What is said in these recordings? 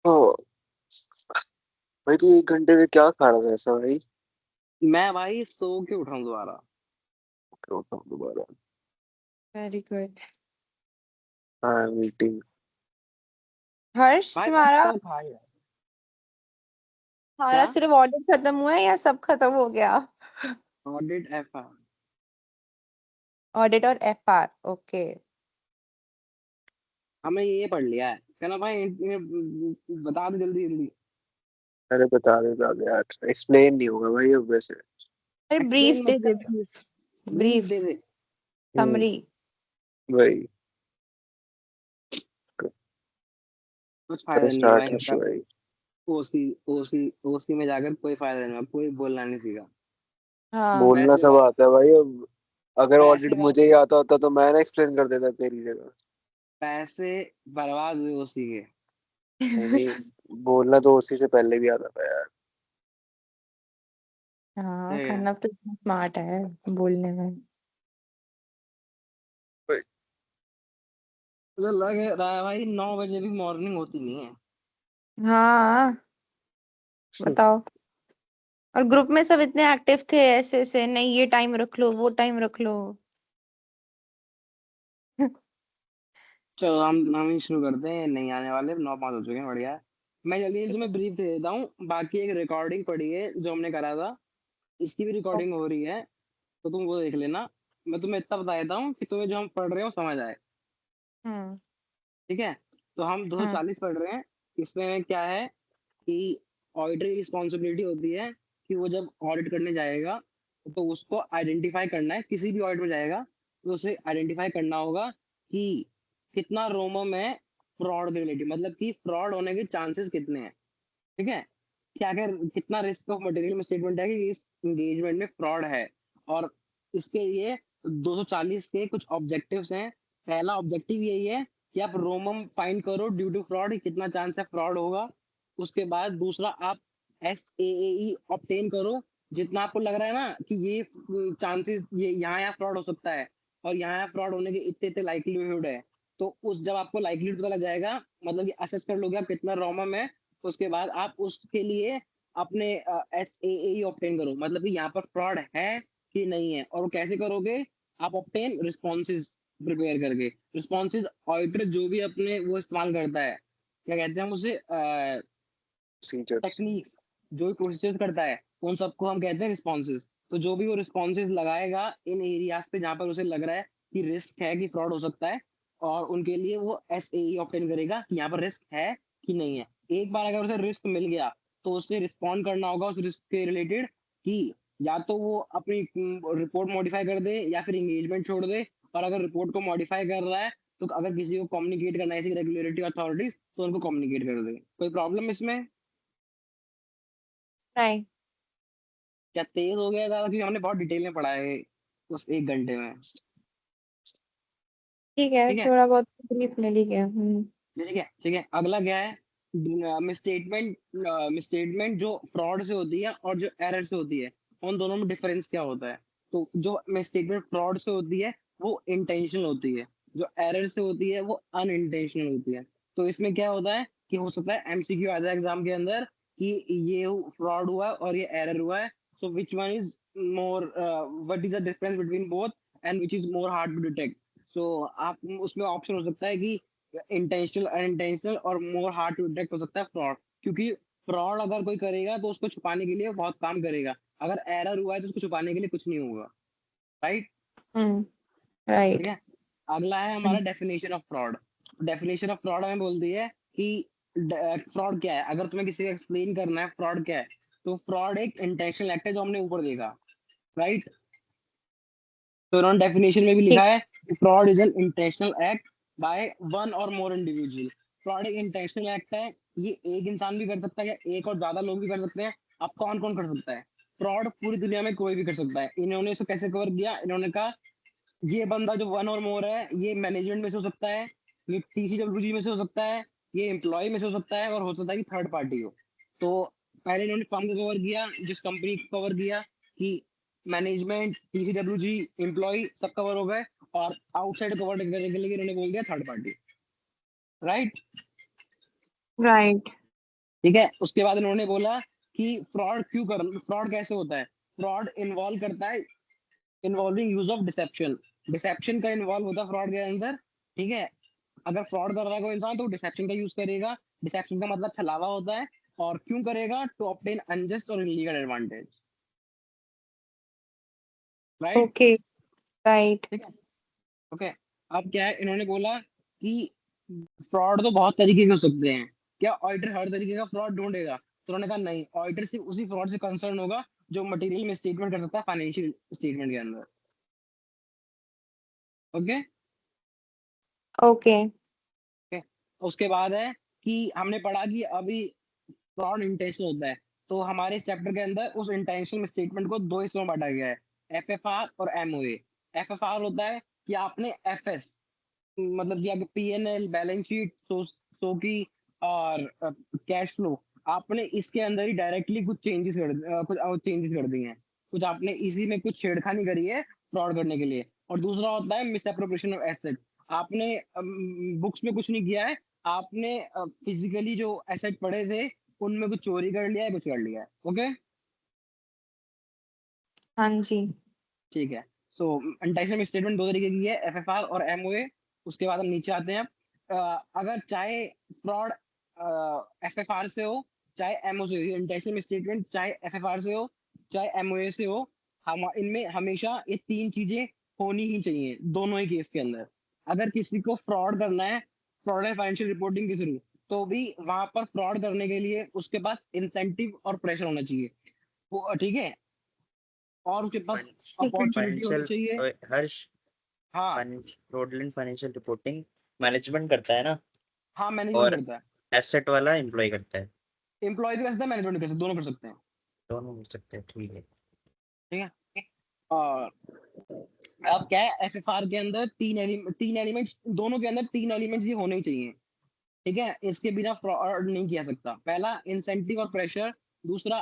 ओ भाई, तू 1 घंटे में क्या खा रहा था ऐसा भाई? मैं भाई सो के उठाऊं दोबारा। क्या उठाऊं दोबारा? Very good. हाँ, मीटिंग। हर्ष भाई मैं तुम्हारा तो था यार। तुम्हारा क्या? सिर्फ ऑडिट खत्म हुआ है या सब खत्म हो गया? Audit F. ऑडिट और एफआर, ओके। हमें ये पढ़ लिया है, कहना भाई बता दे जल्दी जल्दी। अरे बता दे यार, एक्सप्लेन नहीं होगा भाई अब वैसे। अरे ब्रीफ एक्सप्लेन दे मत दे, कर, ब्रीफ। ब्रीफ ब्रीफ दे दे। हम्म। समरी। भाई, कुछ कर फायदा नहीं है स्टार्ट भाई हर्ष इसका। भाई। ओसी ओसी ओसी में जाकर कोई फायदा नहीं है, कोई बोलना नहीं सीखा। हाँ। बोलना पैसे सब वापस, आता है भाई अब। अगर ऑडिट पैसे मुझे ही वापस, आता होता तो मैं ना एक्सप्लेन कर देता तेरी जगह। पैसे बर्बाद हुए ओसी के। नहीं नहीं, बोलना तो उसी से पहले भी आता था यार। हाँ, ठीक है। कन्नव तो स्मार्ट है बोलने में। भाई, मुझे लग रहा है भाई 9 बजे भी मॉर्निंग होती नहीं है। हाँ, बताओ। और ग्रुप में सब इतने एक्टिव थे, ऐसे ऐसे नहीं ये टाइम रख लो वो टाइम रख लो। चलो हम ही शुरू करते हैं, नहीं आने वाले 9:05 हो चुके हैं, बढ़िया है। मैं जल्दी जल्दी तुम्हें ब्रीफ दे देता हूँ, बाकी एक रिकॉर्डिंग पड़ी है जो हमने करा था, इसकी भी रिकॉर्डिंग हो रही है, तो तुम वो देख लेना। मैं तुम्हें इतना बता देता हूँ कि तुम्हें जो हम पढ़ रहे हैं वो समझ आए। हम्म। ठीक है? तो हम दो सौ हम्म। चालीस पढ़ रहे हैं। इसमें क्या है कि ऑडिटर की रिस्पॉन्सिबिलिटी होती है कि वो जब ऑडिट करने जाएगा तो उसको आइडेंटिफाई करना है, किसी भी ऑडिट में जाएगा तो उसे आइडेंटिफाई करना होगा कि कितना रोमम है फ्रॉड के रिलेटेड, मतलब कि फ्रॉड होने के चांसेस कितने हैं। ठीक है? क्या क्या, कितना रिस्क ऑफ मटेरियल में स्टेटमेंट है कि इस एंगेजमेंट में फ्रॉड है। और इसके लिए 240 के कुछ ऑब्जेक्टिव्स हैं। पहला ऑब्जेक्टिव यही है कि आप रोमम फाइंड करो ड्यू टू फ्रॉड, कितना चांस है फ्रॉड होगा। उसके बाद दूसरा, आप SAAE ऑब्टेन करो, जितना आपको लग रहा है ना कि ये चांसेस, ये यहाँ फ्रॉड हो सकता है और यहाँ फ्रॉड होने के इतने इतने लाइक्लीहुड है। तो उस जब आपको लाइक्लीहुड पता लग जाएगा, मतलब कि असेस कर लोगे आप कितना रोमम है, उसके बाद आप उसके लिए अपने SAAE ऑब्टेन करो, मतलब कि यहाँ पर फ्रॉड है कि नहीं है। और वो कैसे करोगे? आप ऑब्टेन रिस्पॉन्सेज प्रिपेयर करके। रिस्पॉन्सेज ऑडिटर जो भी अपने वो इस्तेमाल करता है, क्या कहते हैं हम उसे, सीजर्स। टेक्निक्स, जो भी प्रोसेस करता है उन सबको हम कहते हैं रिस्पॉन्सेज। तो जो भी वो रिस्पॉन्सेज लगाएगा इन एरियाज पे जहां पर उसे लग रहा है कि रिस्क है कि फ्रॉड हो सकता है, और उनके लिए वो SAE ऑब्टेन करेगा कि यहाँ पर रिस्क है कि नहीं है। एक बार अगर उसे रिस्क मिल गया तो उसे रिस्पॉन्ड करना होगा उस रिस्क के रिलेटेड, कि या तो वो अपनी रिपोर्ट मॉडिफाई कर दे या फिर एंगेजमेंट छोड़ दे। और अगर रिपोर्ट को मॉडिफाई कर रहा है तो अगर किसी को कम्युनिकेट करना है, ऐसी रेगुलेटरी अथॉरिटीज, तो उनको कम्युनिकेट कर दे। कोई प्रॉब्लम इसमें? नहीं। क्या तेज हो गया ज्यादा, क्योंकि हमने बहुत डिटेल में पढ़ा है उस 1 घंटे में। ठीक है, ठीक है? थोड़ा बहुत ब्रीफ ले ली गया। ठीक है, ठीक है। अगला क्या है? मिसस्टेटमेंट। मिसस्टेटमेंट जो फ्रॉड से होती है और जो एरर से होती है, उन दोनों में डिफरेंस क्या होता है? तो जो मिसस्टेटमेंट फ्रॉड से होती है वो इंटेंशनल होती है, जो एरर से होती है वो अनइंटेंशनल होती है। तो इसमें क्या होता है कि हो सकता है MCQ आ जाए एग्जाम के अंदर कि ये फ्रॉड हुआ है और ये एरर हुआ है, so which one is more, what is the difference between both and which is more hard to detect. So आप उसमें ऑप्शन हो सकता है कि इंटेंशनल, अनइंटेंशनल और मोर हार्ड टू डिटेक्ट हो सकता है फ्रॉड। क्योंकि फ्रॉड अगर कोई करेगा तो उसको छुपाने के लिए बहुत काम करेगा, अगर एरर हुआ है तो उसको छुपाने के लिए कुछ नहीं होगा। राइट? हम्म। ठीक राइट। है? अगला है हमारा definition of fraud. Definition of fraud हमें बोलती है कि फ्रॉड क्या है। अगर तुम्हें किसी को एक्सप्लेन करना है फ्रॉड क्या है, तो फ्रॉड एक इंटेंशनल एक्ट है जो हमने ऊपर देखा। राइट? तो उन्होंने डेफिनेशन में भी लिखा ठीक। है कि fraud is an intentional act by one और मोर इंडिविजुअल। फ्रॉड एक इंटेंशनल एक्ट है, ये एक इंसान भी कर सकता है या एक और ज्यादा लोग भी कर सकते हैं। अब कौन कौन कर सकता है? फ्रॉड पूरी दुनिया में कोई भी कर सकता है। इन्होंने इसको कैसे कवर किया? इन्होंने कहा ये बंदा जो वन और मोर है, ये मैनेजमेंट में से हो सकता है, ये TCWG में से हो सकता है, ये एम्प्लॉय में से हो सकता है, और हो सकता है कि थर्ड पार्टी हो। तो पहले इन्होंने फर्म को कवर किया, जिस कंपनी को कवर किया कि मैनेजमेंट, TCWG, एम्प्लॉय सब कवर हो गए। और आउटसाइड कवर करने के लिए इन्होंने बोल दिया थर्ड पार्टी। राइट? राइट। ठीक है। उसके बाद इन्होंने बोला कि फ्रॉड कैसे होता है। फ्रॉड इन्वॉल्व करता है involving use of deception. Deception का इन्वॉल्व होता है फ्रॉड के अंदर। ठीक है। अगर फ्रॉड कर रहा है कोई इंसान तो डिसेप्शन का यूज करेगा। डिसेप्शन का मतलब छलावा होता है। और क्यों करेगा? टू ऑब्टेन अनजस्ट और illegal advantage. Right. Okay, right. ठीक है। ओके। अब क्या है, इन्होंने बोला कि फ्रॉड तो बहुत तरीके के हो सकते हैं, क्या ऑडिटर हर तरीके का फ्रॉड ढूंढेगा? तो उन्होंने कहा नहीं, ऑडिटर सिर्फ उसी फ्रॉड से कंसर्न होगा जो मटेरियल में स्टेटमेंट कर सकता है फाइनेंशियल स्टेटमेंट के अंदर। ओके। ओके। ओके। उसके बाद है कि हमने पढ़ा कि अभी फ्रॉड इंटेंशनल होता है। तो हमारे इस चैप्टर के अंदर उस इंटेंशनल स्टेटमेंट को दो हिस्सों में बांटा गया है, एफएफआर और एमओए। एफएफआर होता है कि आपने एफएस मतलब कि अगर पीएनएल, बैलेंस शीट, सो की और कैश फ्लो, आपने इसके अंदर ही डायरेक्टली कुछ चेंजेस कर दिए हैं। कुछ आपने इसी में कुछ छेड़खानी करी है फ्रॉड करने के लिए। और दूसरा होता है मिस एप्रोप्रिएशन ऑफ एसेट। आपने बुक्स में कुछ नहीं किया है, आपने फिजिकली जो एसेट पड़े थे उनमें कुछ चोरी कर लिया है, कुछ कर लिया है। ओके। हाँ जी। ठीक है। सो इंटेंशनल स्टेटमेंट दो तरीके की है, एफएफआर और एमओए। उसके बाद हम नीचे आते हैं। अगर चाहे फ्रॉड एफएफआर से हो चाहे एमओ से हो, इंटेंशनल स्टेटमेंट चाहे एफएफआर से हो चाहे एमओए से हो, हम इनमें हमेशा ये तीन चीजें होनी ही चाहिए दोनों ही केस के अंदर। अगर किसी को फ्रॉड करना है फ्रॉड एंड फाइनेंशियल रिपोर्टिंग के थ्रू, तो भी वहां पर फ्रॉड करने के लिए उसके पास इंसेंटिव और प्रेशर होना चाहिए। वो ठीक है। और उसके पास ठीक है। अपॉर्चुनिटी होनी फाइनेंशियल चाहिए। हर्ष, हाँ। फ्रॉडलेंट फाइनेंशियल रिपोर्टिंग मैनेजमेंट करता है ना, हाँ, मैनेजमेंट और करता है। एसेट वाला एम्प्लॉय करता है। एम्प्लॉय भी कर सकता है, मैनेजमेंट भी कर सकता है, दोनों कर सकते हैं। दोनों मिल सकते हैं, ठीक है। ठीक है। और अब क्या है, एफएफआर के अंदर तीन एलिमेंट्स, दोनों के अंदर तीन एलिमेंट्स ये होने ही चाहिए। ठीक है। इसके बिना फ्रॉड नहीं किया सकता। पहला इंसेंटिव और प्रेशर, दूसरा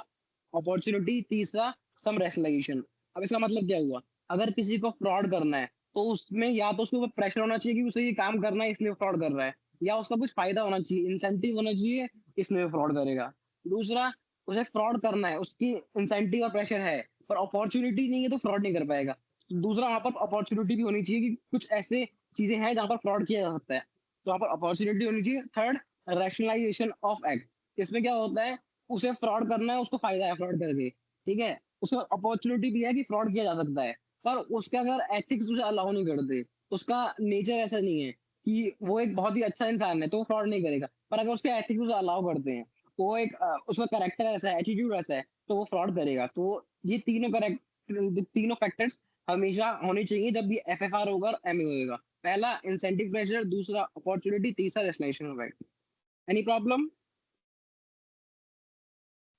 अपॉर्चुनिटी, तीसरा सम रैशनलाइजेशन। अब इसका मतलब क्या हुआ? अगर किसी को फ्रॉड करना है तो उसमें या तो उसके ऊपर प्रेशर होना चाहिए कि उसे ये काम करना है इसलिए फ्रॉड कर रहा है, या उसका कुछ फायदा होना चाहिए, इंसेंटिव होना चाहिए, इसलिए फ्रॉड करेगा। दूसरा, उसे फ्रॉड करना है, उसकी इंसेंटिव और प्रेशर है पर अपॉर्चुनिटी नहीं है तो फ्रॉड नहीं कर पाएगा। दूसरा, वहां पर अपॉर्चुनिटी भी होनी चाहिए कि कुछ ऐसे चीजें हैं जहां पर फ्रॉड किया जा सकता है, तो वहां पर अपॉर्चुनिटी होनी चाहिए। Third, rationalization of act. इसमें क्या होता है, उसे फ्रॉड करना है, उसको फायदा है फ्रॉड करके। ठीक है। उसको अपॉर्चुनिटी भी है कि फ्रॉड किया जा सकता है, पर उसके अगर एथिक्स उसे अलाउ नहीं करते, उसका नेचर ऐसा नहीं है कि वो एक बहुत ही अच्छा इंसान है तो वो फ्रॉड नहीं करेगा, पर अगर उसके एथिक्स उसे अलाउ करते हैं, वो एक उसका करेक्टर ऐसा है, एटीट्यूड ऐसा है, तो वो फ्रॉड करेगा। तो ये तीनों फैक्टर्स हमेशा होने चाहिए जब भी एफएफआर होगा और एमए होगा। पहला इंसेंटिव प्रेशर, दूसरा अपॉर्चुनिटी, तीसरा रेस्टिनेशन ऑफ राइट। Any problem?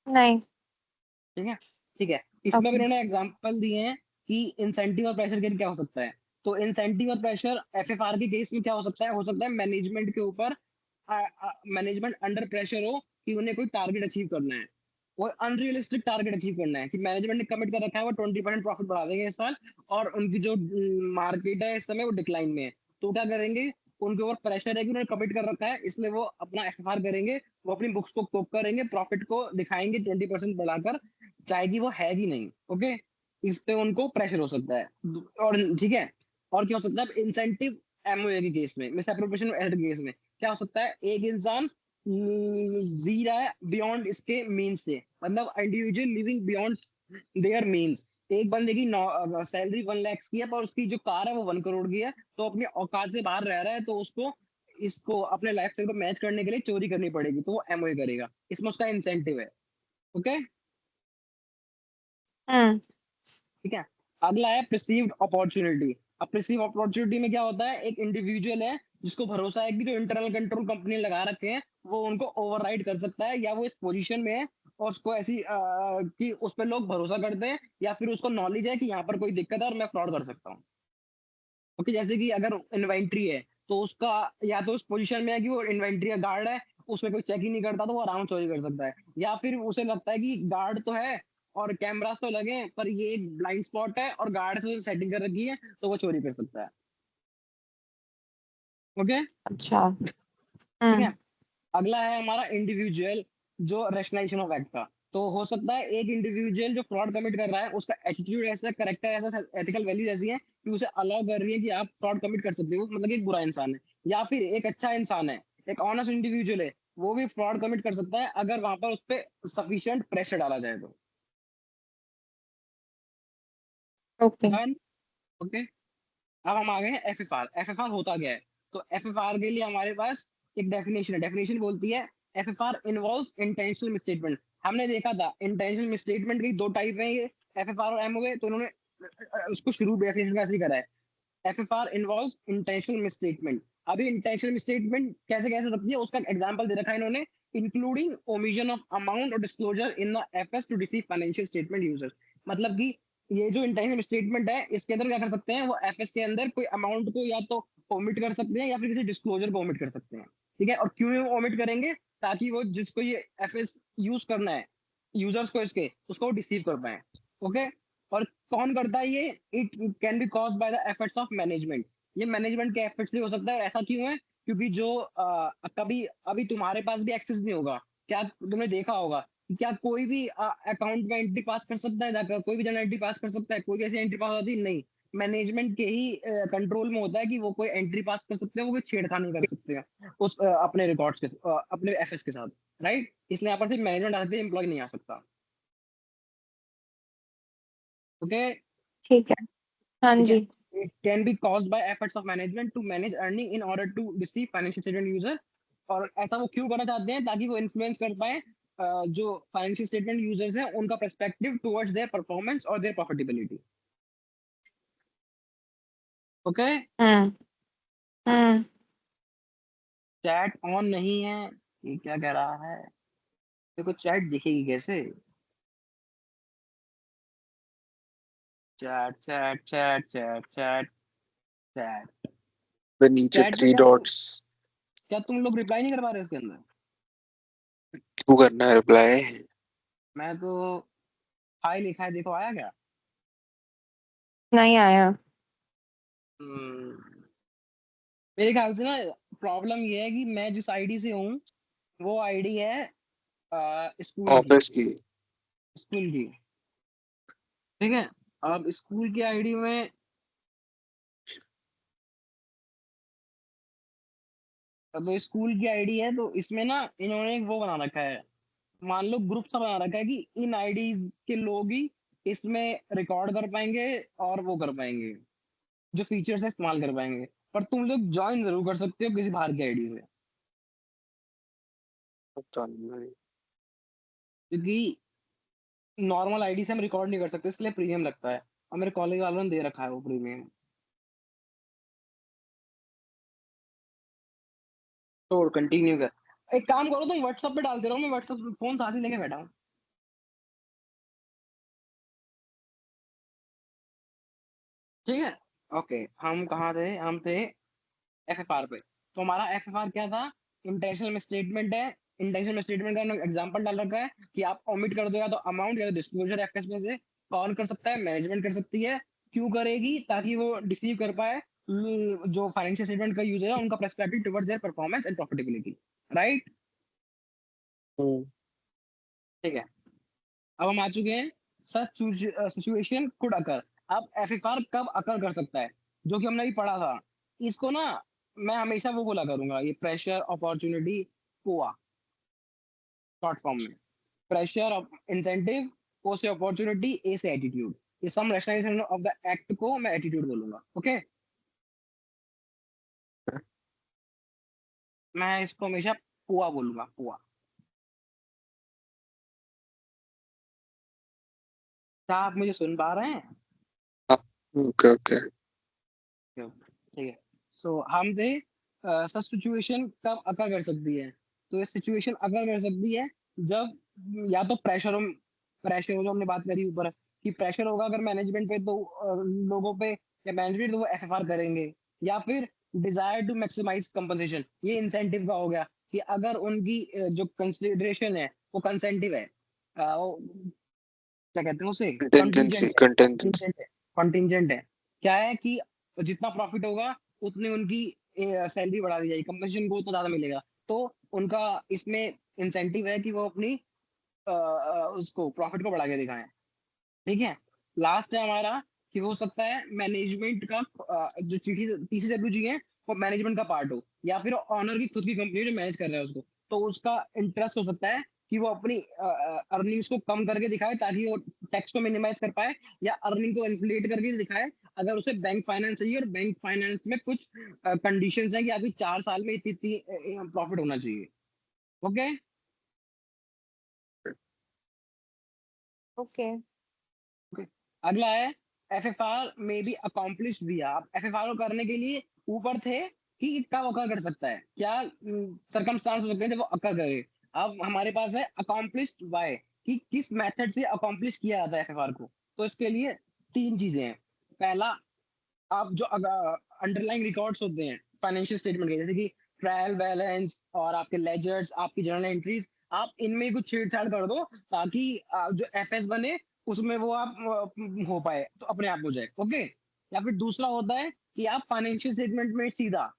नहीं। ठीक है। ठीक है। इसमें भी ओके। इन्होंने एग्जांपल दिए हैं कि इंसेंटिव और प्रेशर के लिए क्या हो सकता है। तो इंसेंटिव और प्रेशर एफएफआर के केस में क्या हो सकता है मैनेजमेंट के ऊपर, मैनेजमेंट अंडर प्रेशर हो कि उन्हें कोई टारगेट अचीव करना है, वो अनरियलिस्टिक टारगेट अचीव करना है कि मैनेजमेंट ने कमिट कर रखा है वो 20% प्रॉफिट बढ़ा देंगे इस साल, और उनकी जो मार्केट है इस समय वो डिक्लाइन में है, तो क्या करेंगे, उनके ऊपर प्रेशर है कि उन्होंने कमिट कर रखा है इसलिए वो अपना एफएफआर करेंगे, वो अपनी बुक्स को कोप करेंगे, प्रॉफिट को दिखाएंगे 20% बढ़ाकर, चाहे कि वो है कि नहीं। ओके। इस पे उनको प्रेशर हो सकता है। और ठीक है। और क्या हो सकता है इंसेंटिव एमओए के केस में, मिस एप्रोप्रिएशन एसेट के केस में क्या हो सकता है, एक इंसान जी रहा है बियॉन्ड इसके मीन्स से, मतलब individual living beyond their means. एक बंदे की सैलरी 1 लाख की है पर उसकी जो कार है वो 1 करोड़ की है, तो अपनी औकात से बाहर रह रहा है, तो उसको इसको अपने लाइफ स्टाइल को मैच करने के लिए चोरी करनी पड़ेगी, तो वो एमओए करेगा, इसमें उसका इंसेंटिव है। ओके। हम्म। ठीक है। अगला है प्रिसीव्ड अपॉर्चुनिटी। अब प्रिसीव अपॉर्चुनिटी में क्या होता है, एक इंडिविजुअल है जिसको भरोसा है कि जो इंटरनल कंट्रोल कंपनी लगा रखे हैं वो उनको ओवरराइड कर सकता है, या वो इस पोजीशन में है और उसको ऐसी कि उस पर लोग भरोसा करते हैं, या फिर उसको नॉलेज है कि यहाँ पर कोई दिक्कत है और मैं फ्रॉड कर सकता हूँ। ओके। जैसे कि अगर इन्वेंट्री है तो उसका, या तो उस पोजीशन में है कि वो इन्वेंट्री का गार्ड है, उसमें कोई चेक ही नहीं करता तो वो आराम से चोरी कर सकता है, या फिर उसे लगता है कि गार्ड तो है और कैमरास तो लगे हैं, पर ये एक ब्लाइंड स्पॉट है और गार्ड से सेटिंग कर रखी है, तो वो चोरी कर सकता है। ओके। अच्छा। ठीक है। हम्म। अगला है हमारा इंडिविजुअल, जो रेशनलाइजेशन ऑफ एक्ट का। तो हो सकता है एक इंडिविजुअल जो फ्रॉड कमिट कर रहा है उसका एटीट्यूड ऐसा, करेक्टर ऐसा, एथिकल वैल्यूज ऐसी है कि उसे अलाउ कर रही है कि आप फ्रॉड कमिट कर सकते हो, मतलब कि एक बुरा इंसान है। या फिर एक अच्छा इंसान है, एक ऑनेस्ट इंडिविजुअल है, वो भी फ्रॉड कमिट कर सकता है अगर वहां पर उस पर सफिशिएंट प्रेशर डाला जाए तो। ओके। डन। ओके, अब हम आ गए हैं एफएफआर। एफएफआर होता क्या है? तो एफएफआर के लिए हमारे पास एक डेफिनेशन है। डेफिनेशन बोलती है एफएफआर इन्वॉल्व्स इंटेंशनल मिसस्टेटमेंट। हमने देखा था इंटेंशनल मिसस्टेटमेंट की दो टाइप है, ये एफएफआर और एमओए। तो उन्होंने उसको शुरू डेफिनेशन का ऐसे ही करा है, एफएफआर इन्वॉल्व्स इंटेंशनल मिसस्टेटमेंट। अभी इंटेंशनल मिसस्टेटमेंट कैसे कैसे होती है उसका एग्जांपल दे रखा है इन्होंने, इंक्लूडिंग ओमिशन ऑफ अमाउंट और disclosure in the FS to deceive financial statement users. मतलब कि ये जो इंटेंशनल स्टेटमेंट है इसके अंदर क्या कर सकते हैं, वो एफएस के अंदर कोई अमाउंट को या तो ओमिट कर सकते हैं या फिर किसी डिस्क्लोजर को ओमिट कर सकते हैं। ठीक है, और क्यों ओमिट करेंगे? ताकि वो जिसको ये एफएस यूज करना है, यूजर्स को इसके, उसको डिसीव कर पाए। ओके, और कौन करता है ये? It can be caused by the efforts of management. ये मैनेजमेंट के एफर्ट्स से हो सकता है। ऐसा क्यों है? क्योंकि जो कभी अभी तुम्हारे पास भी एक्सेस नहीं होगा, क्या तुमने देखा होगा, क्या कोई भी अकाउंट में एंट्री पास कर सकता है जाकर? कोई भी जन एंट्री पास कर सकता है? कोई भी ऐसी एंट्री पास होती है? नहीं। मैनेजमेंट के ही कंट्रोल में होता है कि वो कोई एंट्री पास कर सकते हैं, वो कोई छेड़खानी कर सकते हैं उस अपने रिकॉर्ड्स के अपने एफएस के साथ। राइट, इसलिए यहाँ पर सिर्फ मैनेजमेंट आ सकती है, एम्प्लॉय नहीं आ सकता। ओके, ठीक है। हाँ ठीक है। जी। It can be caused by efforts of management to manage earning in order to deceive financial statement user। और ऐसा वो क्यों करना चाहते हैं? ताकि वो इन्फ्लुएंस कर पाए जो फाइनेंशियल स्टेटमेंट यूजर्स हैं उनका पर्सपेक्टिव टुवर्ड्स देयर परफॉर्मेंस और their profitability. Okay, hmm. Hmm. Chat on नहीं है, ये क्या कह रहा है? देखो चैट दिखेगी कैसे? Chat chat chat chat chat chat पे नीचे चैट पे 3 डॉट्स। क्या तुम लोग रिप्लाई नहीं कर पा रहे उसके अंदर? क्यों करना है रिप्लाई? मैं तो हाई लिखा है, देखो आया क्या? नहीं आया। हम्म, मेरे ख्याल से ना प्रॉब्लम ये है कि मैं जिस आईडी से हूँ वो आईडी है स्कूल की। ऑफिस की। स्कूल की, ठीक है। अब स्कूल की आईडी में, तो स्कूल की आईडी है तो इसमें ना इन्होंने एक वो बना रखा है, मान लो ग्रुप सा बना रखा है कि इन आईडी के लोग ही इसमें रिकॉर्ड कर पाएंगे और वो कर पाएंगे, जो फीचर्स है इस्तेमाल कर पाएंगे। पर तुम लोग ज्वाइन जरूर कर सकते हो किसी बाहर की आईडी से, पता नहीं। क्योंकि नॉर्मल आईडी से हम रिकॉर्ड नहीं कर सकते, इसके लिए प्रीमियम लगता है और मेरे कॉलेज वालों ने दे रखा है वो प्रीमियम। तो कंटिन्यू कर, एक काम करो तुम व्हाट्सएप पे डाल दे रहा हूँ, मैं व्हाट्सएप फोन साथ ही लेके बैठा हूँ। ठीक है, ओके। हम कहाँ थे? हम थे एफएफआर पे। तो हमारा एफएफआर क्या था? इंटेंशनल मिसस्टेटमेंट है। इंटेंशनल मिसस्टेटमेंट का एग्जांपल डाल रखा है कि आप ओमिट कर दो या तो अमाउंट या तो डिस्क्लोजर एफएस में से। कौन कर सकता है? मैनेजमेंट कर सकती है। क्यों करेगी? ताकि वो डिसीव कर पाए जो फाइनेंशियल स्टेटमेंट का यूजर है उनका perspective towards their performance and profitability. Right, ठीक है। अब हम आ चुके हैं सच सिचुएशन कुड अकर। अब एफएफआर कब अकर कर सकता है, जो कि हमने अभी पढ़ा था। इसको ना मैं हमेशा वो बोला करूंगा, ये प्रेशर अपॉर्चुनिटी पोआ, शॉर्ट फॉर्म में। प्रेशर इंसेंटिव, ओ से अपॉर्चुनिटी, ए से एटीट्यूड। ये सम रैशनलाइजेशन ऑफ द एक्ट को मैं एटीट्यूड बोलूंगा। ओके, मैं इसको हमेशा पोआ बोलूंगा, पोआ। क्या आप मुझे सुन पा रहे हैं? Okay okay. ठीक है। सो हम थे सच सिचुएशन कब अकर कर सकती है? तो ये सिचुएशन अकर कर सकती है जब या तो प्रेशर हो, प्रेशर हो जो हमने बात करी ऊपर कि प्रेशर होगा अगर मैनेजमेंट पे तो लोगों पे या मैनेजमेंट तो वो एफएफआर करेंगे। या फिर डिजायर टू मैक्सिमाइज कंपनसेशन, ये इंसेंटिव का हो गया कि अगर उनकी जो कंसिडरेशन है वो कंसेंटिव है, क्या कहते हैं उसे, कंटेंजेंसी कंटीजेंट है, कंटेंजेंसी। कंटीजेंट है, कंटीजेंट है। क्या है कि जितना प्रॉफिट होगा उतनी उनकी सैलरी बढ़ा दी जाएगी, कंपनसेशन को उतना ज्यादा मिलेगा। तो उनका इसमें इंसेंटिव है कि वो अपनी उसको प्रॉफिट को बढ़ा के दिखाएं। ठीक है, लास्ट है हमारा कि हो सकता है मैनेजमेंट का जो टीसीडब्ल्यूजी है वो मैनेजमेंट का पार्ट हो, या फिर ऑनर की खुद की कंपनी जो मैनेज कर रहा है उसको, तो उसका इंटरेस्ट हो सकता है कि वो अपनी अर्निंग्स को कम करके दिखाए ताकि वो टैक्स को मिनिमाइज कर पाए, या अर्निंग को इन्फ्लेट करके दिखाए अगर उसे बैंक फाइनेंस चाहिए, और बैंक फाइनेंस में कुछ कंडीशंस है कि आपकी 4 साल में इतनी प्रॉफिट होना चाहिए। Okay, okay. अगला है एफएफआर में भी अकॉम्प्लिश दिया। आप एफएफआर को करने के लिए ऊपर थे कि कब अकर कर सकता है, क्या सरकमस्टांस हो सकते हैं जब वो अकर करे। अब हमारे पास है अकॉम्प्लिश्ड बाय, कि किस मेथड से अकॉम्प्लिश किया जाता है एफएफआर को। तो इसके लिए 3 चीजें हैं। पहला, आप जो अंडरलाइंग रिकॉर्ड्स होते हैं फाइनेंशियल स्टेटमेंट के, जैसे कि ट्रायल बैलेंस और आपके लेजर्स, आपकी जर्नल एंट्रीज, आप इनमें कुछ छेड़छाड़ कर दो ताकि जो एफएस बने उसमें वो आप हो पाए, तो अपने आप हो जाए। ओके, या फिर दूसरा होता है कि आप फाइनेंशियल स्टेटमेंट में सीधा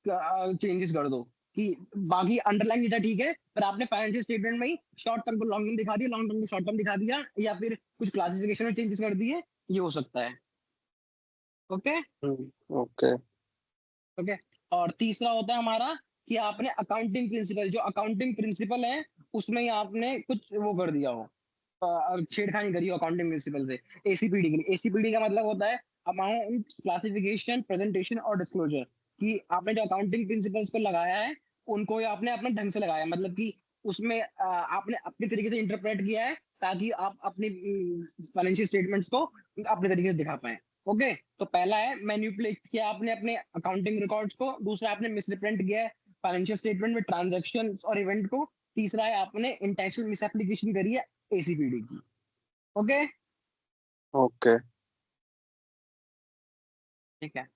चेंजेस कर दो कि बाकी अंडरलाइन डेटा ठीक है, पर आपने फाइनेंशियल स्टेटमेंट में ही शॉर्ट टर्म को लॉन्ग टर्म दिखा दिया, लॉन्ग टर्म को शॉर्ट टर्म दिखा दिया, या फिर कुछ क्लासिफिकेशन में चेंजेस कर दिए, ये हो सकता है। Okay okay. ओके, और तीसरा होता है हमारा कि आपने अकाउंटिंग प्रिंसिपल, जो अकाउंटिंग प्रिंसिपल है उसमें ही आपने कुछ वो कर दिया हो, छेड़खानी करी हो अकाउंटिंग प्रिंसिपल से। एसीपीडी के लिए, एसीपीडी का मतलब होता है अमाउंट, क्लासिफिकेशन, प्रेजेंटेशन और डिस्क्लोजर, कि आपने जो अकाउंटिंग प्रिंसिपल्स को लगाया है उनको आपने अपने ढंग से लगाया, मतलब कि उसमें आपने अपने तरीके से इंटरप्रेट किया है ताकि आप अपनी फाइनेंशियल स्टेटमेंट्स को अपने तरीके से दिखा पाए। ओके, तो पहला है मैनिपुलेट किया आपने अपने अकाउंटिंग रिकॉर्ड्स को, दूसरा आपने मिसरिप्रेजेंट किया है फाइनेंशियल स्टेटमेंट में ट्रांजैक्शन और इवेंट को, तीसरा है आपने इंटेंशनल मिसएप्लीकेशन करी है एसीपीडी की। Okay, okay. ठीक है,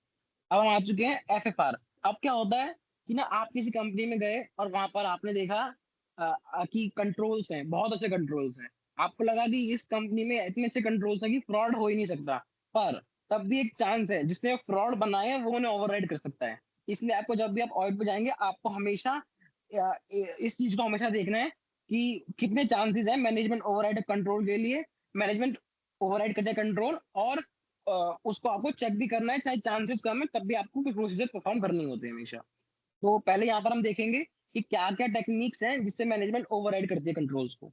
अब हम आ चुके हैं एफएफआर। अब क्या होता है कि ना, आप किसी कंपनी में गए और वहां पर आपने देखा कि कंट्रोल्स हैं, बहुत अच्छे कंट्रोल्स हैं, आपको लगा कि इस कंपनी में इतने अच्छे कंट्रोल्स हैं कि फ्रॉड हो ही नहीं सकता, पर तब भी एक चांस है जिसने फ्रॉड बनाए हैं वो उन्हें ओवरराइड कर सकता है। इसलिए आपको जब भी आप ऑडिट पे जाएंगे आपको हमेशा इस चीज को हमेशा देखना है कि कितने चांसेस हैं मैनेजमेंट ओवरराइड कंट्रोल के लिए, मैनेजमेंट ओवरराइड कर जाए कंट्रोल, और उसको आपको चेक भी करना है, चाहे चांसेस कम है तब भी आपको कुछ प्रोसीजर परफॉर्म करनी होती है हमेशा। तो पहले यहाँ पर हम देखेंगे कि क्या क्या टेक्निक्स हैं जिससे मैनेजमेंट ओवरराइड करती है कंट्रोल्स को।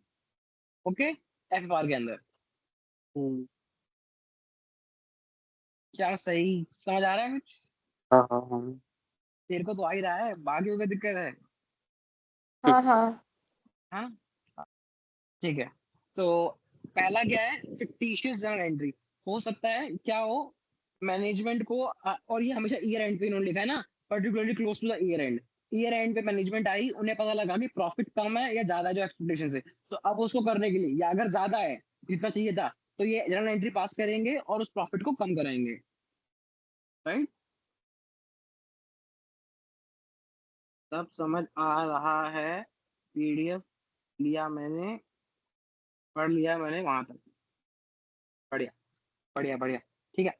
ओके, एफआर के अंदर हम्म, क्या सही समझ आ रहा है कुछ? हाँ हाँ हाँ। तेरे को तो आ ही रहा है, बाकियों का दिक्कत है। हाँ हाँ। हाँ, ठीक है, तो पहला क्या है, फिक्टिशियस जर्नल एंट्री। हो सकता है क्या हो, मैनेजमेंट को और ये हमेशा ईयर एंड पे इन्होंने लिखा है ना, particularly close to the year end. Year end पे मैनेजमेंट आई, उन्हें पता लगा कि प्रॉफिट कम है या ज्यादा है जो एक्सपेक्टेशन से, तो अब उसको करने के लिए, या अगर ज्यादा है जितना चाहिए था, तो ये जर्नल एंट्री पास करेंगे और उस प्रॉफिट को कम कराएंगे। राइट, सब समझ आ रहा है? पीडीएफ लिया मैंने, पढ़ लिया मैंने वहां तक, बढ़िया बढ़िया बढ़िया। ठीक है,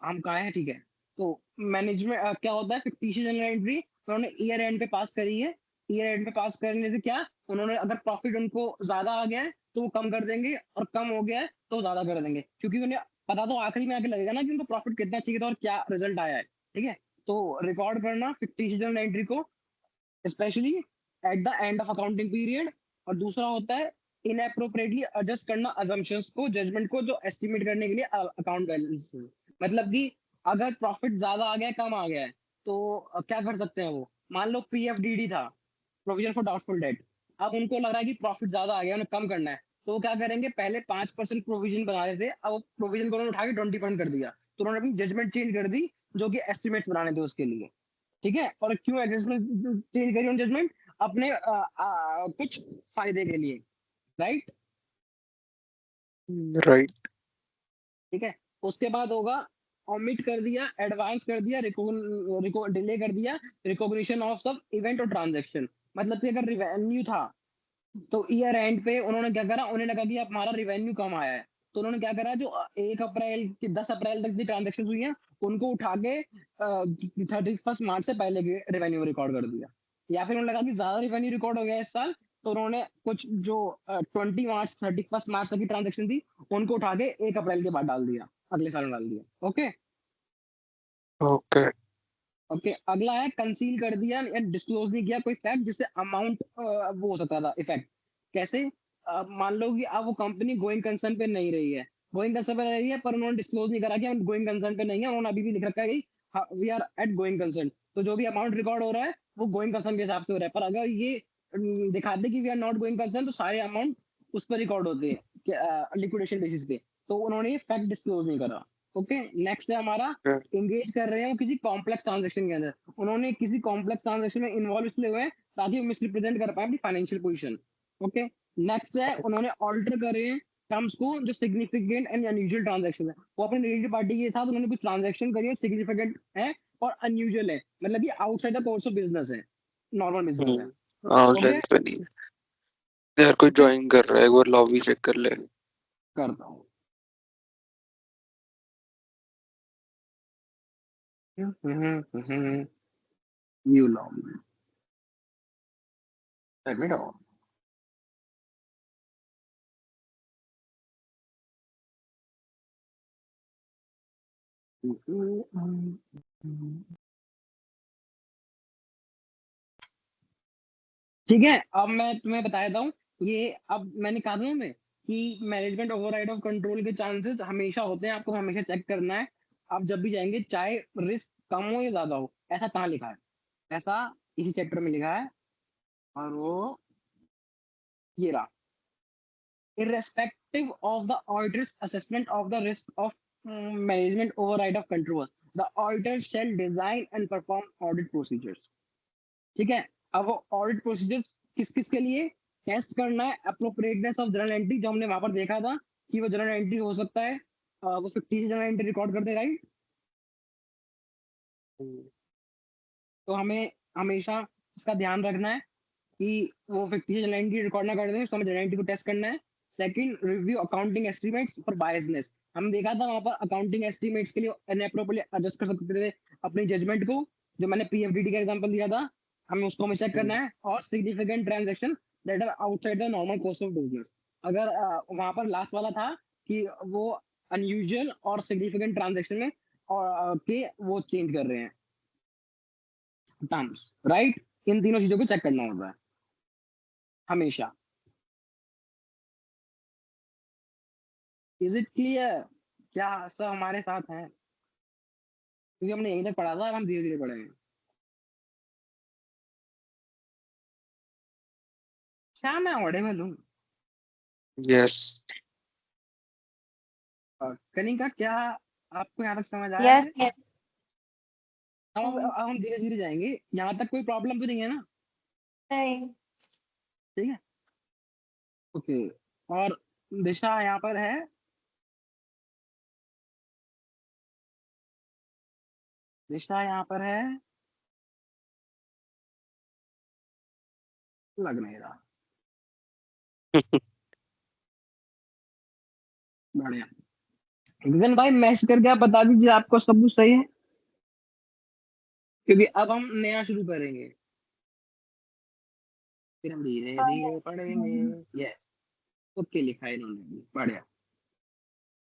हम कहाँ हैं? ठीक है, तो मैनेजमेंट क्या होता है, फिक्टिशियस जर्नल एंट्री उन्होंने ईयर एंड पे पास करी है। ईयर एंड पे पास करने से क्या, उन्होंने अगर प्रॉफिट उनको ज्यादा आ गया है तो वो कम कर देंगे, और कम हो गया है तो ज्यादा कर देंगे, क्योंकि उन्हें पता तो आखिरी में आके लगेगा ना कि उनको प्रॉफिट कितना चाहिए था और क्या रिजल्ट आया है। ठीक है, तो रिकॉर्ड करना फिक्टिशियस जर्नल एंट्री को, specially at the end of accounting period. और दूसरा होता है इनएप्रोप्रिएटली एडजस्ट करना अजम्पशंस को, जजमेंट को, जो एस्टिमेट करने के लिए अकाउंट बैलेंस। मतलब कि अगर प्रॉफिट ज्यादा आ गया है, कम आ गया है, तो क्या कर सकते हैं वो, मान लो पीएफडीडी था, प्रोविजन फॉर डाउटफुल डेट, अब उनको लग रहा है कि प्रॉफिट ज्यादा आ गया, उन्हें कम करना है, तो वो क्या करेंगे, पहले 5% प्रोविजन बना रहे थे, अब प्रोविजन को उन्होंने उठा के 20% कर दिया, तो उन्होंने अपनी जजमेंट चेंज कर दी जो कि एस्टिमेट्स बनाने थे उसके लिए। ठीक है, और क्यों एडजस्टमेंट चेंज करी उन जजमेंट, अपने कुछ फायदे के लिए। Right, right. ठीक है, उसके बाद होगा ऑमिट कर दिया, एडवांस कर दिया, डिले कर दिया रिकॉग्निशन ऑफ सब इवेंट और ट्रांजैक्शन। मतलब कि अगर रिवेन्यू था तो ईयर एंड पे उन्होंने क्या करा, उन्हें लगा कि अब हमारा रिवेन्यू कम आया है, तो उन्होंने क्या करा, जो 1 अप्रैल की 10 अप्रैल तक की ट्रांजेक्शन हुई हैं उनको उठा के 31 मार्च से पहले के रिवेन्यू रिकॉर्ड कर दिया। या फिर उन्होंने लगा कि ज्यादा रिवेन्यू रिकॉर्ड हो गया इस साल, तो उन्होंने कुछ जो 20 मार्च 31 मार्च तक की ट्रांजेक्शन थी उनको उठा के 1 अप्रैल के बाद डाल दिया, अगले साल में डाल दिया। Okay okay. ओके, अगला है कंसील कर दिया या डिस्क्लोज नहीं किया कोई फैक्ट जिससे अमाउंट वो हो सकता था इफेक्ट। कैसे? मान लो कि अब वो कंपनी गोइंग कंसर्न पे नहीं रही है, गोइंग कंसर्न पे रही है पर उन्होंने डिस्क्लोज नहीं करा कि हम गोइंग कंसर्न पे नहीं है, उन्होंने अभी भी लिख रखा है कि we are at going concern, तो जो भी अमाउंट रिकॉर्ड हो रहा है वो गोइंग कंसर्न के हिसाब से हो रहा है। पर अगर ये दिखाते कि we are not going concern तो सारे अमाउंट उस पर रिकॉर्ड होते हैं लिक्विडेशन बेसिस पे, तो उन्होंने ये फैक्ट डिस्क्लोज नहीं करा। ओके, नेक्स्ट है हमारा एंगेज कर रहे हैं वो किसी कॉम्प्लेक्स ट्रांजेक्शन के अंदर, उन्होंने किसी कॉम्प्लेक्स ट्रांजेक्शन में इन्वॉल्व इसलिए हुए हैं ताकि वो मिसरिप्रेजेंट कर पाए अपनी फाइनेंशियल पोजीशन। ओके, नेक्स्ट है उन्होंने ऑल्टर करे हैं टर्म्स को जो सिग्निफिकेंट एंड अनयूजुअल ट्रांजेक्शन है, वो अपने रिलेटेड पार्टी के साथ उन्होंने कुछ ट्रांजेक्शन करी है सिग्निफिकेंट है और अनयूजुअल है, मतलब ये outside the course of business है, नॉर्मल बिजनेस है। ओके, लेंथ पे नहीं है। यार कोई ओके ज्वाइन कर रहा है, एक बार लॉबी चेक कर ले। करता हूँ। यू लॉग एडमिट हो। ठीक है, अब मैं तुम्हें बता देता हूँ ये, अब मैंने कहा था ना मैं कि मैनेजमेंट ओवरराइड ऑफ कंट्रोल के चांसेस हमेशा होते हैं, आपको हमेशा चेक करना है। आप जब भी जाएंगे चाहे रिस्क कम हो या ज्यादा हो, ऐसा कहाँ लिखा है? ऐसा इसी चैप्टर में लिखा है, और वो ये रहा, irrespective of the auditor's assessment of the risk of management override of control, the auditor shall design and perform audit procedures। ठीक है, अब वो ऑडिट प्रोसीजर्स किस किस के लिए टेस्ट करना है? अप्रोप्रिएटनेस ऑफ जर्नल एंट्री, जो हमने वहां पर देखा था कि वो जर्नल एंट्री हो सकता है वो फिक्टिशियस जर्नल एंट्री रिकॉर्ड करते, राइट? तो हमें हमेशा इसका ध्यान रखना है कि वो फिक्टिशियस जर्नल एंट्री रिकॉर्ड ना कर दें, तो हमें जर्नल एंट्री को टेस्ट करना है। Second, review accounting estimates for biasness, हम देखा था वहां पर अकाउंटिंग एस्टिमेट्स के लिए अनएप्रोप्रिएटली एडजस्ट कर सकते थे अपनी जजमेंट को, जो मैंने पीएफडीडी का एग्जांपल दिया था, हमें उसको हमें चेक करना है। और significant transaction that are outside the normal course of business, अगर वहां पर लास्ट वाला था कि वो अनयूजुअल और सिग्निफिकेंट ट्रांजैक्शन में और के वो चेंज कर रहे हैं टर्म्स, राइट? इन तीनों चीजों को चेक करना होता है हमेशा। Is it clear? क्या सब हमारे साथ हैं? क्योंकि हमने यहीं तक पढ़ा था, अब हम धीरे धीरे पढ़ेंगे। क्या मैं ऑडिबल हूँ? यस। कनिका, क्या आपको यहाँ तक समझ आया यस है? यस। अब हम धीरे धीरे जाएंगे, यहाँ तक कोई प्रॉब्लम तो नहीं है ना? नहीं। ठीक है, ओके। और दिशा यहाँ पर है, दिशा यहाँ पर है, लग नहीं रहा। बढ़िया, गगन भाई मैसेज करके आप बता दीजिए आपको सब कुछ सही है, क्योंकि अब हम नया शुरू करेंगे, फिर हम धीरे धीरे पढ़ेंगे। यस, ओके, लिखा है इन्होंने भी, बढ़िया।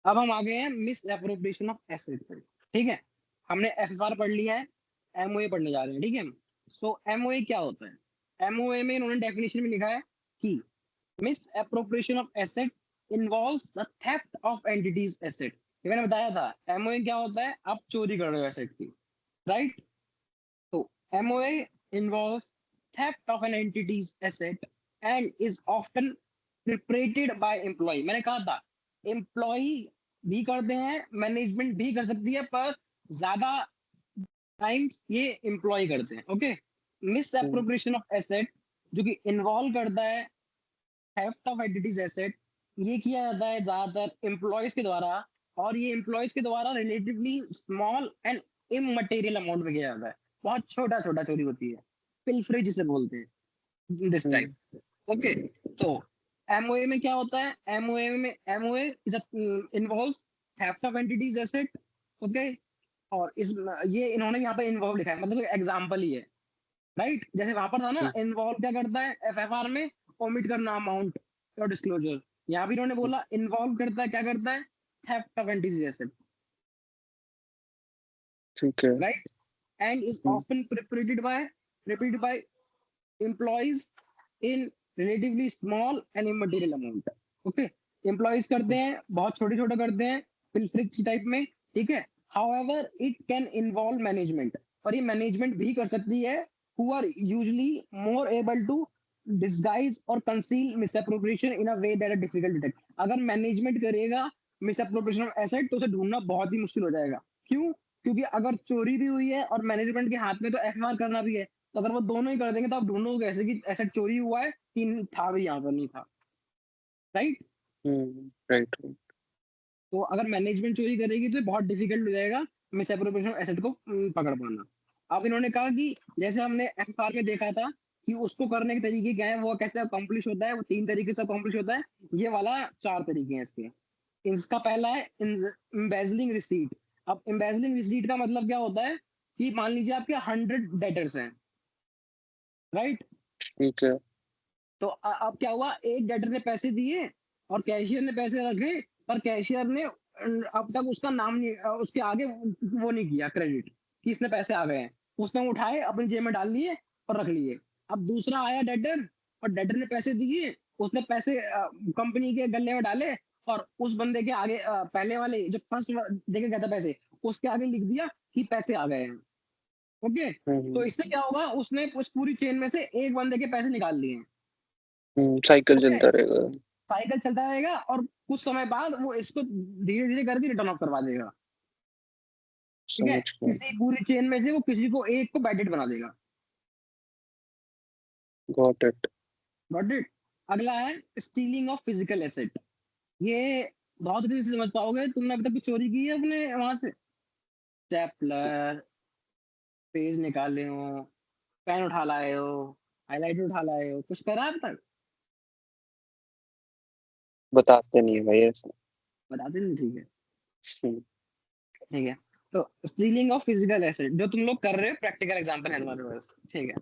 अब हम आ गए हैं मिस एप्रोप्रिएशन ऑफ एसेट पर। ठीक है, हमने एफएफआर पढ़ लिया है, एमओए पढ़ने जा रहे हैं। ठीक है, सो एमओए क्या होता है? एमओए में इन्होंने डेफिनेशन में लिखा है कि miss appropriation of asset involves the theft of entities asset. ये मैंने बताया था, एमओए क्या होता है? आप चोरी कर रहे हो एसेट की, राइट? तो MOA involves theft of an entities asset and is often perpetrated by employ. मैंने कहा था एम्प्लॉय भी करते हैं, मैनेजमेंट भी कर सकती है, पर ज्यादा टाइम्स ये एम्प्लॉय करते हैं। Okay, miss appropriation of asset जो कि इन्वॉल्व करता है थेफ्ट ऑफ एंटिटीज एसेट, ये किया जाता है ज्यादातर एम्प्लॉयज के द्वारा, और ये एम्प्लॉयज के द्वारा relatively small and immaterial amount में किया जाता है, बहुत छोटा छोटा चोरी होती है, पिल्फरेज जिसे बोलते हैं दिस टाइप। ओके, तो एमओए में क्या होता है? MOA is involves theft of entities asset. Okay, और इस ये इन्होंने यहाँ पे इन्वॉल्व लिखा है, मतलब एग्जांपल ही है। राइट। जैसे वहां पर था ना, हम्म, इन्वॉल्व क्या करता है एफएफआर में, ओमिट करना अमाउंट और डिस्क्लोजर। यहाँ भी इन्होंने बोला इन्वॉल्व करता है, क्या करता है, थेफ्ट ऑफ एंटीसी एसेट, ठीक है। Right. And is hmm, often repeated by employees in relatively small and immaterial amount। Okay, employees करते हैं, बहुत छोटे छोटे करते हैं, फिल्फ्रिक्स टाइप में, ठीक है। However it can involve management, और ये मैनेजमेंट भी कर सकती है, who are usually more able to disguise or conceal misappropriation in a way that are difficult to detect। अगर मैनेजमेंट करेगा मिसअप्रोप्रिएशन ऑफ एसेट तो उसे ढूंढना बहुत ही मुश्किल हो जाएगा। क्यों? क्योंकि अगर चोरी भी हुई है और मैनेजमेंट के हाथ में तो एफआईआर करना भी है, तो अगर वो दोनों ही कर देंगे तो आप ढूंढोगे कैसे कि एसेट चोरी हुआ है कि था भी यहाँ पर नहीं था, राइट। राइट। तो अगर मैनेजमेंट चोरी करेगी तो बहुत डिफिकल्ट हो जाएगा मिसअप्रोप्रिएशन एसेट को पकड़ पाना। अब इन्होंने कहा कि जैसे हमने एफआर में देखा था कि उसको करने के तरीके क्या है, वो कैसे अकम्प्लिश होता है, वो 3 तरीके से अकम्प्लिश होता है, ये वाला 4 तरीके हैं इसके। इसका पहला है एम्बेजलिंग रिसीट। अब एम्बेजलिंग रिसीट का मतलब क्या होता है कि मान लीजिए आपके 100 डेटर्स हैं, राइट। ठीक है। तो अब क्या हुआ, एक डेटर ने पैसे दिए और कैशियर ने पैसे रखे, पर कैशियर ने अब तक उसका नाम नहीं, उसके आगे वो नहीं किया क्रेडिट कि इसने पैसे आ गए हैं। उसने उठाए अपनी जेब में डाल लिए और रख लिए। अब दूसरा आया डेटर, और डेटर ने पैसे दिए, उसने पैसे कंपनी के गले में डाले, और उस बंदे के आगे पहले वाले जो फर्स्ट देके गया था पैसे, उसके आगे लिख दिया कि पैसे आ गए हैं। ओके, तो इससे क्या होगा, उसने उस पूरी चेन में से एक बंदे के पैसे निकाल लिए हैं। साइकिल ओके, चलता रहेगा। साइकिल चलता रहेगा और कुछ समय बाद वो इसको धीरे धीरे करके रिटर्न ऑफ करवा देगा, ठीक है। समझ गया। किसी पूरी चेन में से वो किसी को एक को बैडेड बना देगा। Got it. Got it. अगला है स्टीलिंग ऑफ फिजिकल एसेट। ये बहुत अच्छे से समझ पाओगे, तुमने अभी तक कुछ चोरी की है अपने वहां से, स्टेपलर, पेज निकाले हो, पेन उठा लाए हो, हाईलाइटर उठा लाए हो, कुछ करा अब तक? बताते नहीं है भाई ऐसा। बताते नहीं, ठीक है। हम्म, ठीक है, तो स्टीलिंग ऑफ फिजिकल एसेट जो तुम लोग कर रहे हो, प्रैक्टिकल एग्जांपल है हमारे पास, ठीक है।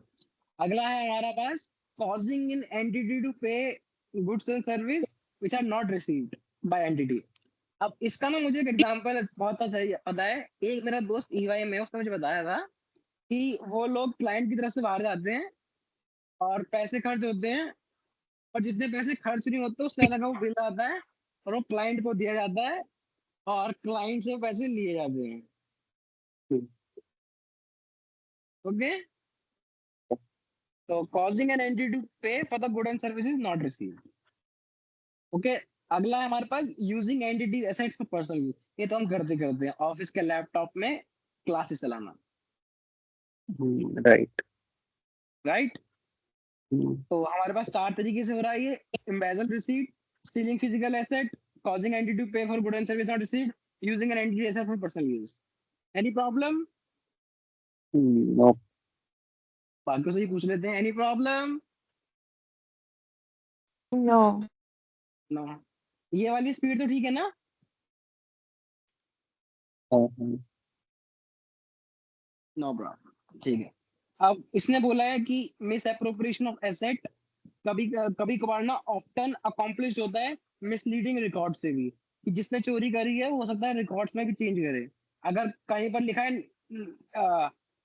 अगला है हमारा पास causing an entity to pay goods and service which are not received by entity। अब इसका ना मुझे एक एग्जांपल बहुत सही पता है। एक मेरा दोस्त ईवाई में, उसने मुझे बताया था कि वो लोग क्लाइंट की तरफ से बाहर जाते हैं और पैसे खर्च होते हैं, और जितने पैसे खर्च नहीं होते उससे ज्यादा का वो बिल आता है और वो क्लाइंट को दिया जाता है, और क्लाइंट से पैसे लिए जाते हैं। हम्म, ओके, तो causing an entity to pay for the good and services not received। Okay, अगला है हमारे पास using entity assets for personal use. ये तो हम करते करते हैं ऑफिस के लैपटॉप में क्लासेस चलाना, राइट। राइट। तो हमारे पास 4 तरीके से हो रहा है ये, embezzle receipt, stealing physical asset, causing entity to pay for good and service not received, using an entity asset for personal use। Any problem? No. बाकियों से ही पूछ लेते हैं, एनी प्रॉब्लम? नो। नो। ये वाली स्पीड तो ठीक है ना? नो प्रॉब्लम, ठीक है। अब इसने बोला है कि मिस अप्रोप्रिएशन ऑफ एसेट कभी कभी कभार ना ऑफ्टन अकॉम्प्लिश्ड होता है मिसलीडिंग रिकॉर्ड से भी, कि जिसने चोरी करी है वो हो सकता है रिकॉर्ड्स में भी चेंज करे। अगर कहीं पर लिखा है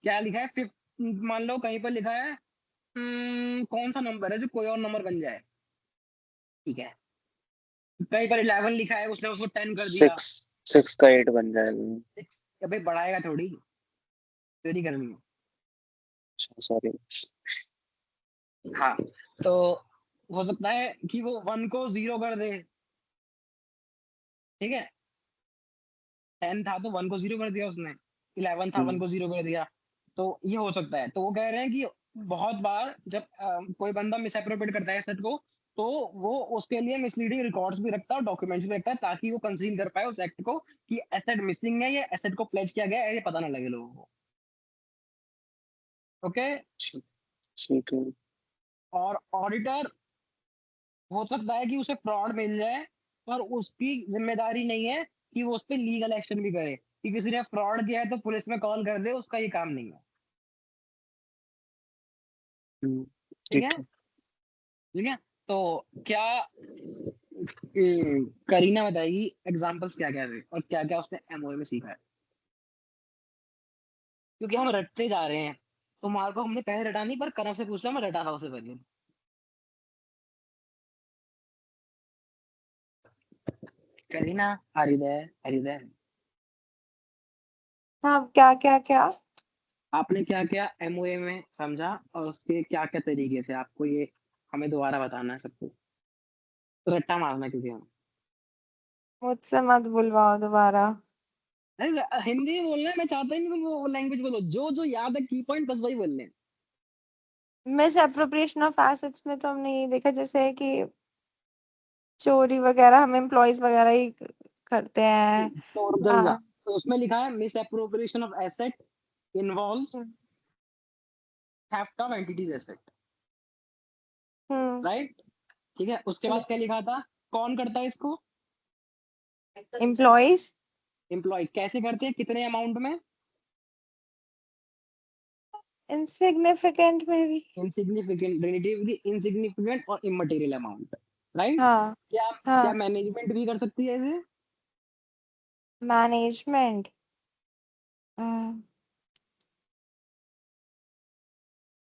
क्या लिखा है, फिफ्थ, मान लो कहीं पर लिखा है कौन सा नंबर है जो कोई और नंबर बन जाए, ठीक है। कहीं पर 11 लिखा है, उसने उसको 10 कर दिया। 6 6 का 8 बन जाएगा। 6 भाई बढ़ाएगा थोड़ी, चोरी करनी है। सॉरी। हाँ, तो हो सकता है कि वो 1 को 0 कर दे, ठीक है। 10 था तो 1 को 0 कर दिया उसने, 11 था 1 को 0 कर दिया, तो ये हो सकता है। तो वो कह रहे हैं कि बहुत बार जब कोई बंदा मिसअप्रोप्रिएट करता है एसेट को, तो वो उसके लिए मिसलीडिंग रिकॉर्ड्स भी रखता है और डॉक्यूमेंट्स भी रखता है, ताकि वो कंसील कर पाए उस एक्ट को कि एसेट मिसिंग है या एसेट को प्लेज किया गया है, ये पता ना लगे लोगों को। ओके, ठीक है। और ऑडिटर हो सकता है कि उसे फ्रॉड मिल जाए, पर उसकी जिम्मेदारी नहीं है कि वो उस पर लीगल एक्शन भी करे, कि किसी ने फ्रॉड किया है तो पुलिस में कॉल कर दे, उसका ये काम नहीं है। ठीक है, ठीक है। तो क्या करीना बताएगी एग्जांपल्स क्या क्या थे और क्या क्या उसने एमओए में सीखा है, क्योंकि हम रटते जा रहे हैं। तुम्हारे को हमने पहले रटा नहीं, पर कनव से पूछ रहा हूं, मैं रटा था उससे पहले। Kareena, are you there, are you there? हाँ, क्या क्या क्या? आपने क्या क्या एमओए में समझा और उसके क्या क्या तरीके थे, आपको ये हमें दोबारा बताना है सबको, रट्टा मारना क्योंकि हम। मुझसे मत बुलवाओ दोबारा। अरे हिंदी में बोलना है, मैं चाहता ही नहीं तुम वो लैंग्वेज बोलो, जो जो याद है की पॉइंट बस वही बोलने हैं। मिस एप्रोप्रिएशन ऑफ एसेट्स में तो हमने ये देखा जैसे कि चोरी वगैरह हम एम्प्लॉयज वगैरह ही करते हैं। तो रुक जा रुक जा, हाँ। तो उसमें लिखा है miss appropriation of asset involves hmm. Theft of entities asset, hmm. Right? ठीक है, उसके बाद क्या लिखा था, कौन करता है इसको? एम्प्लॉयज। एम्प्लॉय। कैसे करते हैं, कितने अमाउंट में? इनसिग्निफिकेंट में भी। इनसिग्निफिकेंट, रिलेटिवली इनसिग्निफिकेंट और इमटेरियल अमाउंट, राइट? हाँ। क्या क्या हाँ। मैनेजमेंट भी कर सकती है ऐसे? मैनेजमेंट।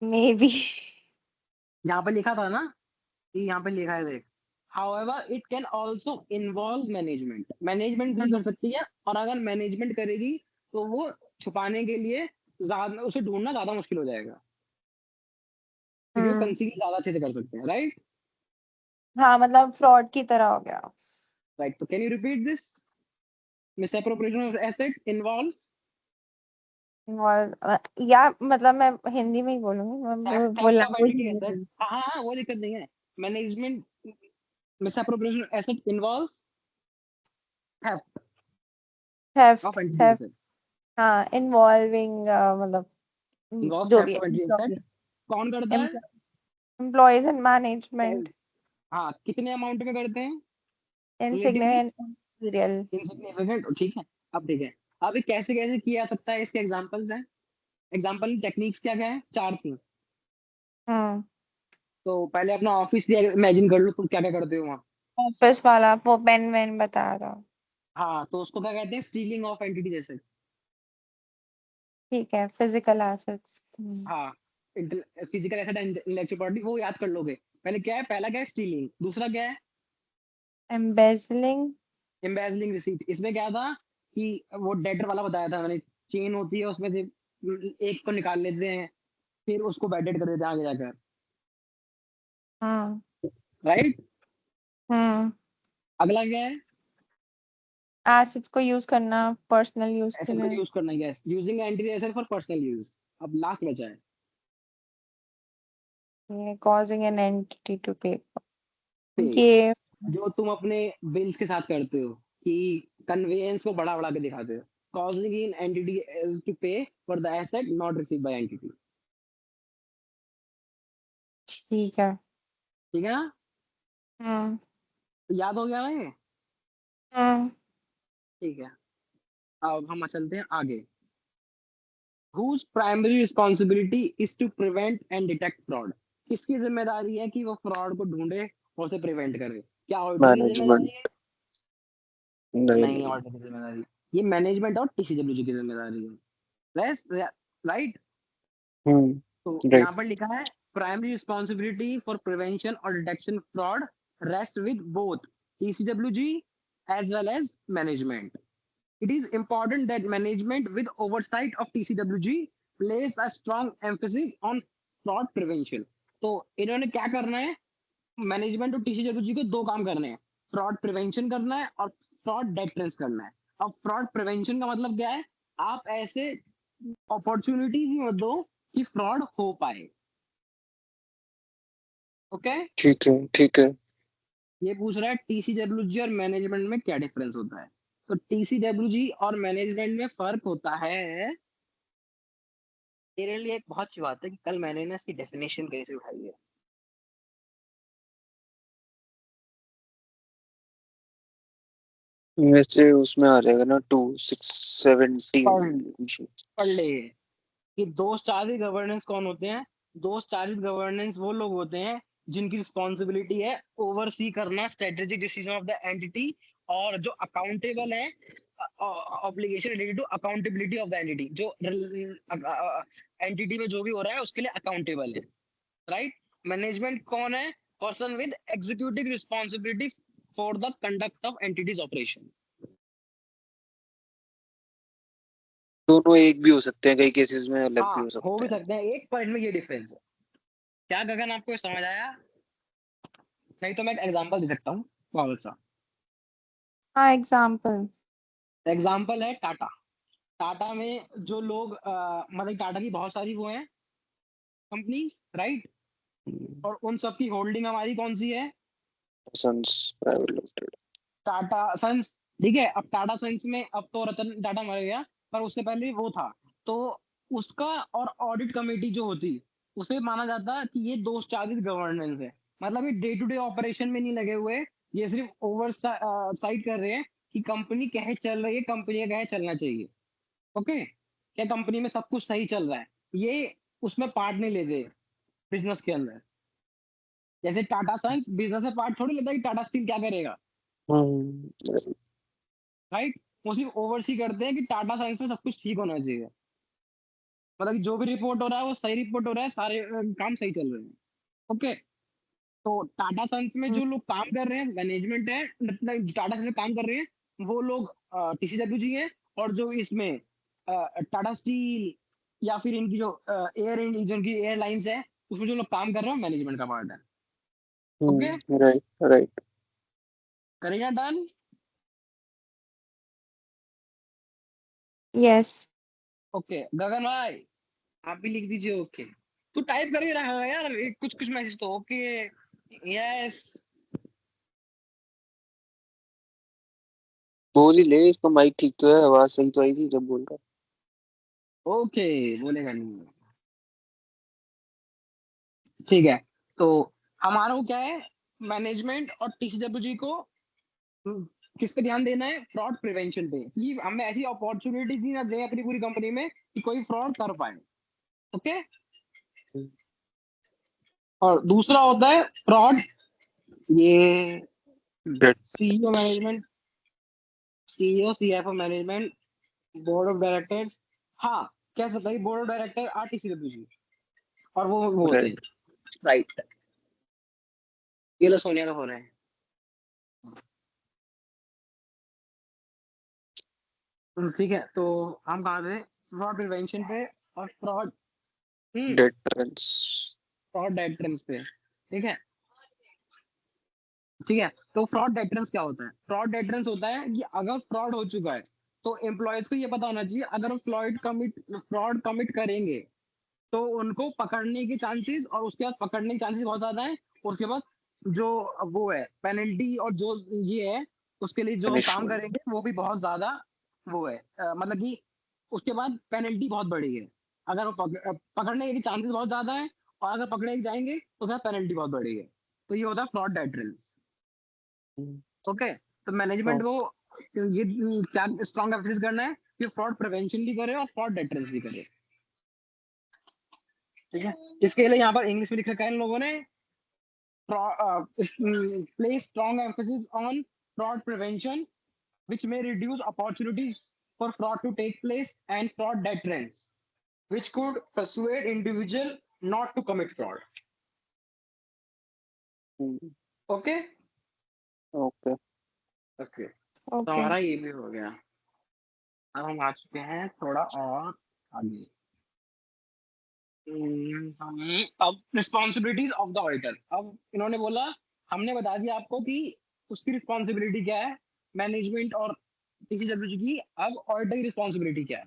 May be. यहाँ पे लिखा था ना, कि यहाँ पे लिखा है देख, however it can also involve management, management भी कर सकती है, और अगर मैनेजमेंट करेगी तो वो छुपाने के लिए ज्यादा, उसे ढूंढना ज्यादा मुश्किल हो जाएगा, क्योंकि वो कंसील ज्यादा अच्छे से कर सकते हैं, राइट? हाँ, मतलब फ्रॉड की तरह हो गया। राइट, तो can you repeat this? Misappropriation of asset involves या मतलब मैं हिंदी में ही बोलूंगी, मैं थेफ्ट बोलना ऑफ कोई एंटिटी नहीं एसेट, बोलूंगी। हाँ हाँ हाँ, वो दिक्कत नहीं है। Management, misappropriation of asset involves theft of theft entity theft. asset, हाँ, इन्वॉल्विंग मतलब involves जो भी theft of entity asset। कौन करता है? Employees and management. हाँ, कितने अमाउंट में करते हैं? Relatively insignificant material. इनसिग्निफिकेंट, ठीक है। अब ठीक है, अब ये कैसे कैसे किया जा सकता है, इसके एग्जांपल्स हैं। एग्जांपल टेक्निक्स क्या क्या है, चार थी। हम्म। तो पहले अपना ऑफिस इमेजिन कर लो, तुम क्या क्या करते हो वहाँ। ऑफिस वाला वो पेन वेन बता रहा। हाँ, तो उसको क्या कहते हैं, स्टीलिंग ऑफ एंटिटी एसेट। ठीक है, फिजिकल एसेट्स। हाँ, physical asset and intellectual property, वो याद कर लोगे। पहले क्या है, पहला क्या है, स्टीलिंग। दूसरा क्या है, एम्बेजलिंग। एम्बेजलिंग रिसीट। इसमें क्या था कि वो डेटर वाला बताया था मैंने, चेन होती है उसमें से एक को निकाल लेते हैं, फिर उसको बैडेड कर देते हैं आगे जाकर, हाँ। राइट? हम्म। अगला क्या है, एसिड्स को यूज करना पर्सनल यूज के एसेट को लिए। यूज करना, yes, using entity asset for personal use. अब लास्ट बचा है कॉजिंग एन एंटिटी टू पे। पे, ये जो तुम अपने बिल्स के साथ करते हो, कि कन्वेंस को बड़ा बड़ा के दिखाते हो। कॉजिंग इन एंटिटी टू पे for the asset not receive by entity. ठीक है। ठीक है ना? हम्म। तो याद हो गया ना ये? हम्म। ठीक है, अब हम चलते हैं आगे। whose primary responsibility is to prevent and detect fraud। किसकी जिम्मेदारी है कि वो फ्रॉड को ढूंढे और उसे प्रिवेंट करे? क्या ऑडिटर की मैनेजमेंट। जिम्मेदारी है? नहीं नहीं, नहीं। ऑडिटर की जिम्मेदारी, ये मैनेजमेंट और टीसीडब्ल्यूजी की जिम्मेदारी है, राइट? तो यहाँ राइट। पर लिखा है प्राइमरी रिस्पॉन्सिबिलिटी फॉर प्रिवेंशन और detection fraud rest with both TCWG as well as management. It is important that management, with oversight of TCWG, place a strong emphasis on fraud prevention। तो इन्होंने क्या करना है, management और TCWG को दो काम करने हैं, फ्रॉड प्रिवेंशन करना है और फ्रॉड डेटरेंस करना है। अब फ्रॉड प्रिवेंशन का मतलब क्या है, आप ऐसे अपॉर्चुनिटी ही मत दो कि फ्रॉड हो पाए। ओके, ठीक है ठीक है। ये पूछ रहा है टीसीडब्ल्यूजी और मैनेजमेंट में क्या डिफरेंस होता है। तो टीसीडब्ल्यूजी और मैनेजमेंट में फर्क होता है, तेरे लिए एक बहुत अच्छी बात है कि कल मैंने ना इसकी डेफिनेशन कहीं से उठाई है। वैसे उसमें आ जाएगा ना 2670। पढ़ पढ़ ले, कि दो स्टार के गवर्नेंस कौन होते हैं, दोस्त चार्ज गवर्नेंस वो लोग होते हैं जिनकी रिस्पॉन्सिबिलिटी है ओवरसी करना strategic decision of the entity, और जो अकाउंटेबल है obligation related to accountability of the entity, जो एंटिटी में जो भी हो रहा है उसके लिए अकाउंटेबल है, राइट। मैनेजमेंट कौन है? Person with executive responsibility for the conduct of entities operation. दोनों एक भी हो सकते हैं, कई केसेस में अलग भी हाँ, हो हो सकते भी हैं। सकते हैं, एक पॉइंट में ये डिफरेंस है। क्या गगन आपको ये समझ आया? नहीं तो मैं एक एग्जांपल दे सकता हूँ बहुत सा। हाँ, एग्जाम्पल। एग्जांपल है टाटा। टाटा में जो लोग मतलब टाटा की बहुत सारी वो हैं कंपनीज, राइट, और उन सब की होल्डिंग हमारी कौन सी है? Sons Private Limited. Tata Sons, ठीक है। अब टाटा सन्स में अब तो रतन टाटा मर गया, पर उससे पहले वो था, तो उसका और ऑडिट कमेटी जो होती उसे माना जाता कि ये दो चार्जेस गवर्नेंस है, मतलब ये डे टू डे ऑपरेशन में नहीं लगे हुए, ये सिर्फ ओवर साइड कर रहे हैं कि कंपनी कैसे चल रही है, कंपनी का कैसे चलना चाहिए, ओके, क्या कंपनी में सब कुछ सही चल रहा है, ये उसमें पार्ट नहीं लेते बिजनेस के अंदर। जैसे टाटा सन्स बिजनेस में पार्ट थोड़ी लेता कि टाटा स्टील क्या करेगा, हम्म। राइट। वो सिर्फ ओवरसी करते हैं कि टाटा साइंस में सब कुछ ठीक होना चाहिए, मतलब कि जो भी रिपोर्ट हो रहा है वो सही रिपोर्ट हो रहा है, सारे काम सही चल रहे हैं, ओके। तो टाटा साइंस में जो लोग काम कर रहे हैं मैनेजमेंट है, मतलब टाटा साइंस में काम कर रहे हैं वो लोग टीसीडब्ल्यूजी है, और जो इसमें टाटा स्टील या फिर इनकी जो एयर इंजन की एयरलाइंस है उसमें जो लोग काम कर रहे हैं मैनेजमेंट का पार्ट है, ओके। Right right. करेगा डन? यस। ओके गगन भाई आप भी लिख दीजिए ओके। तू टाइप कर ही रहा है यार, कुछ कुछ मैसेज तो ओके, यस। बोल ही ले, इसका माइक ठीक तो है, आवाज सही तो आई थी जब बोल रहा। ओके बोलेगा नहीं, ठीक है। तो हमारा वो क्या है, मैनेजमेंट और टीसीडब्ल्यूजी को हम्म, किस पे ध्यान देना है? फ्रॉड प्रिवेंशन पे, कि हमें ऐसी अपॉर्चुनिटीज ही ना दे अपनी पूरी कंपनी में कि कोई फ्रॉड कर पाए, ओके। और दूसरा होता है फ्रॉड, ये date. CEO management, CEO CFO management, board of directors, हाँ कह सकते हैं बोर्ड ऑफ डायरेक्टर आरटीसीडब्ल्यूजी, और वो होते हैं, राइट। राइट। ये लो सोनिया का हो रहा है, ठीक है। तो हम कहाँ थे? फ्रॉड प्रिवेंशन पे और फ्रॉड डेटरेंस। फ्रॉड डेटरेंस पे, ठीक है, ठीक है। तो फ्रॉड डेटरेंस क्या होता है? फ्रॉड डेटरेंस होता है कि अगर फ्रॉड हो चुका है तो एम्प्लॉयज को ये पता होना चाहिए, अगर फ्रॉड कमिट करेंगे तो उनको पकड़ने के चांसेस, और उसके बाद पकड़ने के चांसेस बहुत ज्यादा है, उसके बाद जो वो है पेनल्टी और जो ये है उसके लिए जो काम पनिशमेंट। करेंगे वो भी बहुत ज्यादा वो है, मतलब कि उसके बाद पेनल्टी बहुत बड़ी है, अगर वो पकड़ने के चांसेस बहुत ज्यादा है, और अगर पकड़े जाएंगे तो क्या पेनल्टी बहुत बड़ी है। तो ये होता है फ्रॉड डेटरेंस, ओके। तो मैनेजमेंट को ये क्या स्ट्रॉन्ग एम्फेसिस करना है कि फ्रॉड प्रिवेंशन भी करे और फ्रॉड डेटरेंस भी करे, ठीक है। इसके लिए यहाँ पर इंग्लिश में लिख रखा है इन लोगों ने, place strong emphasis on fraud prevention, which may reduce opportunities for fraud to take place, and fraud deterrence, which could persuade individual not to commit fraud. Okay okay. Okay, तो ओके। हमारा ये भी हो गया। अब हम आ चुके हैं थोड़ा और आगे। अब रिस्पॉन्सिबिलिटीज ऑफ द ऑडिटर, अब इन्होंने बोला, हमने बता दिया आपको कि उसकी रिस्पॉन्सिबिलिटी क्या है मैनेजमेंट और टीसीडब्ल्यूजी की, अब ऑडिटर की रिस्पॉन्सिबिलिटी क्या है,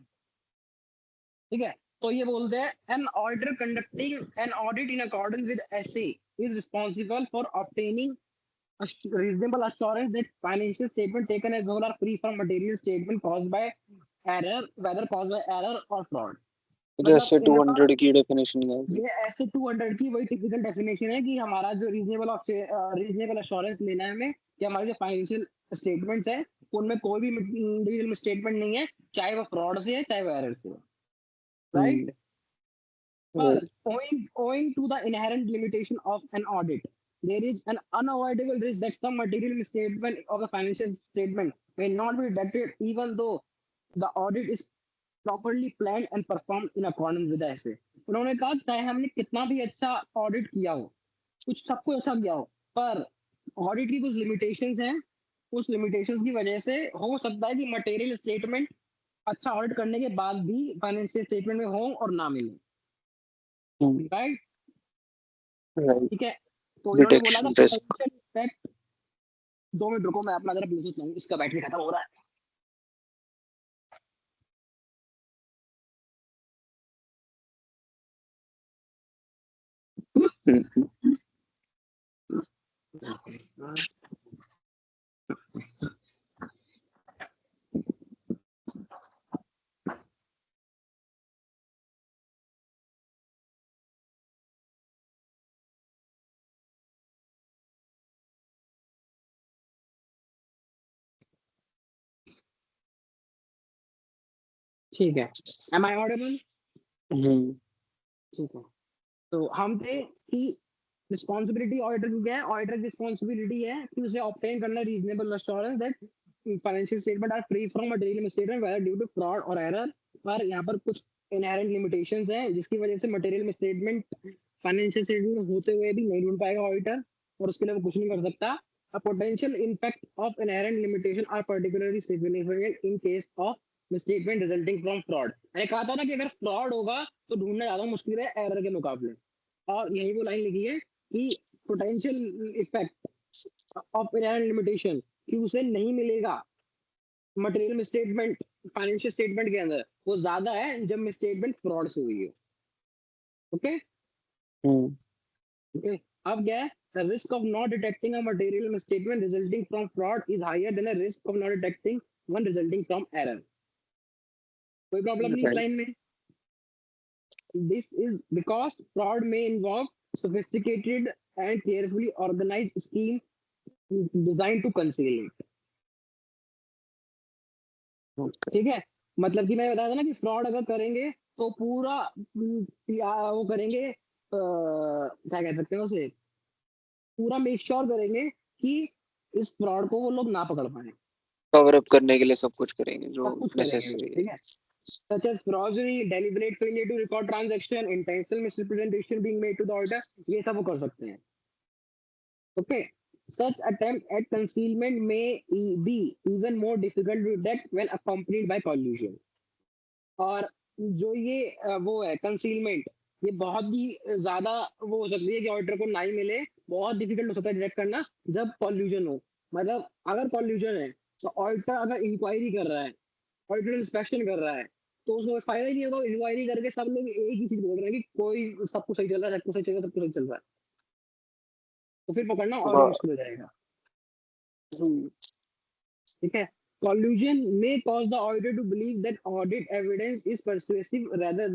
ठीक है। तो ये बोलते हैं an auditor conducting an audit in accordance with SA is responsible for obtaining reasonable assurance that financial statement taken as whole are free from material statement caused by error, whether caused by error or fraud। जैसे मतलब इनका 200 की definition है अभी। ये ऐसे 200 की वही टिपिकल डेफिनेशन है कि हमारा जो रीजनेबल अश्योरेंस लेना है हमें कि हमारे जो फाइनेंशियल स्टेटमेंट्स है उनमें कोई भी मटेरियल स्टेटमेंट नहीं है, चाहे वो फ्रॉड से है चाहे वो एरर से है, right. But owing to the inherent limitation of an audit, there is an unavoidable risk that some material misstatement of the financial statement may not be detected, even though the audit is properly planned and performed in accordance with the essay. उन्होंने कहा चाहे हमने कितना भी अच्छा audit किया हो, कुछ सब कुछ अच्छा किया हो, पर ऑडिट की कुछ लिमिटेशंस हैं, उस लिमिटेशंस की वजह से हो सकता है कि मटेरियल स्टेटमेंट अच्छा ऑडिट करने के बाद भी फाइनेंशियल स्टेटमेंट में हो और ना मिले, राइट? राइट, ठीक है, तो इन्होंने बोला था detection risk. Potential effect. 2 minute रुको, मैं अपना जरा ब्लूटूथ लाऊं, इसका बैटरी खत्म हो रहा है। ठीक है, एम आई ऑडिबल? ठीक है, तो हम थे कि रिस्पांसिबिलिटी ऑडिटर की क्या है? ऑडिटर की रिस्पांसिबिलिटी है कि उसे ऑब्टेन करना reasonable assurance that financial statement are free from material misstatement whether due to fraud और एरर। पर यहाँ पर कुछ इनहेरेंट लिमिटेशंस हैं जिसकी वजह से मटेरियल मिसस्टेटमेंट फाइनेंशियल स्टेटमेंट होते हुए भी नहीं ढूंढ पाएगा ऑडिटर, और उसके लिए वो कुछ नहीं कर सकता। A potential impact of inherent limitation are particularly significant in case of misstatement resulting from fraud। मैंने कहा था ना कि अगर फ्रॉड होगा तो ढूंढना ज्यादा मुश्किल है एरर के मुकाबले, और यही वो लाइन लिखी है कि potential effect of inherent limitation, कि उसे नहीं मिलेगा मटेरियल मिसस्टेटमेंट फाइनेंशियल स्टेटमेंट के अंदर, वो ज्यादा है जब मिसस्टेटमेंट फ्रॉड से हुई है। ओके ओके, अब क्या है? The risk of not detecting a material misstatement resulting from fraud is higher than the risk of not detecting one resulting from error। कोई प्रॉब्लम नहीं इस Right. लाइन में? This is because fraud may involve sophisticated and carefully organized scheme designed to conceal it। ठीक है, मतलब कि मैं बताया था ना कि फ्रॉड अगर करेंगे तो पूरा वो करेंगे, क्या कह सकते हैं उसे, पूरा मेक श्योर करेंगे कि इस फ्रॉड को वो लोग ना पकड़ पाए, कवर अप करने के लिए सब कुछ करेंगे जो सब कुछ करेंगे। नेसेसरी है। ठीक है, such as forgery, deliberate failure to record transaction, intentional misrepresentation being made to the auditor, ये सब वो कर सकते हैं। Okay, such attempt at concealment may be even more difficult to detect when accompanied by collusion। और जो ये वो है कंसीलमेंट, ये बहुत ही ज्यादा वो हो सकती है कि ऑडिटर को ना ही मिले, बहुत डिफिकल्ट हो सकता है डिटेक्ट करना जब कॉल्यूजन हो। मतलब अगर कॉल्यूजन है तो ऑडिटर अगर इंक्वायरी कर रहा है, ऑडिटर इंस्पेक्शन कर रहा है, तो उसको फायदा ही नहीं होगा। इंक्वायरी करके सब लोग एक ही चीज बोल रहे हैं कि कोई सब कुछ सही चल रहा है, सब कुछ सही चल रहा है, सब कुछ सही चल रहा है, तो फिर पकड़ना और भी मुश्किल हो जाएगा। ठीक है, collusion may cause the auditor to believe that audit evidence is persuasive rather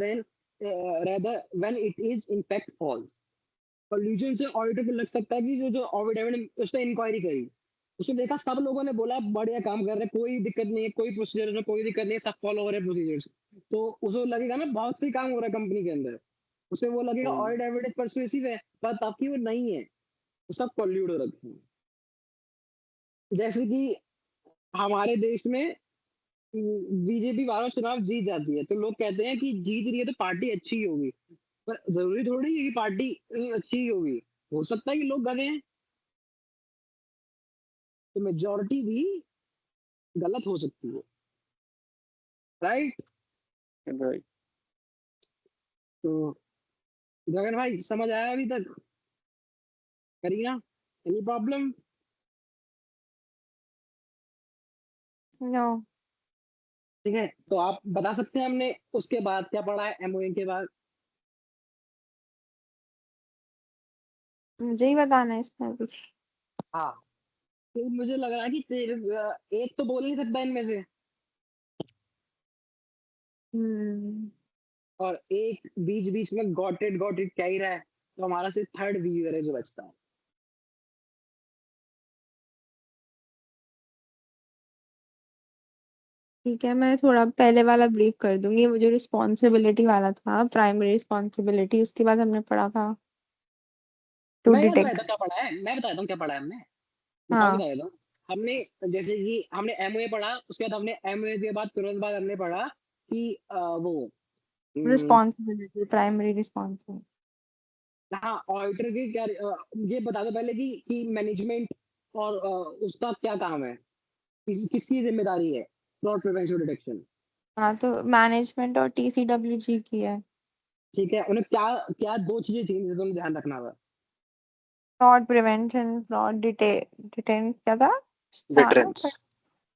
when it is in fact false। collusion से ऑडिटर को लग सकता है कि जो ऑडिट एविडेंस उसने इंक्वायरी करी, उसने देखा सब लोगों ने बोला बढ़िया काम कर रहे हैं, कोई दिक्कत नहीं है, कोई प्रोसीजर में कोई दिक्कत नहीं है, सब फॉलो हो रहे हैं प्रोसीजर्स, तो उसे लगेगा ना बहुत सही काम हो रहा है कंपनी के अंदर, उसे वो लगेगा ऑडिट एविडेंस परसुएसिव है, पर तब वो नहीं है, वो सब कॉल्यूड हो रखे हैं। जैसे कि हमारे देश में बीजेपी बार चुनाव जीत जाती है तो लोग कहते हैं कि जीत रही है तो पार्टी अच्छी ही होगी, पर जरूरी थोड़ी है कि पार्टी अच्छी ही होगी, हो सकता है कि लोग गधे हैं, तो मेजोरिटी भी गलत हो सकती है, राइट? राइट। तो गगन भाई समझ आया अभी तक? Kareena, any problem? नो। ठीक है, तो आप बता सकते हैं हमने उसके बाद क्या पढ़ा है एमओए के बाद? मुझे ही बताना है इसमें भी। हाँ, तो मुझे लग रहा है कि एक तो बोल नहीं सकता इनमें से, हम्म। और एक बीच बीच में गॉट इट क्या ही रहा है, तो हमारा सिर्फ थर्ड व्यूअर है जो बचता है। ठीक है, मैं थोड़ा पहले वाला ब्रीफ कर दूंगी। वो जो रिस्पॉन्सिबिलिटी वाला था, प्राइमरी रिस्पॉन्सिबिलिटी, उसके बाद हमने पढ़ा था टू मैं याद डिटेक्ट। बताता हूँ क्या पढ़ा है, मैं बताता हूँ क्या पढ़ा है हमने, हाँ, बता देता हूँ। हमने जैसे कि हमने एमओए पढ़ा, उसके बाद हमने एमओए के बाद तुरंत बाद हमने पढ़ा कि वो रिस्पॉन्सिबिलिटी, प्राइमरी रिस्पॉन्सिबिलिटी। हाँ ऑडिटर की क्या ये बता दो पहले कि मैनेजमेंट और उसका क्या काम है, किसकी जिम्मेदारी है फ्रॉड प्रिवेंशन डिटेक्शन। हाँ, तो मैनेजमेंट और TCWG की है। ठीक है, उन्हें क्या क्या दो चीजें चाहिए जिनको उन्हें ध्यान रखना होगा। फ्रॉड प्रिवेंशन, फ्रॉड डिटेंस, क्या था? था ना? डिटरेंस।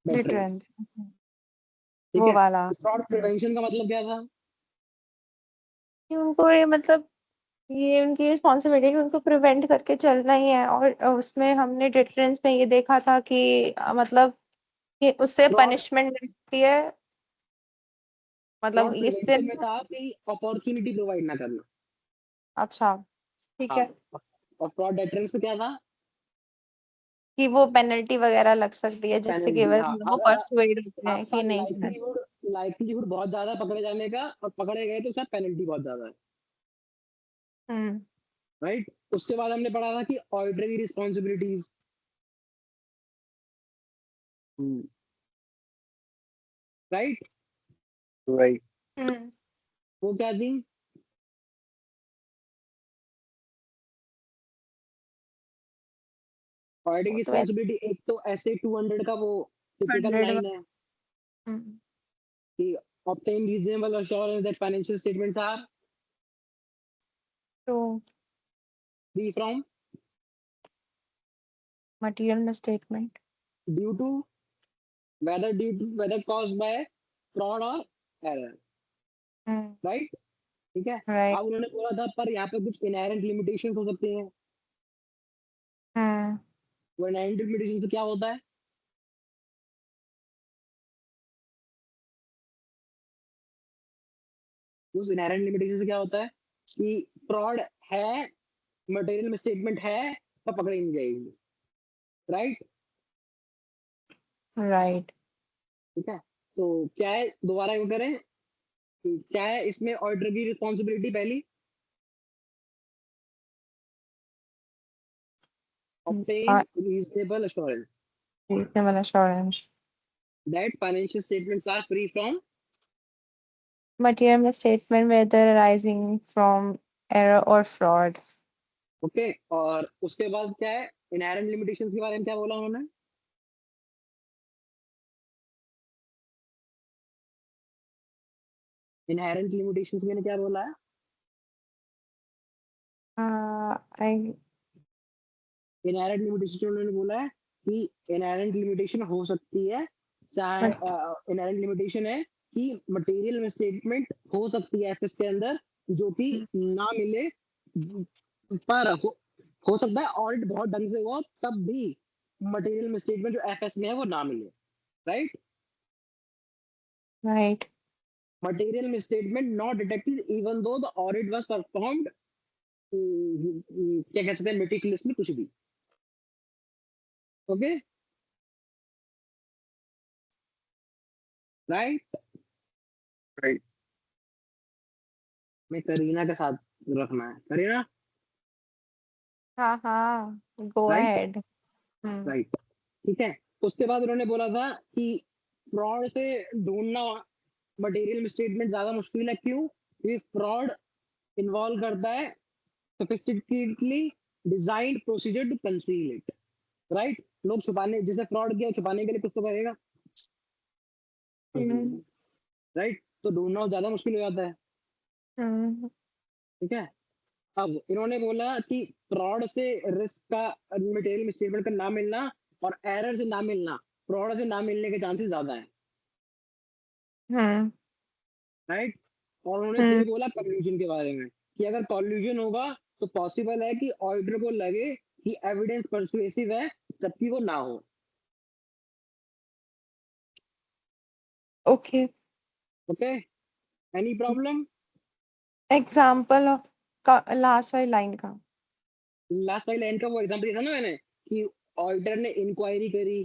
वेटरन्स। डिटेंस। ठीक वो है, वाला। फ्रॉड प्रिवेंशन का मतलब क्या था? कि उनको ये मतलब, ये उनकी रिस्पॉन्सिबिलिटी है कि उनको प्रिवेंट करके चलना ही है। और उसमें हमने डिटरेंस में ये देखा था कि मतलब कि उससे फ्रॉड पनिशमेंट मिलती है, मतलब फ्रॉड इससे। प्रिवेंशन में था कि अपॉर्चुनिटी प्रोवाइड ना करना। अच्छा, ठीक हाँ, है। और फ्रॉड डेटरेंस में क्या था? कि वो पेनल्टी वगैरह लग सकती है, जिससे पेनल्टी। केवल हाँ, वो अगर परसुएड होते हैं आपका कि नहीं करना। लाइक्लीहुड बहुत ज्यादा है पकड़े जाने का, और पकड़े गए तो उसका पेनल्टी बहुत ज्यादा है। हम्म। राइट, उसके बाद हमने पढ़ा था कि ऑडिटर की रिस्पॉन्सिबिलिटीज। Right, right. हम्म। वो क्या थी? ऑडिटर की वो तो रिस्पॉन्सिबिलिटी एक तो ऐसे 200 का वो टिपिकल 100। लाइन है कि obtain reasonable assurance that financial statements are तो free from material misstatement. due to whether caused by fraud or error. Right, ठीक है। राइट। अब उन्होंने बोला था पर यहाँ पे कुछ इनहेरेंट लिमिटेशंस हो सकती हैं। हम्म। वो इनहेरेंट लिमिटेशन से क्या होता है? उस इनहेरेंट लिमिटेशन से क्या होता है कि फ्रॉड है, मटेरियल मिसस्टेटमेंट है, तो पकड़ी नहीं जाएगी। Right, right. ठीक है। तो क्या है, दोबारा क्यों करें, क्या है इसमें ऑडिटर की रिस्पॉन्सिबिलिटी? पहली, obtain reasonable assurance reasonable assurance. that financial statements are free from material misstatement weather arising from error और फ्रॉड। ओके। और उसके बाद क्या है, इनहेरेंट लिमिटेशंस के बारे में क्या बोला उन्होंने? इनहेरेंट लिमिटेशंस मैंने क्या बोला है? आई। इनहेरेंट लिमिटेशन उन्होंने बोला है कि इनहेरेंट लिमिटेशन हो सकती है, चाहे इनहेरेंट लिमिटेशन है कि मटेरियल मिसस्टेटमेंट हो सकती है एफएस के अंदर जो कि ना मिले, पर हो सकता है ऑडिट बहुत ढंग से हुआ तब भी मटेरियल मिसस्टेटमेंट जो एफएस में है वो ना मिले। Right, right. material misstatement not detected even though the audit was performed क्या कह सकते हैं meticulously, कुछ भी। Okay, right. राइट। मैं करीना के साथ रखना है, करीना। हाँ हाँ, गो राइट, अहेड। राइट, ठीक है। उसके बाद उन्होंने बोला था कि फ्रॉड से ढूंढना मटेरियल मिसस्टेटमेंट ज्यादा मुश्किल है, क्यों? क्योंकि फ्रॉड इन्वॉल्व करता है sophisticatedly designed procedure to conceal it. Right, लोग छुपाने, जिसने फ्रॉड किया छुपाने के लिए कुछ तो करेगा। राइट, तो ढूंढना ज्यादा मुश्किल हो जाता है। ठीक है, अब इन्होंने बोला कि फ्रॉड से रिस्क का, मटेरियल मिसस्टेटमेंट का ना मिलना और एरर से ना मिलना, फ्रॉड से ना मिलने के चांसेस ज्यादा है। राइट, और उन्होंने फिर बोला कॉल्यूजन के बारे में कि अगर कॉल्यूजन होगा तो पॉसिबल है कि ऑडिटर को लगे कि एविडेंस परसुएसिव है जबकि वो ना हो। Okay. Okay, any problem? Example of का लास्ट वाली लाइन का। लास्ट वाली लाइन का वो एग्जांपल दिया था ना मैंने कि ऑडिटर ने इंक्वायरी करी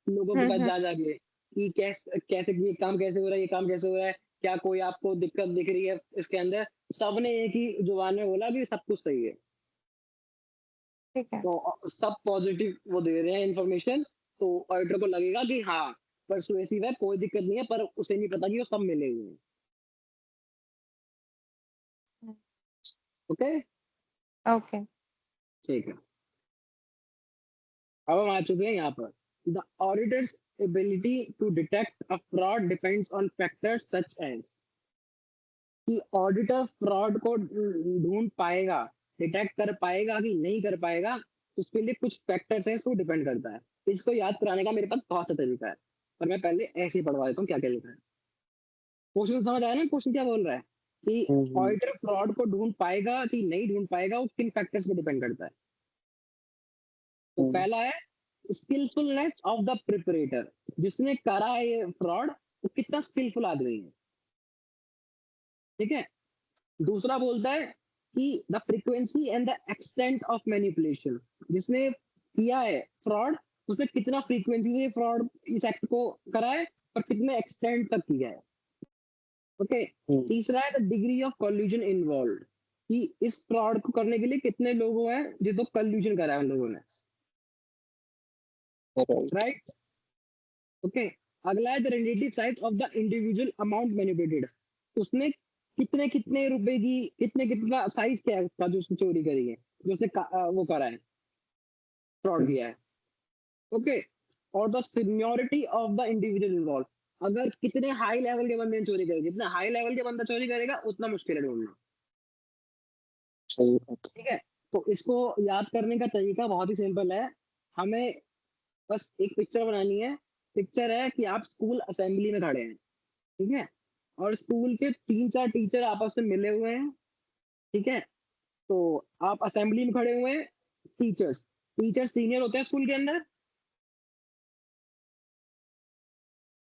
लोगों के पास जा जाके कि कैसे कैसे ये काम कैसे हो रहा है, ये काम कैसे हो रहा है, क्या कोई आपको दिक्कत दिख रही है इसके अंदर। सबने एक ही जुबान में बोला कि सब कुछ सही है। ठीक है। तो सब पॉजिटिव वो दे रहे हैं इन्फॉर्मेशन। तो ऑडिटर को लगेगा कि हाँ परसुएसिव है, कोई दिक्कत नहीं है, पर उसे नहीं पता कि वो सब मिले हुए हैं। Okay okay. ठीक है। अब हम आ चुके हैं यहाँ पर। The auditor's ability to detect a fraud depends on factors such as, कि ऑडिटर फ्रॉड को ढूंढ पाएगा, डिटेक्ट कर पाएगा कि नहीं कर पाएगा, उसके लिए कुछ फैक्टर्स हैं, इसको डिपेंड करता है। इसको याद कराने का मेरे पास बहुत सा तरीका है, पर मैं पहले ऐसे ही पढ़वा देता हूँ क्या क्या लिखा है। क्वेश्चन समझ आया ना, क्वेश्चन क्या बोल रहा है कि हम्म। ऑडिटर फ्रॉड को ढूंढ पाएगा कि नहीं ढूंढ पाएगा, वो किन फैक्टर्स पे डिपेंड करता है। तो हम्म। पहला है स्किलफुलनेस ऑफ द प्रिपरेटर, जिसने करा है ये फ्रॉड वो कितना स्किलफुल आदमी है। ठीक है। दूसरा बोलता है कि the frequency and the extent of manipulation, जिसने किया है फ्रॉड उसने कितना फ्रीक्वेंसी से फ्रॉड इस एक्ट को करा है और कितने एक्सटेंट तक किया है। ओके। हम्म। तीसरा है the degree of collusion involve, कि इस फ्रॉड को करने के लिए कितने लोगों हैं जो तो कॉल्यूजन करा है उन लोगों ने। राइट। राइट। ओके। अगला है the relative size of the individual amount manipulated, उसने कितने कितने रुपए की कितने कितना साइज क्या है उसका जो उसने चोरी करी है, जो उसने वो करा है, फ्रॉड किया है। ओके। और the seniority of the individual involve, अगर कितने हाई लेवल के बंदे ने चोरी करेगी, जितना हाई लेवल के बंदा चोरी करेगा उतना मुश्किल है ढूंढना। सही बात। ठीक है। तो इसको याद करने का तरीका बहुत ही सिंपल है। हमें बस एक पिक्चर बनानी है। पिक्चर है कि आप स्कूल असेंबली में खड़े हैं। ठीक है। और स्कूल के 3-4 टीचर आपस में मिले हुए हैं। ठीक है। तो आप असेंबली में खड़े हुए हैं। टीचर्स टीचर सीनियर होते हैं स्कूल के अंदर,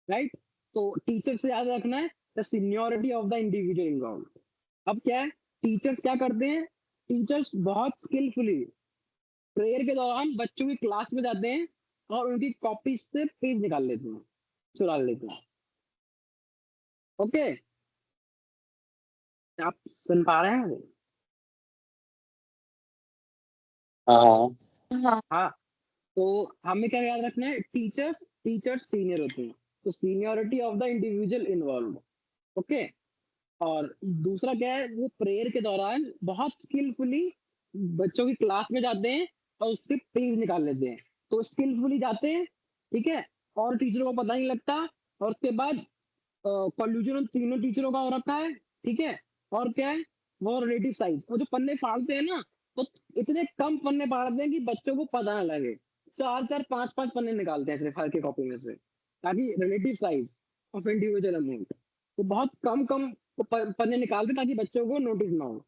राइट। तो टीचर से याद रखना है the seniority of the individual involve. अब क्या है, टीचर्स क्या करते हैं, टीचर्स बहुत स्किलफुली प्रेयर के दौरान बच्चों की क्लास में जाते हैं और उनकी कॉपी से पेज निकाल लेते हैं, चुरा लेते हैं। ओके। आप सुन पा रहे हैं? हाँ। हाँ। हाँ। तो हमें क्या याद रखना है, टीचर्स टीचर्स सीनियर होते हैं, तो seniority of the individual involve. Okay. और दूसरा क्या है, वो प्रेयर के दौरान बहुत स्किलफुली बच्चों की क्लास में जाते हैं और उसके पेज निकाल लेते हैं। तो स्किलफुली जाते हैं। ठीक है। और टीचरों को पता नहीं लगता। और उसके बाद कॉल्यूजन उन तीनों टीचरों का हो रखा है। ठीक है। और क्या है, वो रिलेटिव साइज, वो जो पन्ने फाड़ते हैं ना, तो इतने कम पन्ने फाड़ते हैं कि बच्चों को पता ना लगे। 4-4 5-5 पन्ने निकालते हैं सिर्फ हर की कॉपी में से, ताकि relative size of individual amount, तो बहुत कम कम पन्ने निकालते ताकि बच्चों को नोटिस ना हो।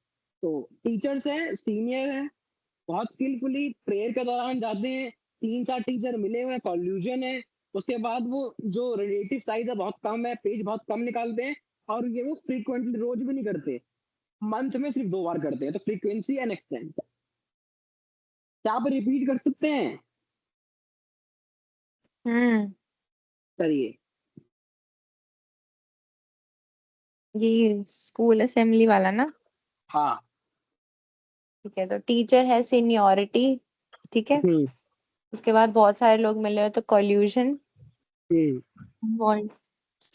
तो टीचर्स है, सीनियर है, बहुत स्किलफुली प्रेयर के दौरान जाते हैं। 3-4 टीचर मिले हुए हैं, कॉल्यूजन है। उसके बाद वो जो रिलेटिव साइज है बहुत कम है, पेज बहुत कम निकालते हैं। और ये वो फ्रीक्वेंटली रोज भी नहीं करते, मंथ में सिर्फ 2 बार करते हैं। तो फ्रीक्वेंसी एंड एक्सटेंट, क्या आप रिपीट कर सकते हैं? हम्म। करिए। ये स्कूल असेंबली वाला ना। हाँ। ठीक है, तो टीचर है सीनियरिटी। ठीक है। हम्म। उसके बाद बहुत सारे लोग मिले हुए तो कॉल्यूजन। हम्म।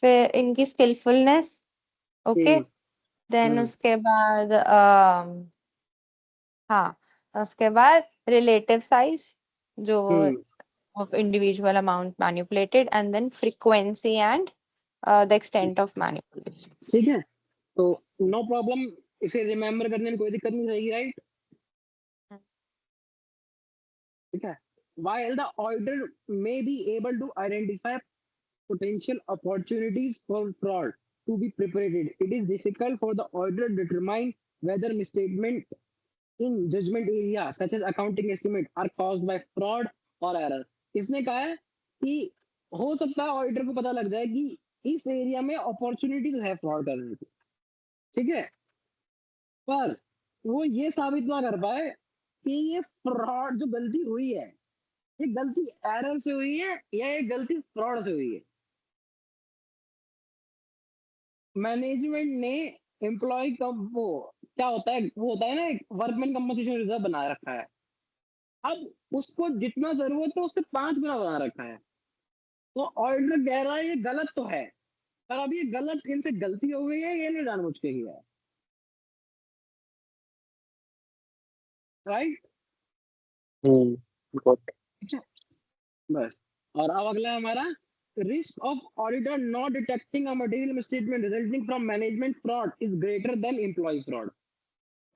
फिर इनकी स्किलफुलनेस। ओके। हम्म। देन हम्म। उसके बाद हाँ, उसके बाद रिलेटिव साइज जो हम्म। of individual amount manipulated, and then frequency and the extent of manipulation. ठीक है। तो नो प्रॉब्लम, इसे रिमेम्बर करने में कोई दिक्कत नहीं रहेगी, राइट। ठीक है। while the auditor may be able to identify potential opportunities for fraud to be perpetrated, it is difficult for the auditor to determine whether misstatement in judgment area such as accounting estimate are caused by fraud or error। इसने कहा है कि हो सकता है auditor को पता लग जाए कि इस एरिया में अपॉर्चुनिटीज है फ्रॉड करने की। ठीक है। पर वो ये साबित ना कर पाए कि ये फ्रॉड जो गलती हुई है, ये गलती एरर से हुई है या ये गलती फ्रॉड से हुई है। मैनेजमेंट ने एम्प्लॉय का वो क्या होता है, वो होता है ना, एक वर्कमैन कंपनसेशन रिजर्व बना रखा है। अब उसको जितना जरूरत है उससे 5 गुना बना रखा है। तो ऑडिटर कह रहा है ये गलत तो है, पर अब ये गलत इनसे गलती हो गई है, ये नहीं जानबूझ के किया है, राइट? गॉट। बस। और अब अगला है हमारा risk of auditor not detecting a material misstatement resulting from management fraud is greater than employee fraud.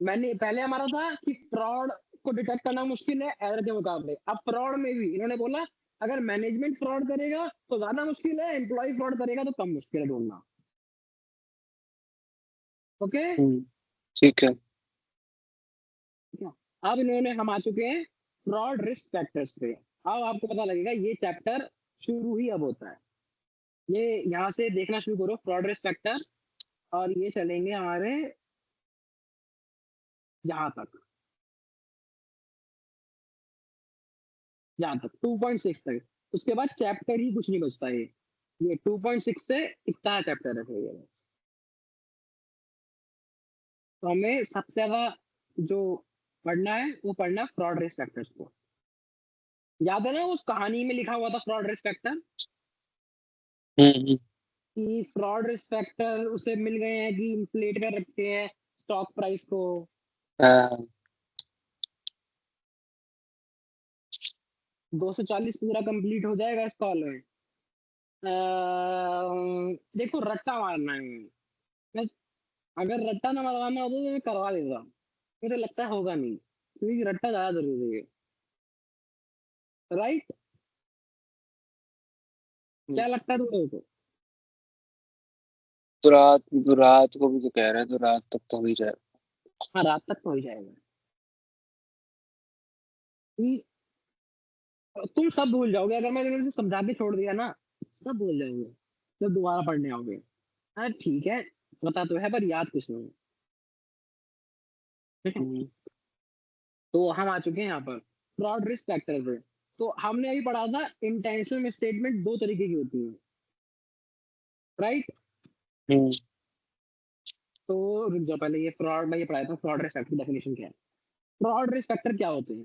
मैंने पहले हमारा था कि फ्रॉड को डिटेक्ट करना मुश्किल है एरर के मुकाबले, अब फ्रॉड में भी इन्होंने बोला अगर मैनेजमेंट फ्रॉड करेगा तो ज्यादा मुश्किल है, एम्प्लॉय फ्रॉड करेगा तो कम मुश्किल है ढूंढना। ओके, ठीक है। अब इन्होंने हम आ चुके हैं फ्रॉड रिस्क फैक्टर्स पे। अब आपको पता लगेगा ये चैप्टर शुरू ही अब होता है, ये यहाँ से देखना शुरू करो फ्रॉड रिस्क फैक्टर, और ये चलेंगे हमारे यहाँ तक, यहाँ तक 2.6 तक। उसके बाद चैप्टर ही कुछ नहीं बचता है, ये 2.6 से इतना चैप्टर रखेगा बस। तो हमें सबसे ज्यादा जो पढ़ना है वो पढ़ना है फ्रॉड रिस्क फैक्टर्स को। याद है ना उस कहानी में लिखा हुआ था फ्रॉड रिस्क फैक्टर, हम्म कि फ्रॉड रिस्क फैक्टर उसे मिल गए हैं कि इन्फ्लेट कर रखे हैं स्टॉक प्राइस को। हाँ, 240 पूरा कंप्लीट हो जाएगा इस कॉल में। देखो रट्टा मारना है, मैं अगर रट्टा ना मारवाना होता तो मैं करवा देता, मुझे लगता है होगा नहीं, क्योंकि रट्टा ज्यादा जरूरी है, राइट? क्या लगता है तुम लोगों को? तो रात को भी तो कह रहे हैं, तो रात तक तो हो ही जाए। हाँ रात तक तो हो ही जाएगा। कि तुम सब भूल जाओगे अगर मैंने तुमसे समझा के छोड़ दिया ना, सब भूल जाओगे जब दोबारा पढ़ने आओगे। हाँ ठीक है, पता तो है पर याद कुछ नहीं है, ठीक है? तो हम आ चुके हैं यहाँ पर फ्रॉड रिस्क फैक्टर पे। तो हमने अभी पढ़ा था इंटेंशनल मिसस्टेटमेंट 2 तरीके की होती है, राइट? हम्म तो रुक जाओ, पहले ये फ्रॉड में ये पढ़ाया था फ्रॉड रिस्क फैक्टर की डेफिनेशन क्या है। फ्रॉड रिस्क फैक्टर क्या होते हैं,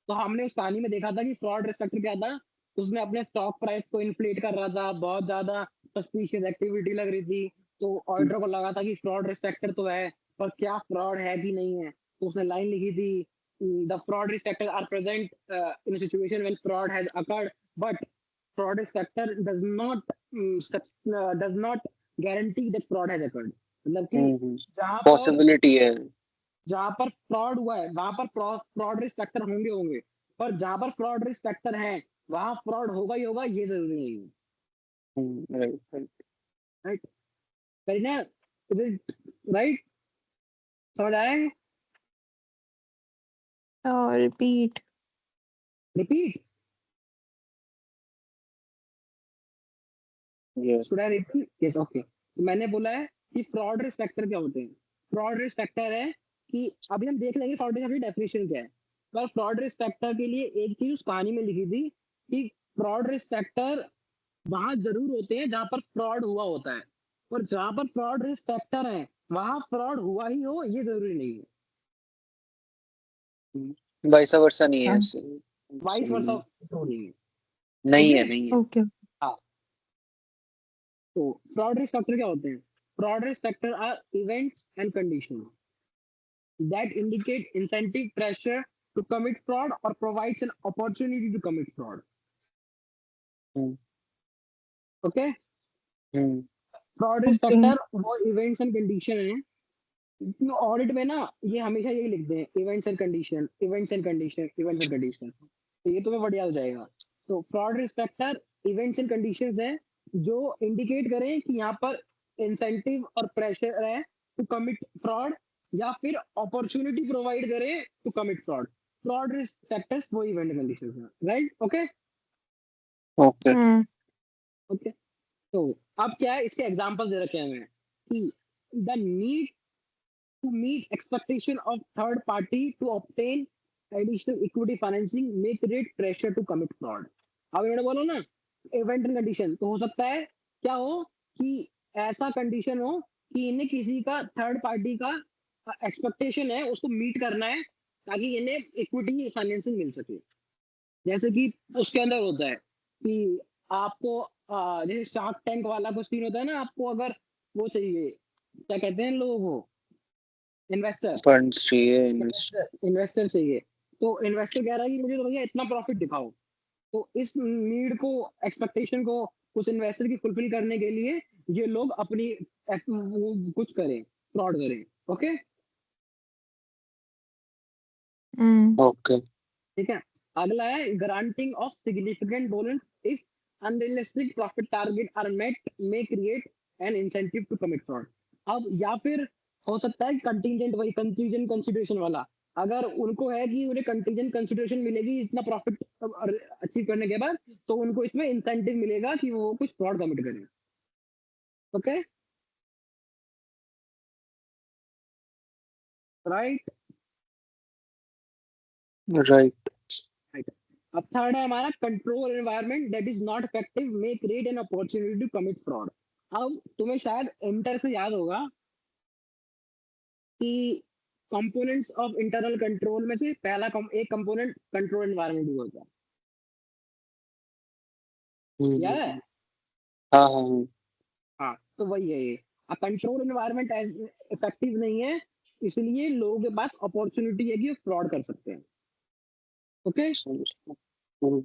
तो हमने उस कहानी में देखा था कि फ्रॉड रिस्क फैक्टर क्या था, उसने अपने स्टॉक प्राइस को इन्फ्लेट कर रहा था, बहुत ज्यादा सस्पिशियस एक्टिविटी लग रही थी, तो ऑर्डर को लगा था कि फ्रॉड रिस्क फैक्टर तो है, पर क्या फ्रॉड है कि नहीं है, तो उसने लाइन लिखी थी the fraud risk factor are present in situation when fraud has occurred but fraud risk factor does not guarantee that fraud has occurred. मतलब कि जहां पर पॉसिबिलिटी है। जहां पर फ्रॉड हुआ है वहां पर फ्रॉड रिस्क फैक्टर होंगे होंगे, पर जहां पर फ्रॉड रिस्क फैक्टर है वहां फ्रॉड होगा ही होगा, ये जरूरी नहीं है, right. Right? Kareena, is it right? समझ आया? और repeat. Repeat, yes. Should I repeat? Yes, okay. तो मैंने बोला है कि फ्रॉड रिस्क फैक्टर क्या होते हैं। फ्रॉड रिस्क फैक्टर है कि अभी हम देख लेंगे फ्रॉड रिस्क फैक्टर की डेफिनेशन क्या है, पर फ्रॉड रिस्क फैक्टर के लिए एक चीज उस कहानी में लिखी थी कि फ्रॉड रिस्क फैक्टर वहां जरूर होते हैं जहां पर फ्रॉड हुआ होता है, और जहां पर फ्रॉड रिस्क फैक्टर है वहां फ्रॉड हुआ ही हो ये जरूरी नहीं है, वैसा वर्षा नहीं है हाँ, ऐसे। वाइस वर्सा नहीं है। नहीं ओके, है, नहीं है। ओके। हाँ। तो फ्रॉड रिस्क फैक्टर क्या होते हैं? Fraud risk factor are events and condition that indicate incentive pressure to commit fraud or provides an opportunity to commit fraud. Hmm Okay? Hmm fraud risk okay. Factor वो events and condition है। Audit में ना ये हमेशा यही लिखते हैं, events and condition, events and condition, events and condition, तो ये तुम्हें बढ़िया हो जाएगा। तो fraud risk factor events and conditions हैं जो इंडिकेट करें कि यहाँ पर इंसेंटिव और प्रेशर है टू कमिट फ्रॉड, या फिर अपॉर्चुनिटी प्रोवाइड करें to commit fraud. Fraud risk factors वो इवेंट कंडीशंस हैं, राइट? Okay, okay. ओके। तो अब क्या है, इसके एग्जांपल दे रखे हैं हमें कि the need to meet expectation of third party to obtain additional equity financing may create pressure to commit fraud। अब इन्होंने बोला ना इवेंट एंड कंडीशन, तो हो सकता है क्या हो कि ऐसा कंडीशन हो कि इन्हें किसी का थर्ड पार्टी का एक्सपेक्टेशन है उसको मीट करना है ताकि इन्हें इक्विटी फाइनेंसिंग मिल सके। जैसे कि उसके अंदर होता है कि आपको जैसे शार्क टैंक वाला कुछ सीन होता है ना, आपको अगर वो चाहिए, क्या कहते हैं लोगों को, इन्वेस्टर फंड्स चाहिए इन्वेस्ट। इन्वेस्टर इन्वेस्टर चाहिए। तो इन्वेस्टर कह रहा है कि मुझे तो भैया इतना प्रॉफिट दिखाओ। तो इस नीड को, एक्सपेक्टेशन को उस इन्वेस्टर की फुलफिल करने के लिए ये लोग अपनी कुछ करें, फ्रॉड करें। Okay, okay. ठीक है। अगला है granting of significant bonus if unrealistic profit target are met may create an incentive to commit fraud. अब या फिर हो सकता है कंटीजेंट, वही कंटीजेंट कंसिडरेशन वाला, अगर उनको है कि उन्हें कंटीजेंट कंसिडरेशन मिलेगी इतना प्रॉफिट अचीव करने के बाद, तो उनको इसमें इंसेंटिव मिलेगा कि वो कुछ फ्रॉड कमिट करें। Okay, right. राइट। अब थर्ड है हमारा control environment that is not effective may create an opportunity to commit fraud. अब तुम्हें शायद इंटर से याद होगा कि कंपोनेंट्स ऑफ इंटरनल कंट्रोल में से पहला एक कंपोनेंट कंट्रोल एनवायरनमेंट भी होता है, याद है? हाँ हाँ हाँ। हाँ, तो वही है ये। कंट्रोल एनवायरनमेंट इफेक्टिव नहीं है, इसलिए लोगों के पास अपॉर्चुनिटी है कि वो फ्रॉड कर सकते हैं। ओके, हम्म,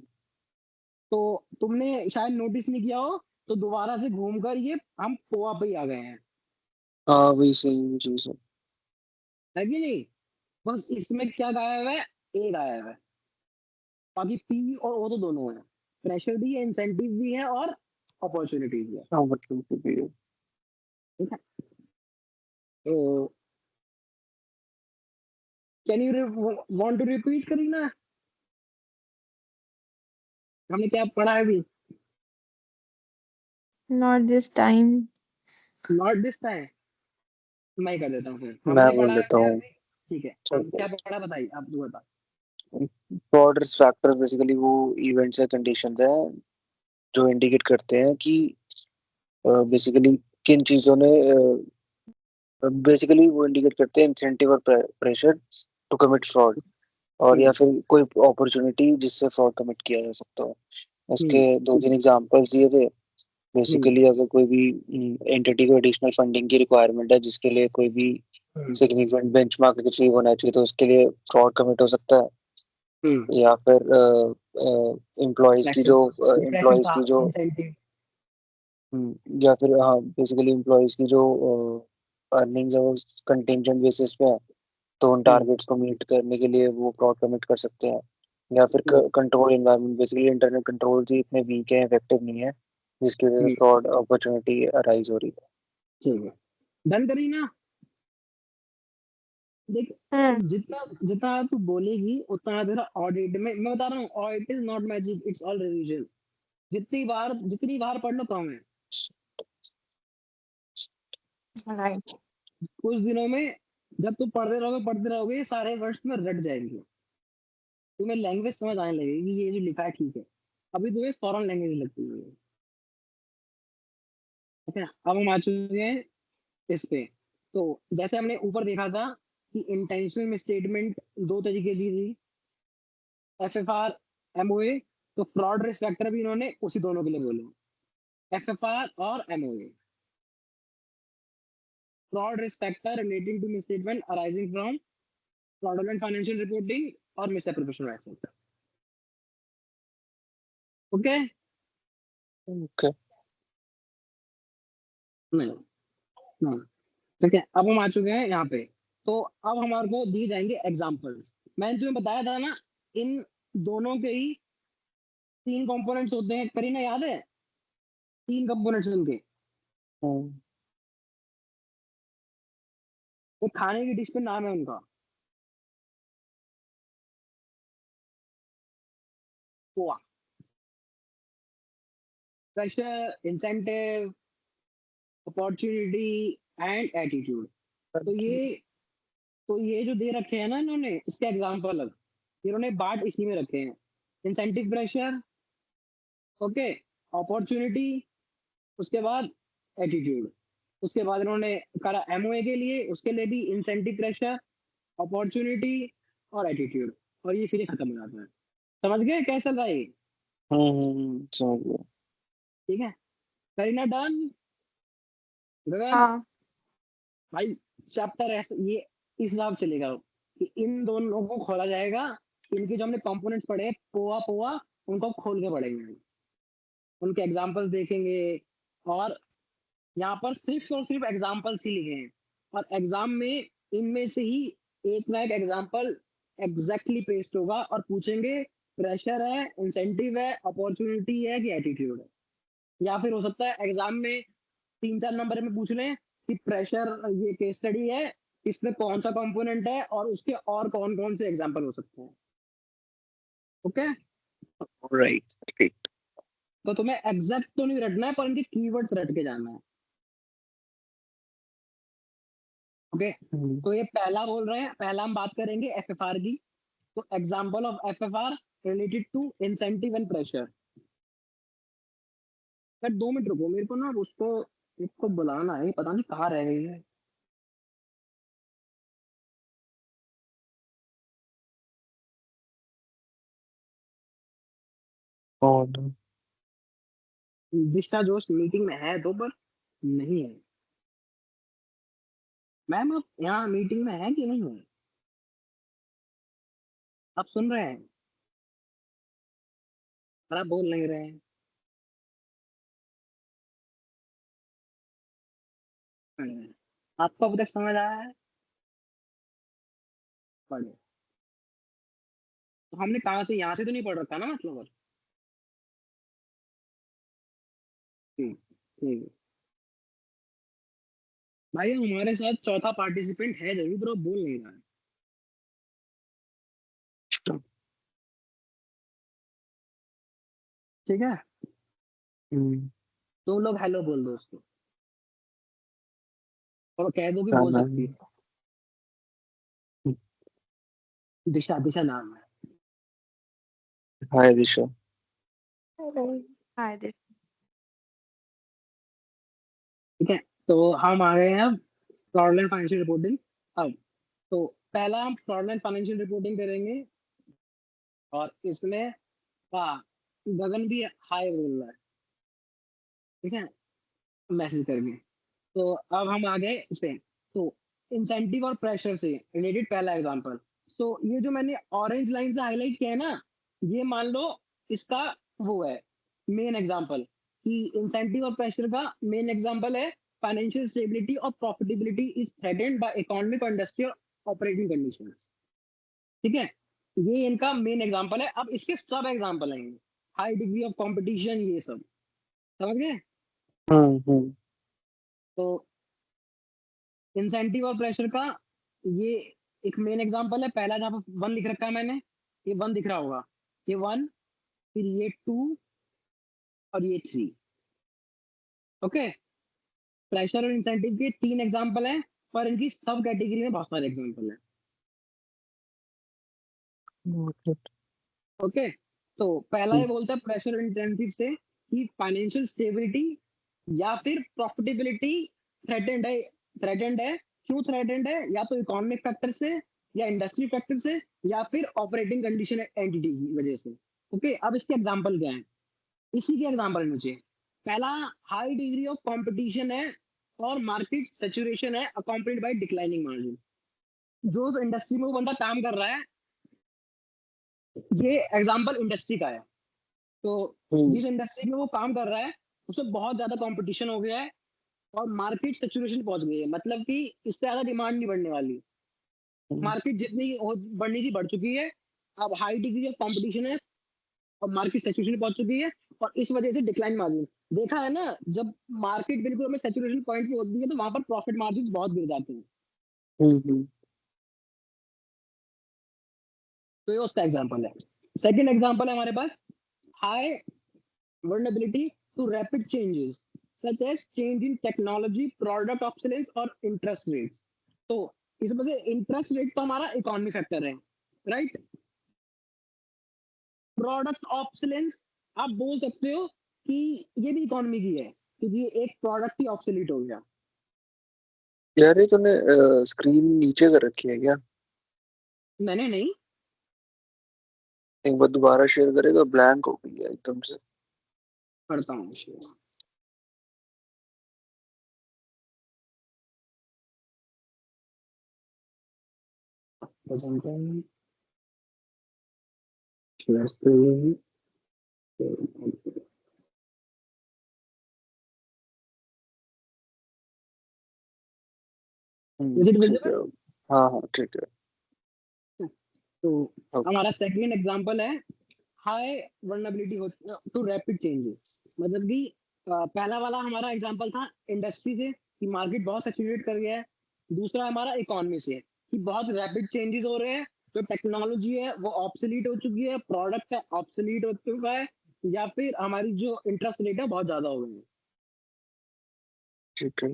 तो तुमने शायद नोटिस नहीं किया हो, तो दोबारा से घूमकर ये हम पोआ पे ही आ गए हैं, हाँ वही सेम चीज है। है कि नहीं? बस इसमें क्या गायब है, ए गायब है। बाकी पी और ओ तो दोनों है, प्रेशर भी है, इंसेंटिव भी है और अपॉर्चुनिटी भी है। हाँ मतलब कि भी है। ठीक है, तो can you want to repeat Kareena, हमने क्या पढ़ा है अभी? Not this time. Not this time, मैं ही कर देता हूँ फिर। मैं हमने बोल पढ़ा है देता क्या हूँ। अभी? ठीक है, हम चलो, क्या पढ़ा बताइए, आप तो बता। फ्रॉड रिस्क फैक्टर बेसिकली वो इवेंट्स या कंडीशंस हैं जो इंडिकेट करते हैं कि बेसिकली किन चीजों ने बेसिकली वो इंडिकेट करते हैं इंसेंटिव और प्रेशर टू कमिट फ्रॉड, और या हम्म, फिर कोई अपॉर्चुनिटी जिससे फ्रॉड कमिट किया जा सकता है। हम्म, उसके दो तीन एग्जांपल्स दिए थे। हम्म, बेसिकली अगर कोई भी एंटिटी को एडिशनल फंडिंग की रिक्वायरमेंट है जिसके लिए कोई भी हम्म, सिग्निफिकेंट बेंचमार्क अचीव होना चाहिए, तो उसके लिए फ्रॉड कमिट हो सकता है। हम्म, या फिर एम्प्लॉयज की प्रेशर, जो प्रेशर एम्प्लॉयज था, की जो इंसेंटिव। या फिर हाँ बेसिकली एम्प्लॉयज की जो अर्निंग्स है वो कंटिंजेंट बेसिस पे है, तो उन हम्म, टारगेट्स को मीट करने के लिए वो फ्रॉड कमिट कर सकते हैं। या फिर hmm, control environment, basically internet control ही इतने वीक है, इफेक्टिव नहीं है, जिसकी वजह से हम्म, फ्रॉड अपॉर्चुनिटी अराइज हो रही है। ठीक है, डन करी ना? देख, हम्म जितना जितना तू बोलेगी उतना तेरा ऑडिट में, मैं बता रहा हूँ, audit is not magic, it's all revision. जितनी बार पढ़ लो कम है। right. कुछ दिनों में जब तुम पढ़ते रहोगे ये सारे वर्ड्स में रट जाएंगे, तुम्हें लैंग्वेज समझ आने लगेगी कि ये जो लिखा है ठीक है। अभी तुम्हें फॉरेन लैंग्वेज लगती है। ठीक है, अब हम आ चुके हैं इस पे। तो जैसे हमने ऊपर देखा था कि इंटेंशनल स्टेटमेंट दो तरीके की थी, एफएफआर, एमओए। तो फ्रॉड रिस्क फैक्टर भी इन्होंने उसी दोनों के लिए बोले, एफएफआर और MOA. Fraud risk factor relating to misstatement arising from fraudulent financial reporting और misappropriation of asset. Okay, okay. नहीं, नहीं, ठीक है। अब हम आ चुके हैं यहाँ पे। तो अब हमारे को दिए जाएंगे एग्जांपल्स। मैंने तुम्हें बताया था ना, इन दोनों के ही तीन कंपोनेंट्स होते हैं, करीना याद है? तीन कंपोनेंट्स उनके, एक खाने की डिश पे नाम है उनका, पोआ। Pressure, incentive, opportunity and attitude. तो ये तो ये जो दे रखे हैं ना इन्होंने, इसके एग्जांपल इन्होंने बांट इसी में रखे हैं। इंसेंटिव प्रेशर, ओके, अपॉर्चुनिटी, उसके बाद एटीट्यूड। उसके बाद इन्होंने करा एमओए के लिए, उसके लिए भी इंसेंटिव, प्रेशर, अपॉर्चुनिटी और एटीट्यूड, और ये फिर खत्म हो जाता है। समझ गए कैसा था ये? समझ गया। ठीक है, करीना डन? गगन हाँ भाई, चैप्टर ऐसे ये इस हिसाब से चलेगा कि इन दोनों को खोला जाएगा, इनके जो हमने कंपोनेंट्स पढ़े हैं, पोआ पोआ, उनको खोल के पढ़ेंगे, उनके एग्जांपल्स देखेंगे, और यहाँ पर सिर्फ और सिर्फ एग्जांपल्स ही लिखे हैं, और एग्जाम में इनमें से ही एक ना एक एग्जांपल एग्जैक्टली पेस्ट होगा और पूछेंगे प्रेशर है, इंसेंटिव है, अपॉर्चुनिटी है कि एटीट्यूड है। या फिर हो सकता है एग्जाम में 3-4 नंबर में पूछ लें कि प्रेशर ये केस स्टडी है, इसमें कौन सा कंपोनेंट है और उसके और कौन कौन से एग्जांपल हो सकते हैं। Okay, right right. तो तुम्हें एग्जैक्ट तो नहीं रटना है, पर इनके कीवर्ड्स रट के जाना है। ओके, तो ये पहला बोल रहे हैं, पहला हम बात करेंगे एफएफआर की। तो example of FFR related to incentive and pressure. But 2 minute रुको, मेरे को ना उसको इसको बुलाना है, पता नहीं कहाँ रह गई है। कौन? दिशा जोश मीटिंग में है तो, पर नहीं है। मैम आप यहाँ मीटिंग में है कि नहीं है? आप सुन रहे हैं पर आप बोल नहीं रहे हैं। आपको अब तक समझ आया है? पढ़े तो हमने कहा से, यहाँ से तो नहीं पढ़ रखा ना मतलब? और ठीक, ठीक है भाई, हमारे साथ चौथा पार्टिसिपेंट है जरूर, पर वो बोल नहीं रहा है। ठीक है, तो लोग हेलो बोल दो उसको, और कह दो कि बोल सकती है। दिशा, दिशा नाम है। हाय दिशा। Hi this. ठीक है, तो हम आ गए हैं अब फ्रॉडलेंट फाइनेंशियल रिपोर्टिंग। अब तो पहला हम फ्रॉडलेंट फाइनेंशियल रिपोर्टिंग करेंगे, और इसमें हाँ, गगन भी हाय बोल रहा है। ठीक है, मैसेज करके। तो अब हम आ गए इस पे। तो इंसेंटिव और प्रेशर से रिलेटेड पहला एग्जांपल। सो ये जो मैंने ऑरेंज लाइन से हाईलाइट किया है ना, ये मान लो इसका वो है मेन एग्जांपल, कि इंसेंटिव और प्रेशर का मेन एग्जांपल है फाइनेंशियल स्टेबिलिटी और profitability is threatened by economic और इंडस्ट्रियल ऑपरेटिंग कंडीशंस। ठीक है, ये इनका मेन एग्जांपल है। अब इसके सब एग्जांपल आएंगे, हाई डिग्री ऑफ कंपटीशन, ये सब। समझ गए? हम्म। तो इंसेंटिव और प्रेशर का ये एक मेन एग्जांपल है, पहला जहां पर 1 लिख रखा है मैंने, ये 1 दिख रहा होगा, ये 1, फिर ये 2 और ये 3। ओके, प्रेशर और इंसेंटिव के 3 एग्जांपल हैं, पर इनकी सब कैटेगरी में बहुत सारे एग्जांपल हैं। ओके, तो पहला ये बोलता है प्रेशर और इंसेंटिव से कि फाइनेंशियल स्टेबिलिटी या फिर प्रॉफिटेबिलिटी थ्रेटेंड है। थ्रेटेंड है, क्यों थ्रेटेंड है? या तो इकोनॉमिक फैक्टर से, या इंडस्ट्री फैक्टर से, या फिर ऑपरेटिंग कंडीशन एंटिटी की वजह से। ओके, अब इसके एग्जांपल क्या है? इसी के एग्जांपल नीचे पहला, हाई डिग्री ऑफ कंपटीशन है और मार्केट सैचुरेशन है अकम्पनीड बाय डिक्लाइनिंग मार्जिन। जो इंडस्ट्री में वो बंदा काम कर रहा है, ये एग्जांपल इंडस्ट्री का है। तो जिस इंडस्ट्री में वो काम कर रहा है, उसमें बहुत ज्यादा कंपटीशन हो गया है और मार्केट सैचुरेशन पहुंच गई है, मतलब कि इससे ज्यादा डिमांड नहीं बढ़ने वाली। मार्केट जितनी बढ़नी थी बढ़ चुकी है। अब हाई डिग्री ऑफ कंपटीशन है और मार्केट सैचुरेशन पहुंच चुकी है, और इस वजह से डिक्लाइन मार्जिन। देखा है ना, जब मार्केट बिल्कुल हमें सैचुरेशन पॉइंट पे होती है, तो वहां पर प्रॉफिट मार्जिन बहुत गिर जाते हैं। तो ये उसका एग्जाम्पल है। सेकेंड एग्जाम्पल है हमारे पास, high vulnerability to rapid changes such as change in technology, product obsolescence और interest rates। तो इसमें से इंटरेस्ट रेट तो हमारा इकोनॉमी फैक्टर है, राइट? प्रोडक्ट ऑब्सोलेंस आप बोल सकते हो कि ये भी इकोनॉमी की है, क्योंकि एक प्रोडक्ट ही ऑब्सोलीट हो गया। यार ये तूने स्क्रीन नीचे कर रखी है क्या? मैंने नहीं, एक बार दोबारा शेयर करेगा, ब्लैंक हो गई है एकदम से। करता हूँ। presenting, share screen, is it ठीक visible? है। हाँ हाँ ठीक है। तो ओके। हमारा सेकंड एग्जांपल है high vulnerability to rapid changes. मतलब कि पहला वाला हमारा एग्जांपल था इंडस्ट्री से कि मार्केट बहुत सैचुरेट कर गया है। दूसरा हमारा इकोनॉमी से कि बहुत रैपिड चेंजेस हो रहे हैं, जो टेक्नोलॉजी है वो ऑब्सोलीट हो चुकी है, प्रोडक्ट है ऑब्सोलीट हो चुका है, या फिर हमारी जो इंटरेस्ट रेट है बहुत ज्यादा हो गई है। ठीक है।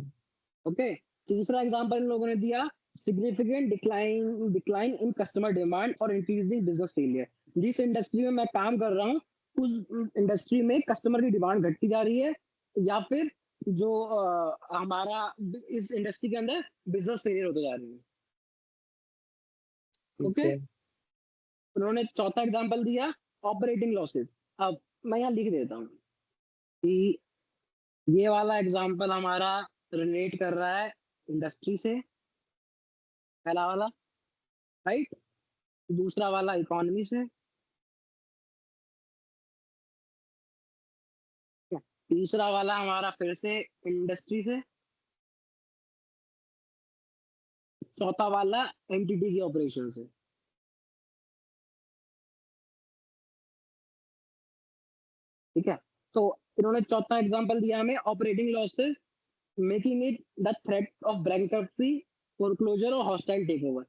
ओके, तीसरा एग्जांपल इन लोगों ने दिया significant decline in customer demand और इंक्रीजिंग बिजनेस फेलियर। जिस इंडस्ट्री में मैं काम कर रहा हूँ उस इंडस्ट्री में कस्टमर की डिमांड घटती जा रही है, या फिर जो हमारा इस इंडस्ट्री के अंदर बिजनेस फेलियर होते जा रही है। ठीक ओके, है। उन्होंने चौथा एग्जांपल दिया ऑपरेटिंग लॉसेस। अब मैं यहाँ लिख देता हूँ कि ये वाला एग्जांपल हमारा रिलेट कर रहा है इंडस्ट्री से, पहला वाला, राइट। दूसरा वाला इकोनॉमी से, तीसरा वाला हमारा फिर से इंडस्ट्री से, चौथा वाला एंटिटी की ऑपरेशन से। ठीक है, तो इन्होंने चौथा एग्जांपल दिया हमें operating losses making it the threat of bankruptcy, foreclosure और हॉस्टाइल टेकओवर।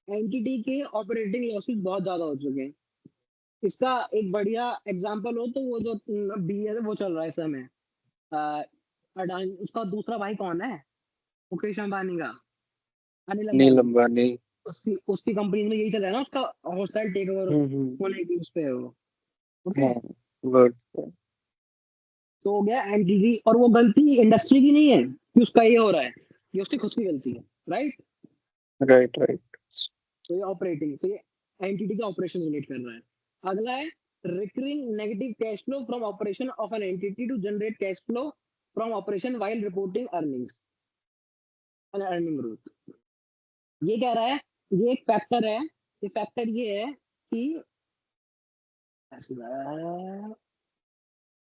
एंटिटी के ऑपरेटिंग लॉसेस बहुत ज्यादा हो चुके हैं। इसका एक बढ़िया एग्जांपल हो तो वो जो बी वो चल रहा है इस समय, अडानी, उसका दूसरा भाई कौन है मुकेश अंबानी का, अनिल नील अंबानी। अंबानी। उसकी उसकी कंपनी में यही चल रहा है ना, उसका हॉस्टाइल टेक ओवर हम्म। होने की उस पे है वो। ओके, हाँ गुड। तो हो गया एंटिटी, और वो गलती इंडस्ट्री की नहीं है कि उसका ये हो रहा है, ये उसकी खुद की गलती है, राइट। Right right. तो ये ऑपरेटिंग, तो ये एंटिटी का ऑपरेशन रिलेट कर रहा है। अगला है recurring negative cash flow from operation of an entity to generate cash flow from operation while reporting earnings and earning growth. ये कह रहा है, ये एक फैक्टर है, ये फैक्टर ये है कि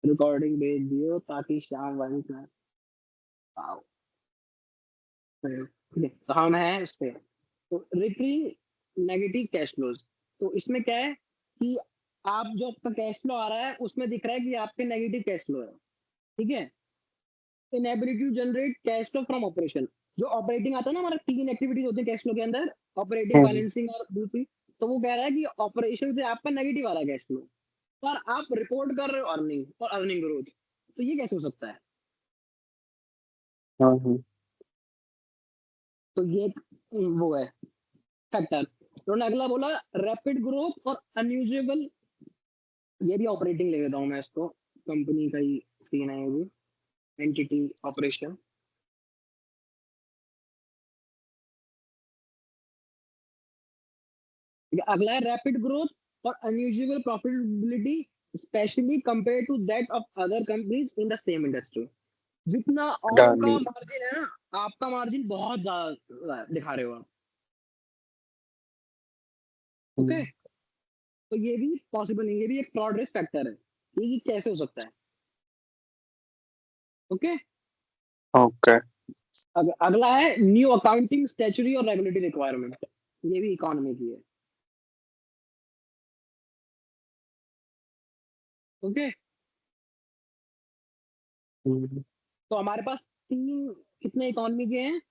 रिकॉर्डिंग भेज दियो ताकि शाम वाली क्लास आओ। ठीक है, तो हम हैं इस पे, तो रिकरिंग नेगेटिव कैश फ्लोज। तो इसमें क्या है कि आप जो आपका कैश फ्लो आ रहा है उसमें दिख रहा है कि आपके नेगेटिव कैश फ्लो है। ठीक है, inability to generate cash flow from operation. जो ऑपरेटिंग आता है ना, हमारा तीन एक्टिविटीज होती है कैश फ्लो के अंदर, ऑपरेटिंग, हम्म फाइनेंसिंग और दूसरी। तो वो कह रहा है कि ऑपरेशन से आपका नेगेटिव आ रहा है कैश फ्लो, पर आप रिपोर्ट कर रहे हो अर्निंग और अर्निंग ग्रोथ। तो ये कैसे हो सकता है? हाँ। तो ये एक वो है फैक्टर। उन्होंने अगला बोला रैपिड ग्रोथ और अनयूजेबल। ये भी ऑपरेटिंग ले लेता हूँ मैं इसको, कंपनी का ही सीन है ये भी, एंटिटी ऑपरेशन। अगला है रैपिड ग्रोथ और unusual profitability specially compare to that of other companies in the same industry. जितना और का डाली। मार्जिन है ना, आपका मार्जिन बहुत ज्यादा दिखा रहे हो आप। ओके, हम्म। तो ये भी पॉसिबल नहीं, ये भी एक फ्रॉड रिस्क फैक्टर है। ये कैसे हो सकता है? Okay, okay. अगला है न्यू अकाउंटिंग स्टैच्यूटरी और रेगुलेटरी रिक्वायरमेंट। ये भी इकोनॉमी की है। ओके, हम्म। तो हमारे पास तीन, कितने इकोनॉमी के हैं?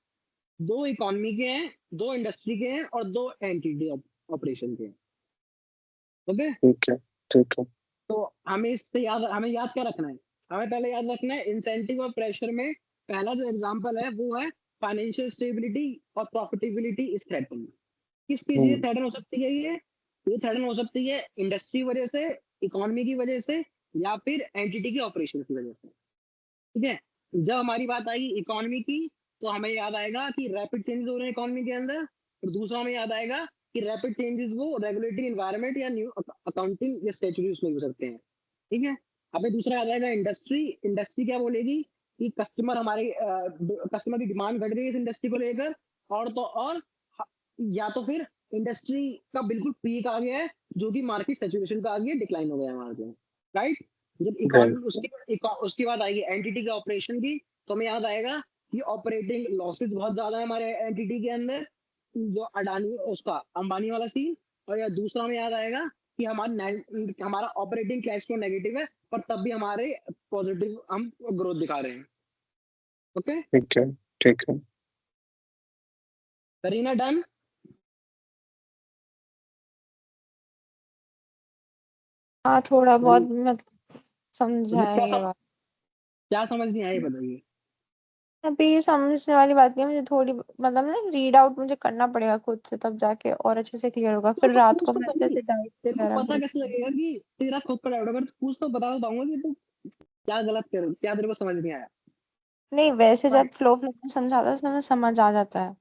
दो इकोनॉमी के हैं, दो इंडस्ट्री के हैं और दो एंटिटी ऑपरेशन के हैं। ओके, ठीक है। ठीक है। तो हमें याद क्या रखना है? हमें पहले याद रखना है इंसेंटिव और प्रेशर में पहला जो एग्जांपल है वो है फाइनेंशियल स्टेबिलिटी और प्रॉफिटेबिलिटी इज थ्रेटन। किस चीज से हम्म। थ्रेटन हो सकती है ये थ्रेटन हो सकती है इंडस्ट्री वजह से, इकोनॉमी की वजह से, या फिर एंटिटी की ऑपरेशन की वजह से। ठीक है, जब हमारी बात आई इकोनॉमी की, तो हमें याद आएगा कि रैपिड चेंजेस हो रहे हैं इकोनॉमी के अंदर, और दूसरा हमें याद आएगा कि रैपिड चेंजेस वो रेगुलेटरी एनवायरनमेंट या न्यू अकाउंटिंग या स्टैट्यूटरी उसमें हो सकते हैं। ठीक है, हमें दूसरा याद आएगा इंडस्ट्री। इंडस्ट्री क्या बोलेगी कि कस्टमर हमारे कस्टमर की डिमांड बढ़ रही है इस इंडस्ट्री को लेकर, और तो और या तो फिर इंडस्ट्री का बिल्कुल पीक आ गया है, जो कि मार्केट सैचुरेशन का आ गया, डिक्लाइन हो गया हमारे पे, राइट। जब राइट। इकोनॉमी उसके बाद आएगी एंटिटी के ऑपरेशन की, तो हमें याद आएगा कि ऑपरेटिंग लॉसेस बहुत ज्यादा है हमारे एंटिटी के अंदर, जो अडानी उसका अंबानी वाला सीन। और या दूसरा हमें याद आएगा कि हमारा ऑपरेटिंग कैश फ्लो नेगेटिव है, पर तब भी हमारे पॉजिटिव हम ग्रोथ दिखा रहे हैं। ओके, ठीक है, ठीक है। करीना डन। हाँ थोड़ा बहुत मतलब समझा मतलब है ये बात। क्या समझ नहीं आई बताइए। अभी ये समझने वाली बात नहीं है, मुझे थोड़ी मतलब ना रीड आउट मुझे करना पड़ेगा खुद से, तब जाके और अच्छे से क्लियर होगा। फिर तो रात पूछ को तो मैं अच्छे सही, से डाइट तेरे को वगैरह पता भी। कैसे लगेगा कि तेरा खुद का डाउट, अगर पूछ तो बता तो पाऊंगा कि तू क्या गलत कर, क्या तेरे को समझ नहीं आया। नहीं वैसे जब Right. फ्लो में समझाता है तो हमें समझ आ जाता है,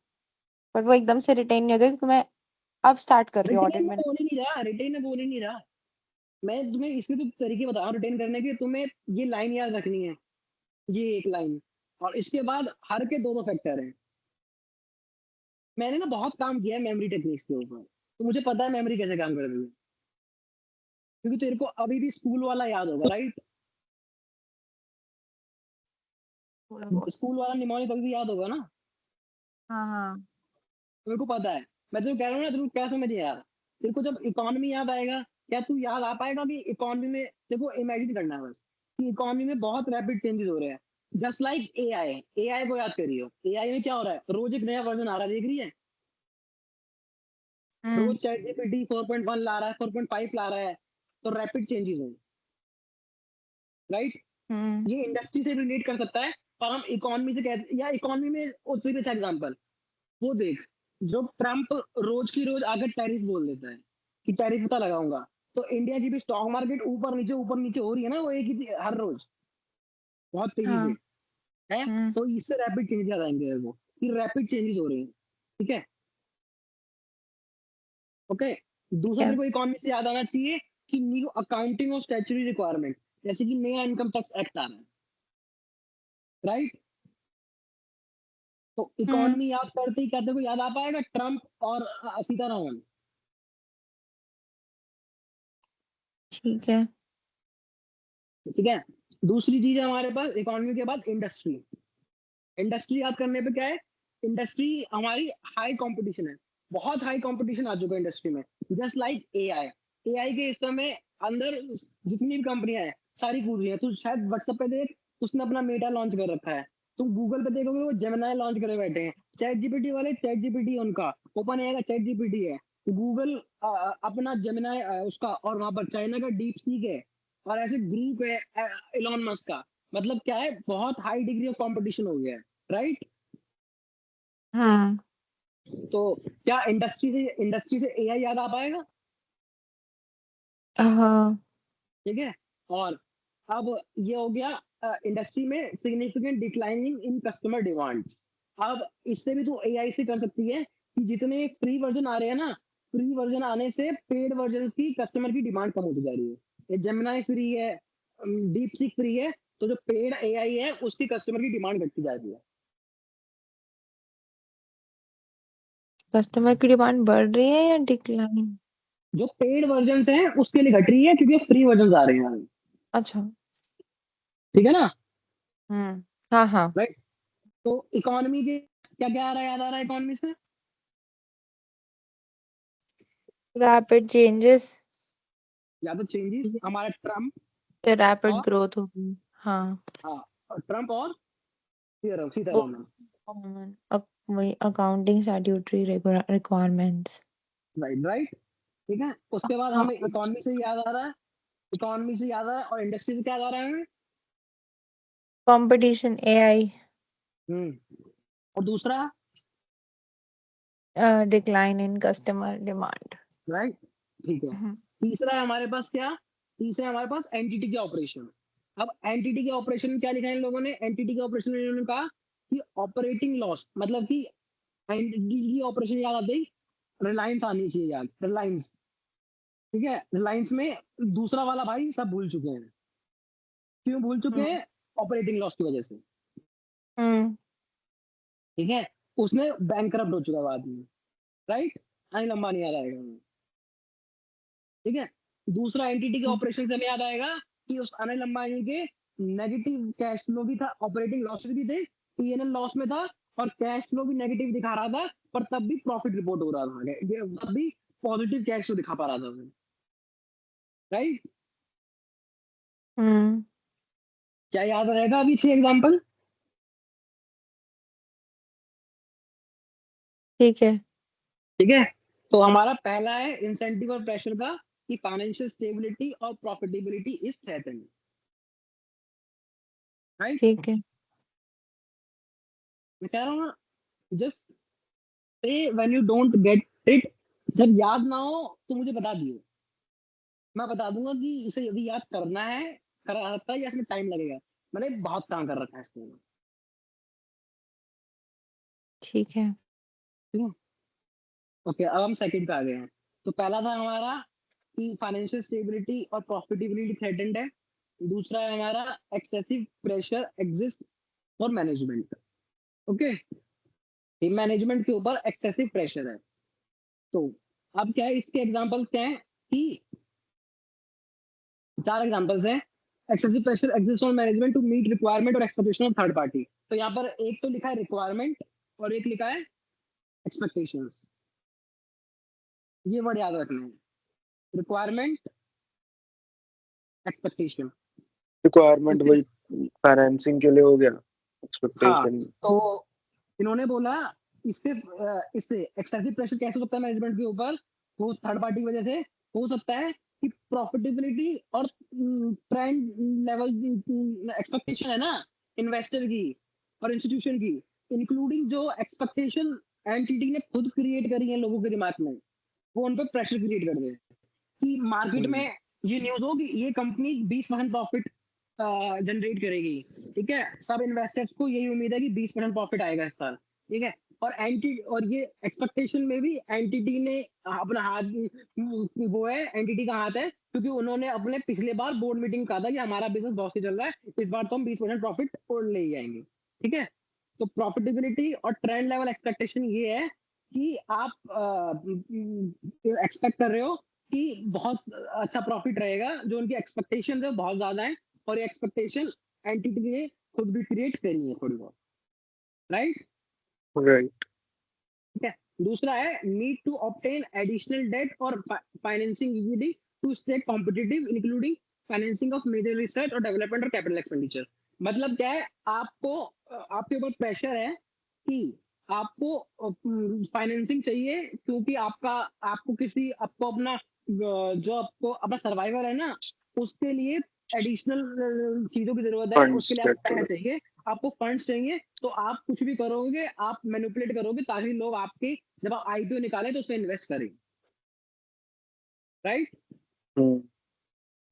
पर वो एकदम से रिटेन नहीं होता क्योंकि मैं अब स्टार्ट कर रही हूँ ऑडिट रिटेन में में। बोल ही नहीं रहा, रिटेन में बोल ही नहीं रहा। मैं तुम्हें इसके तो तरीके बता रहा हूँ रिटेन करने के। तुम्हें ये लाइन याद रखनी है, ये एक लाइन, और इसके बाद हर के दो दो फैक्टर हैं। मैंने ना बहुत काम किया है मेमोरी टेक्निक्स के ऊपर, तो मुझे पता है मेमोरी कैसे काम करती है, क्योंकि तेरे को अभी भी स्कूल वाला याद होगा, राइट। थोड़ा बहुत। स्कूल वाला निमोनी तक भी याद होगा ना। हाँ हाँ। मेरे को पता है, मैं तेरे को कह रहा हूँ ना, तेरे को क्या समझ यार, तेरे को जब इकोनॉमी याद आएगा, क्या तू याद आ पाएगा कि इकोनॉमी में, देखो इमेजिन करना है बस कि इकोनॉमी में बहुत रैपिड चेंजेस हो रहे हैं, जस्ट लाइक एआई। एआई को याद करियो, एआई में क्या हो रहा है, रोज एक नया वर्जन आ रहा है, देख रही है। रोज चैट जीपीटी 4.1 ला रहा है, 4.5 ला रहा है, तो रैपिड चेंजेस है, राइट। हम्म ये इंडस्ट्री से रिलेट कर सकता है, पर हम इकोनॉमी से कहते, या इकोनॉमी में उससे भी अच्छा एग्जाम्पल वो देख, जो ट्रम्प रोज की रोज आकर टैरिफ बोल देता है कि टैरिफ पता लगाऊंगा, तो इंडिया की भी स्टॉक मार्केट ऊपर नीचे हो रही है ना, वो एक ही हर रोज बहुत तेजी से हाँ। है। तो इससे रैपिड चेंजेस आ जाएंगे वो, कि रैपिड चेंजेस हो रहे हैं। ठीक है, ओके। दूसरा क्या? तेरे को इकोनॉमी से याद आना चाहिए कि न्यू अकाउंटिंग और स्टैट्यूटरी रिक्वायरमेंट, जैसे कि नया इनकम टैक्स एक्ट आ रहा है, राइट। तो हम्म इकोनॉमी याद करते ही क्या तेरे को याद आ पाएगा, ट्रम्प और सीतारमन। ठीक है। ठीक है, दूसरी चीज है हमारे पास इकोनॉमी के बाद इंडस्ट्री। इंडस्ट्री याद करने पे क्या है, इंडस्ट्री हमारी हाई कंपटीशन है, बहुत हाई कंपटीशन आ चुका है इंडस्ट्री में, जस्ट लाइक एआई। एआई के इस समय अंदर जितनी भी कंपनियां हैं सारी कूद रही है। तू शायद व्हाट्सएप पे देख, उसने अपना मेटा लॉन्च कर रखा है। तुम गूगल पे देखोगे वो जेमिनाई लॉन्च करे बैठे हैं। चैट जीपीटी वाले चैट जीपीटी उनका, ओपन एआई का चैट जीपीटी है, गूगल अपना जेमिनाई उसका, और वहां पर चाइना का डीप सीक है, और ऐसे ग्रुप है इलॉन मस्क का। मतलब क्या है, बहुत हाई डिग्री ऑफ कंपटीशन हो गया है, राइट। हाँ तो क्या इंडस्ट्री से एआई याद आ पाएगा। हाँ। ठीक है, और अब ये हो गया इंडस्ट्री में significant declining in customer demands. अब इससे भी तो एआई से कर सकती है कि जितने फ्री वर्जन आ रहे हैं ना, फ्री वर्जन आने से पेड वर्जन की कस्टमर की डिमांड कम होती जा रही है। ये जेमिनाई फ्री है, डीप सीक फ्री है, तो जो पेड एआई है उसकी कस्टमर की डिमांड घटती जा रही है। कस्टमर की डिमांड बढ़ रही है या डिक्लाइन? जो पेड वर्जन है उसके लिए घट रही है, क्योंकि फ्री वर्जन आ रहे हैं। अच्छा। ठीक है ना, हाँ हाँ। राइट। तो इकोनॉमी के क्या क्या आ रहा है, याद आ रहा है इकोनॉमी से, रैपिड चेंजेस, या तो चेंजेस हमारा ट्रम्प रैपिड और, ग्रोथ होगी। हाँ। हाँ ट्रम्प और सीतारमन, कॉमन वही accounting statutory requirements. Right right. ठीक है, उसके बाद हाँ हमें इकोनॉमी से याद आ रहा है, इकोनॉमी से याद आ रहा है, और इंडस्ट्री से क्या याद आ रहा है हमें। कंपटीशन एआई, और दूसरा, decline in customer demand. Right, ठीक है। तीसरा है हमारे पास क्या, तीसरा है हमारे पास एंटिटी के ऑपरेशन। अब एंटिटी के ऑपरेशन में क्या लिखा है इन लोगों ने, एंटिटी के ऑपरेशन में इन्होंने कहा कि ऑपरेटिंग लॉस, मतलब कि एंटिटी की ऑपरेशन याद आते ही रिलायंस आनी चाहिए याद, रिलायंस, ठीक है। रिलायंस में दूसरा वाला भाई सब भूल चुके हैं, क्यों भूल चुके हम्म हैं? ऑपरेटिंग लॉस की वजह से, हम्म ठीक है। उसमें बैंक करप्ट हो चुका है बाद में, राइट। अनिल अंबानी याद आएगा हमें, ठीक है। दूसरा एंटिटी के हम्म, ऑपरेशन से हमें याद आएगा कि उस अनिल अंबानी के नेगेटिव कैश फ्लो भी था, ऑपरेटिंग लॉसेस भी थे, पीएनएल लॉस में था, और कैश फ्लो भी नेगेटिव दिखा रहा था, पर तब भी प्रॉफिट रिपोर्ट हो रहा था, तब भी पॉजिटिव कैश फ्लो दिखा पा रहा था, राइट। हम्म, क्या याद रहेगा अभी 6 एग्जांपल? ठीक है। ठीक है। तो हमारा पहला है इंसेंटिव और प्रेशर का, कि फाइनेंशियल स्टेबिलिटी और प्रॉफिटेबिलिटी इज थ्रेटन्ड, राइट। ठीक है। मैं कह रहा हूँ ना, just say when you don't get it, जब याद ना हो तो मुझे बता दियो, मैं बता दूंगा कि इसे अभी याद करना है, करा सकता है, या इसमें टाइम लगेगा। मैंने बहुत काम कर रखा है इसके ऊपर, ठीक है। ठीक है। ओके, अब हम सेकंड पे आ गए हैं। तो पहला था हमारा कि फाइनेंशियल स्टेबिलिटी और प्रॉफिटेबिलिटी थ्रेटन्ड है। दूसरा है हमारा excessive pressure exist for management, okay. Management के ऊपर एक्सेसिव प्रेशर है। तो अब क्या है, इसके एग्जांपल्स क्या है कि 4 एग्जांपल्स हैं। Excessive pressure exist on management to meet requirement और एक्सपेक्टेशन ऑफ थर्ड पार्टी। तो यहाँ पर एक तो लिखा है रिक्वायरमेंट और एक लिखा है एक्सपेक्टेशंस, ये वर्ड याद रखना है, रिक्वायरमेंट, एक्सपेक्टेशन। रिक्वायरमेंट वही फाइनेंसिंग के लिए हो गया, हाँ, एक्सपेक्टेशन। तो इन्होंने बोला इससे इससे एक्सेसिव प्रेशर कैसे हो सकता है मैनेजमेंट के ऊपर, वो थर्ड पार्टी की वजह से हो सकता है कि प्रॉफिटेबिलिटी और ट्रेंड लेवल एक्सपेक्टेशन है ना इन्वेस्टर की और इंस्टीट्यूशन की, इंक्लूडिंग जो एक्सपेक्टेशन एंटिटी ने खुद क्रिएट करी है लोगों के दिमाग में, वो उन पर प्रेशर क्रिएट कर दे कि मार्केट में ये न्यूज हो कि ये कंपनी 20% प्रॉफिट जनरेट करेगी, ठीक है। सब इन्वेस्टर्स को यही उम्मीद है कि 20% प्रॉफिट आएगा इस साल, ठीक है। और ये एक्सपेक्टेशन में भी एंटिटी ने अपना हाथ, वो है एंटिटी का हाथ है, क्योंकि उन्होंने अपने पिछले बार बोर्ड मीटिंग कहा था कि हमारा बिजनेस बहुत सही चल रहा है, इस बार तो हम 20% प्रॉफिट और ले ही आएंगे, ठीक है। तो प्रॉफिटेबिलिटी और ट्रेंड लेवल एक्सपेक्टेशन ये है कि आप एक्सपेक्ट कर रहे हो कि बहुत अच्छा प्रॉफिट रहेगा, जो उनकी एक्सपेक्टेशन है बहुत ज्यादा है, और ये एक्सपेक्टेशन एंटिटी ने खुद भी क्रिएट करी है थोड़ी बहुत, राइट। राइट। ठीक है। दूसरा है need to obtain additional debt और financing equity to stay competitive including financing of major research और डेवलपमेंट और कैपिटल एक्सपेंडिचर। मतलब क्या है, आपको आपके ऊपर प्रेशर है कि आपको फाइनेंसिंग चाहिए, क्योंकि आपको अपना जो आपको अपना सर्वाइवल है ना, उसके लिए एडिशनल चीजों की जरूरत है, फंड्स उसके लिए आपको पैसा चाहिए, आपको फंड्स चाहिए, तो आप कुछ भी करोगे, आप मैनिपुलेट करोगे ताकि लोग आपके, जब आप आईपीओ निकाले तो उसमें इन्वेस्ट करें, राइट।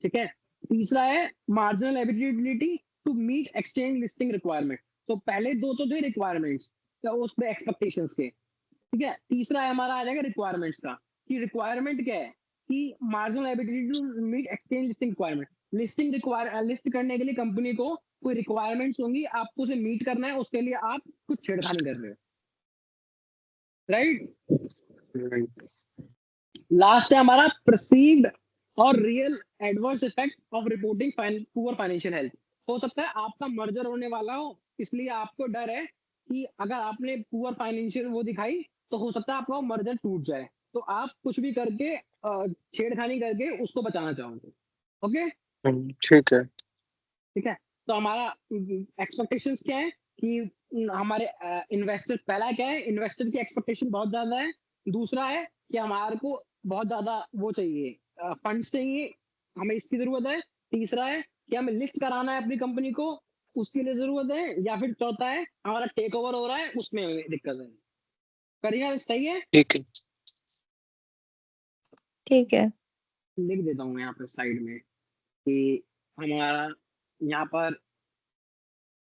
ठीक है। तीसरा है marginal ability to meet exchange listing requirement. तो पहले दो तो थे रिक्वायरमेंट्स, तो उस पे एक्सपेक्टेशंस के, ठीक है। तीसरा है हमारा आ जाएगा रिक्वायरमेंट्स का, कि रिक्वायरमेंट क्या है, कि marginal ability to meet exchange listing requirement. List करने के लिए कंपनी को कोई रिक्वायरमेंट्स होंगी, आपको उसे मीट करना है, उसके लिए आप कुछ छेड़खानी कर रहे हो, राइट। लास्ट है हमारा परसीव्ड और real adverse effect of reporting poor financial health. हो सकता है आपका मर्जर होने वाला हो, इसलिए आपको डर है कि अगर आपने पुअर फाइनेंशियल वो दिखाई तो हो सकता है आपका मर्जर टूट जाए, तो आप कुछ भी करके छेड़खानी करके उसको बचाना चाहोगे, ओके। ठीक है। ठीक है। तो हमारा एक्सपेक्टेशंस क्या है कि हमारे इन्वेस्टर, पहला क्या है, इन्वेस्टर की एक्सपेक्टेशन बहुत ज्यादा है। दूसरा है कि हमारे को बहुत ज्यादा वो चाहिए, फंड्स चाहिए, हमें इसकी जरूरत है। तीसरा है कि हमें लिस्ट कराना है अपनी कंपनी को, उसके लिए जरूरत है। या फिर चौथा है हमारा टेक ओवर हो रहा है, उसमें दिक्कत है। करिएगा, सही है। ठीक है। ठीक है। लिख देता हूँ यहाँ पे साइड में कि हमारा यहाँ पर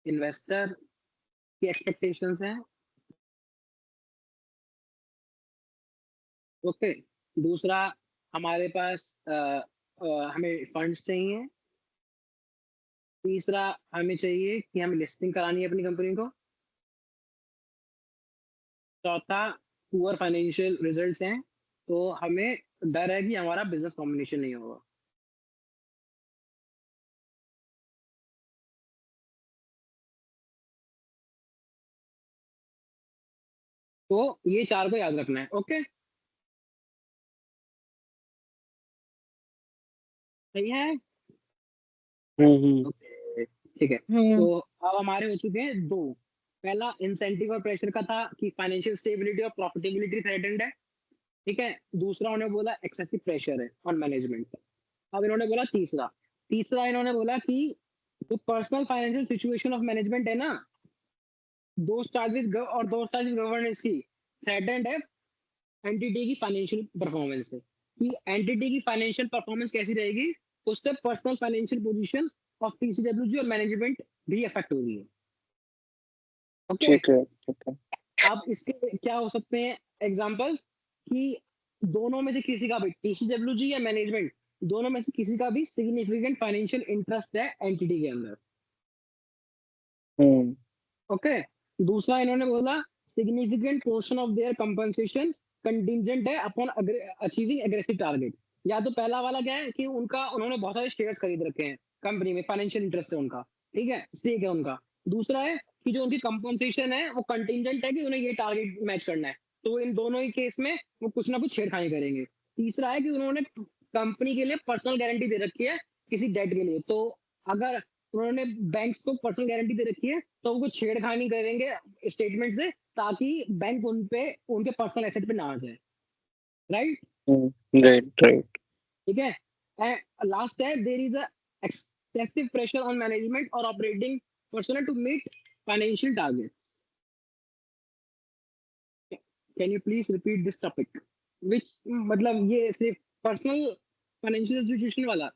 इन्वेस्टर की एक्सपेक्टेशंस हैं। ओके, दूसरा हमारे पास हमें फंड्स चाहिए। तीसरा हमें चाहिए कि हमें लिस्टिंग करानी है अपनी कंपनी को। चौथा पुअर फाइनेंशियल रिजल्ट्स हैं, तो हमें डर है कि हमारा बिजनेस कॉम्बिनेशन नहीं होगा। तो ये चार को याद रखना है। ओके, सही है। ओके, ठीक है। तो अब हमारे हो चुके हैं दो। पहला इंसेंटिव और प्रेशर का था कि फाइनेंशियल स्टेबिलिटी और प्रॉफिटेबिलिटी थ्रेटेंड है। ठीक है। दूसरा उन्होंने बोला एक्सेसिव प्रेशर है ऑन मैनेजमेंट। अब इन्होंने बोला तीसरा। तीसरा इन्होंने बोला कि जो personal financial situation of management है ना, दो चार्जेस और दो चार्जेस गवर्नेंस की थ्रेटेंड है एंटिटी की फाइनेंशियल परफॉर्मेंस से। कि एंटिटी की फाइनेंशियल परफॉर्मेंस कैसी रहेगी, उससे personal financial position of TCWG और मैनेजमेंट भी अफेक्ट हो रही है। ओके, ठीक है, ठीक है। अब इसके क्या हो सकते हैं एग्जांपल्स, कि दोनों में से किसी का भी टीसीडब्ल्यूजी या मैनेजमेंट, दोनों में से किसी का भी सिग्निफिकेंट फाइनेंशियल इंटरेस्ट है एंटिटी के अंदर। हम्म, ओके, दूसरा इन्होंने बोला significant portion of their compensation contingent है अपॉन अचीविंग एग्रेसिव टारगेट। या तो पहला वाला क्या है कि उनका उन्होंने बहुत सारे शेयर्स खरीद रखे हैं कंपनी में, फाइनेंशियल इंटरेस्ट है उनका, ठीक है, स्टेक है उनका। दूसरा है कि जो उनकी कंपनसेशन है वो कंटिंजेंट है कि उन्हें ये टारगेट मैच करना है, तो इन दोनों ही केस में वो कुछ ना कुछ छेड़खानी करेंगे। तीसरा है कि उन्होंने कंपनी के लिए पर्सनल गारंटी दे रखी है किसी डेट के लिए, तो अगर उन्होंने बैंक्स को पर्सनल गारंटी दे रखी है तो वो छेड़खानी करेंगे स्टेटमेंट से, ताकि बैंक उन पे उनके पर्सनल एसेट पे ना आ जाए। Right, right, right. ठीक है। एंड लास्ट है there is a excessive pressure on management और operating personal to meet financial targets. Can you please repeat this topic, which मतलब ये सिर्फ पर्सनल फाइनेंशियल सिचुएशन वाला।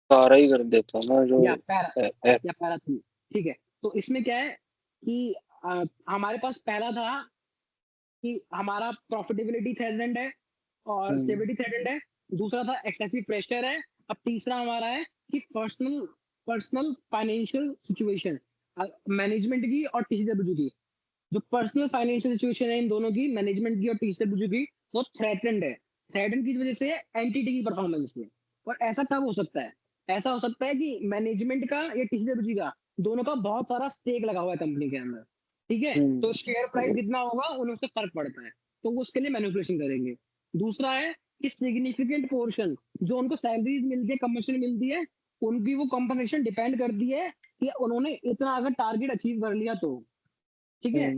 सारा ही कर देता ना जो या पैरा ए, ए, या पैरा थ्री, ठीक है। तो इसमें क्या है कि हमारे पास पहला था कि हमारा प्रॉफिटेबिलिटी थ्रेटेंड है और हम्म, स्टेबिलिटी थ्रेटेंड है। दूसरा था एक्सेसिव प्रेशर है। अब तीसरा हमारा है कि personal personal financial situation management की और टीसीडब्ल्यू की। जो पर्सनल फाइनेंशियल सिचुएशन है इन दोनों की, मैनेजमेंट की और टीसीडब्ल्यू की, वो थ्रेटेंड है। थ्रेटेंड की वजह से एंटिटी की परफॉर्मेंस में। और ऐसा कब हो सकता है, ऐसा हो सकता है कि मैनेजमेंट का या टीसीडब्ल्यू का दोनों का बहुत सारा स्टेक लगा हुआ है कंपनी के अंदर, ठीक है, तो शेयर प्राइस जितना होगा उनसे फर्क पड़ता है, तो वो उसके लिए मैनिपुलेशन करेंगे। दूसरा है कि सिग्निफिकेंट पोर्शन जो उनको सैलरीज मिलती है, कमीशन मिलती है, उनकी वो कंपनसेशन डिपेंड करती है कि उन्होंने इतना अगर टारगेट अचीव कर लिया तो, ठीक है,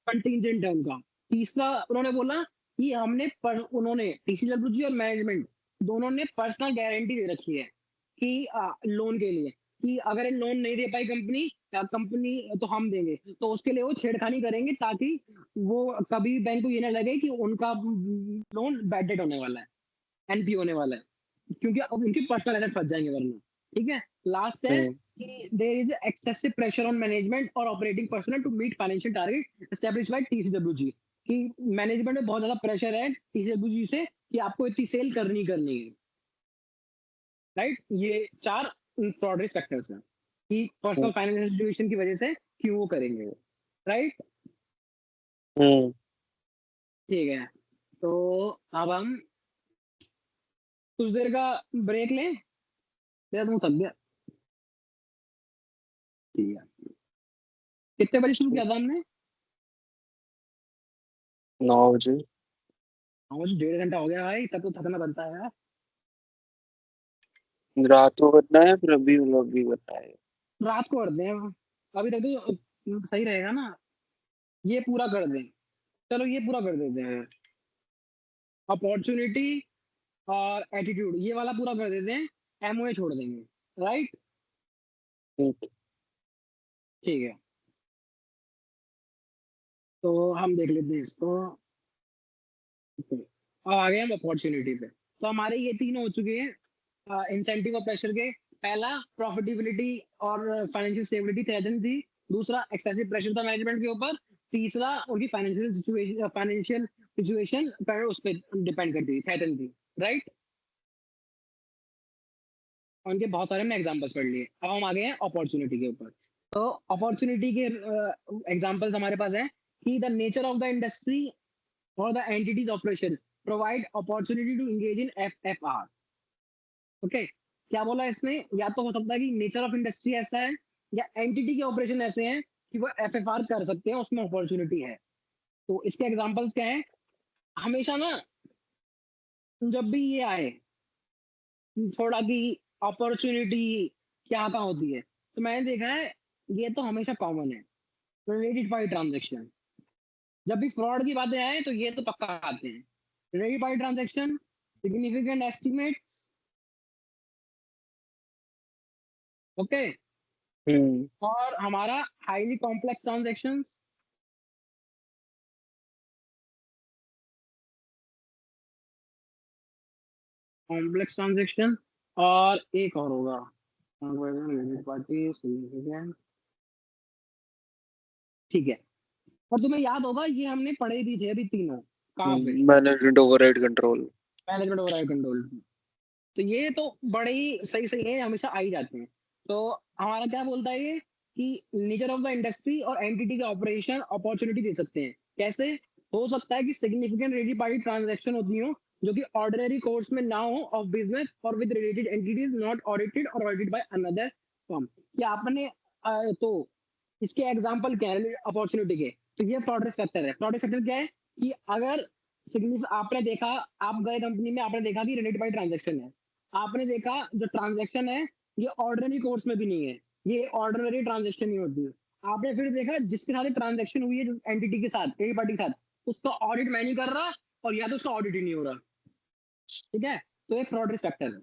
कंटिजेंट है उनका। तीसरा उन्होंने बोला कि उन्होंने टीसीडब्ल्यूजी और मैनेजमेंट दोनों ने पर्सनल गारंटी दे रखी है कि लोन के लिए, कि अगर ये लोन नहीं दे पाई कंपनी तो हम देंगे, तो उसके लिए वो छेड़खानी करेंगे ताकि वो कभी बैंक को ये ना लगे कि उनका लोन बैड डेट होने वाला है, एनपी होने वाला है, क्योंकि अब उनकी पर्सनल एसेट फंस जाएंगे वरना। ठीक है, लास्ट है कि there is excessive pressure on management और operating personal to meet financial target established by TCWG. कि मैनेजमेंट में बहुत ज्यादा प्रेशर है टीसीडब्ल्यूजी से कि आपको इतनी सेल करनी है। राइट, ये चार फ्रॉड रिस्क फैक्टर्स हैं कि पर्सनल फाइनेंशियल सिचुएशन की वजह से क्यों वो करेंगे वो। राइट, ठीक है। तो अब हम कुछ देर का ब्रेक लें, तेरा तुम थक गया। ठीक है, कितने बजे शुरू किया था हमने? 9 बजे। मुझे 1.5 घंटा हो गया भाई, तब तो थकना बनता है यार। रात को करना है फिर अभी मतलब अभी करना है? रात को करते हैं, अभी तक तो सही रहेगा ना। ये पूरा कर दें, चलो ये पूरा कर देते हैं। अपॉर्चुनिटी और एटीट्यूड ये वाला पूरा कर देते हैं, एमओए छोड़ देंगे। राइट, ठीक। ठीक है, तो हम देख लेते हैं इसको। अब आ गए हम अपॉर्चुनिटी पे। तो हमारे ये तीन हो चुके हैं इंसेंटिव और प्रेशर के। पहला प्रॉफिटेबिलिटी और फाइनेंशियल स्टेबिलिटी थ्रेटन थी, दूसरा एक्सेसिव प्रेशर था मैनेजमेंट के ऊपर, तीसरा उनकी फाइनेंशियल सिचुएशन पर उस पर डिपेंड करती थी, थ्रेटन थी, राइट। उनके बहुत सारे हमने एग्जांपल्स पढ़ लिए। अब हम आ गए हैं अपॉर्चुनिटी के ऊपर। तो अपॉर्चुनिटी के एग्जांपल्स हमारे पास हैं कि the nature of the industry और the entities operation provide opportunity to engage in FFR. Okay, क्या बोला इसने? या तो हो सकता है कि नेचर ऑफ इंडस्ट्री ऐसा है या एंटिटी के ऑपरेशन ऐसे हैं कि वो एफएफआर कर सकते हैं, उसमें अपॉर्चुनिटी है। तो इसके एग्जांपल्स क्या हैं? हमेशा ना जब भी ये आए थोड़ा कि अपॉर्चुनिटी क्या कहाँ होती है, तो मैंने देखा है ये तो हमेशा कॉमन है, रिलेटेड पार्टी ट्रांजेक्शन। जब भी फ्रॉड की बातें आए तो ये तो पक्का आते हैं, related party transaction, significant estimate. Okay, और हमारा highly complex transaction, complex transaction, और एक और होगा रिलेटेड पार्टी सिग्निफिकेंट। ठीक है, और तुम्हें याद होगा ये हमने पढ़े भी थे अभी तीनों, कहाँ पे? Management override control. Management override control. तो ये तो बड़े ही सही सही है, हमेशा आ ही जाते हैं। तो हमारा क्या बोलता है ये कि नेचर ऑफ द इंडस्ट्री और एंटिटी के ऑपरेशन अपॉर्चुनिटी दे सकते हैं। कैसे हो सकता है कि सिग्निफिकेंट रिलेटेड पार्टी ट्रांजैक्शन होती हो जो कि ऑर्डिनरी कोर्स में ना हो ऑफ बिजनेस और with related entities not audited और ऑडिटेड बाय अनदर फर्म। कि आपने तो इसके एग्जांपल क्या है अपॉर्चुनिटी के? तो ये फ्रॉड रिस्क फैक्टर है। फ्रॉड रिस्क फैक्टर क्या है कि अगर आपने देखा, आप गए कंपनी में, आपने देखा कि रिलेटेड पार्टी ट्रांजैक्शन है, आपने देखा जो ट्रांजैक्शन है ये ऑर्डिनरी कोर्स में भी नहीं है, ये ऑर्डिनरी ट्रांजैक्शन नहीं होती है। आपने फिर देखा जिसके साथ ट्रांजैक्शन हुई है एंटिटी के साथ, थर्ड पार्टी के साथ, उसका ऑडिट मैं नहीं कर रहा और या तो उसका ऑडिट ही नहीं हो रहा। ठीक है, तो ये फ्रॉड रिस्क फैक्टर है।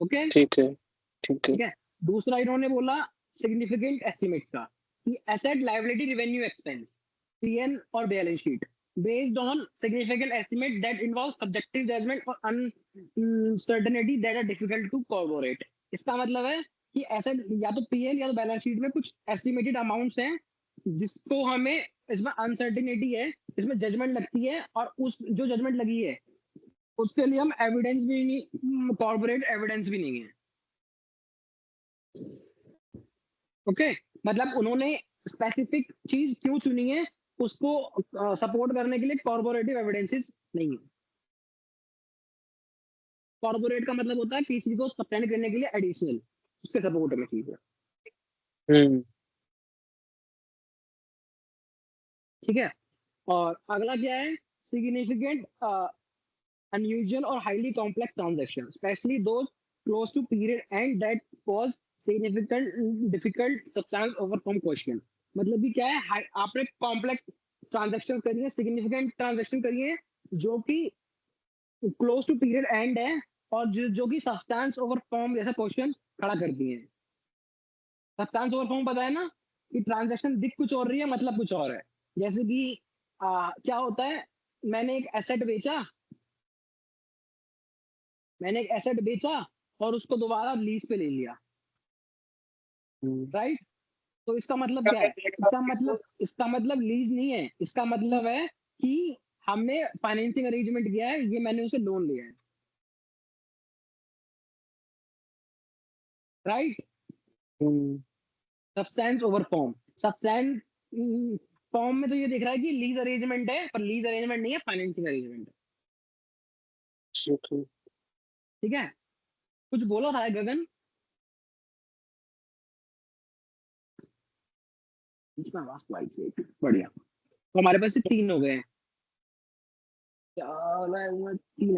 ओके, ठीक है, ठीक है। ठीक है। दूसरा इन्होंने बोला सिग्निफिकेंट एस्टिमेट्स का, कि asset liability revenue expense, PN और balance sheet based on significant estimate that involve subjective judgment or uncertainty that are difficult to corroborate। इसका मतलब है कि एसेट या तो पीएल या तो बैलेंस शीट में कुछ एस्टिमेटेड अमाउंट्स हैं जिसको हमें, इसमें अनसर्टिनिटी है, इसमें जजमेंट लगती है, और उस जो जजमेंट लगी है उसके लिए हम एविडेंस भी नहीं, कॉर्पोरेट एविडेंस भी नहीं है। ओके, मतलब उन्होंने स्पेसिफिक चीज क्यों चुनी है उसको सपोर्ट करने के लिए कॉर्पोरेटिव एविडेंसेस नहीं है। कॉर्पोरेट का मतलब होता है किसी को सस्टेन करने के लिए एडिशनल उसके सपोर्ट में चीज है। ठीक है, और अगला क्या है? Significant unusual or highly complex transactions, especially those close to period end that cause significant difficult substance over from question। मतलब कि क्या है, आपने कॉम्प्लेक्स ट्रांजेक्शन करी है, सिग्निफिकेंट ट्रांजेक्शन करी है जो कि क्लोज टू पीरियड एंड है, और जो कि सब्सटेंस ओवर फॉर्म जैसा क्वेश्चन खड़ा करती है। सब्सटेंस ओवर फॉर्म पता है ना, कि ट्रांजेक्शन दिख कुछ और रही है मतलब कुछ और है। जैसे कि क्या होता है, मैंने एक एसेट बेचा, मैंने एक एसेट बेचा और उसको दोबारा लीज पे ले लिया, राइट। तो इसका मतलब क्या है? इसका मतलब लीज नहीं है, इसका मतलब है कि हमने फाइनेंसिंग अरेंजमेंट किया है, ये मैंने उसे लोन लिया है, right. Substance over form, substance form में तो ये दिख रहा है कि लीज अरेंजमेंट है, पर लीज अरेंजमेंट नहीं है, फाइनेंसिंग अरेंजमेंट है। ठीक है, कुछ बोला था गगन? बढ़िया, तो हमारे पास तीन हो गए हैं। तीन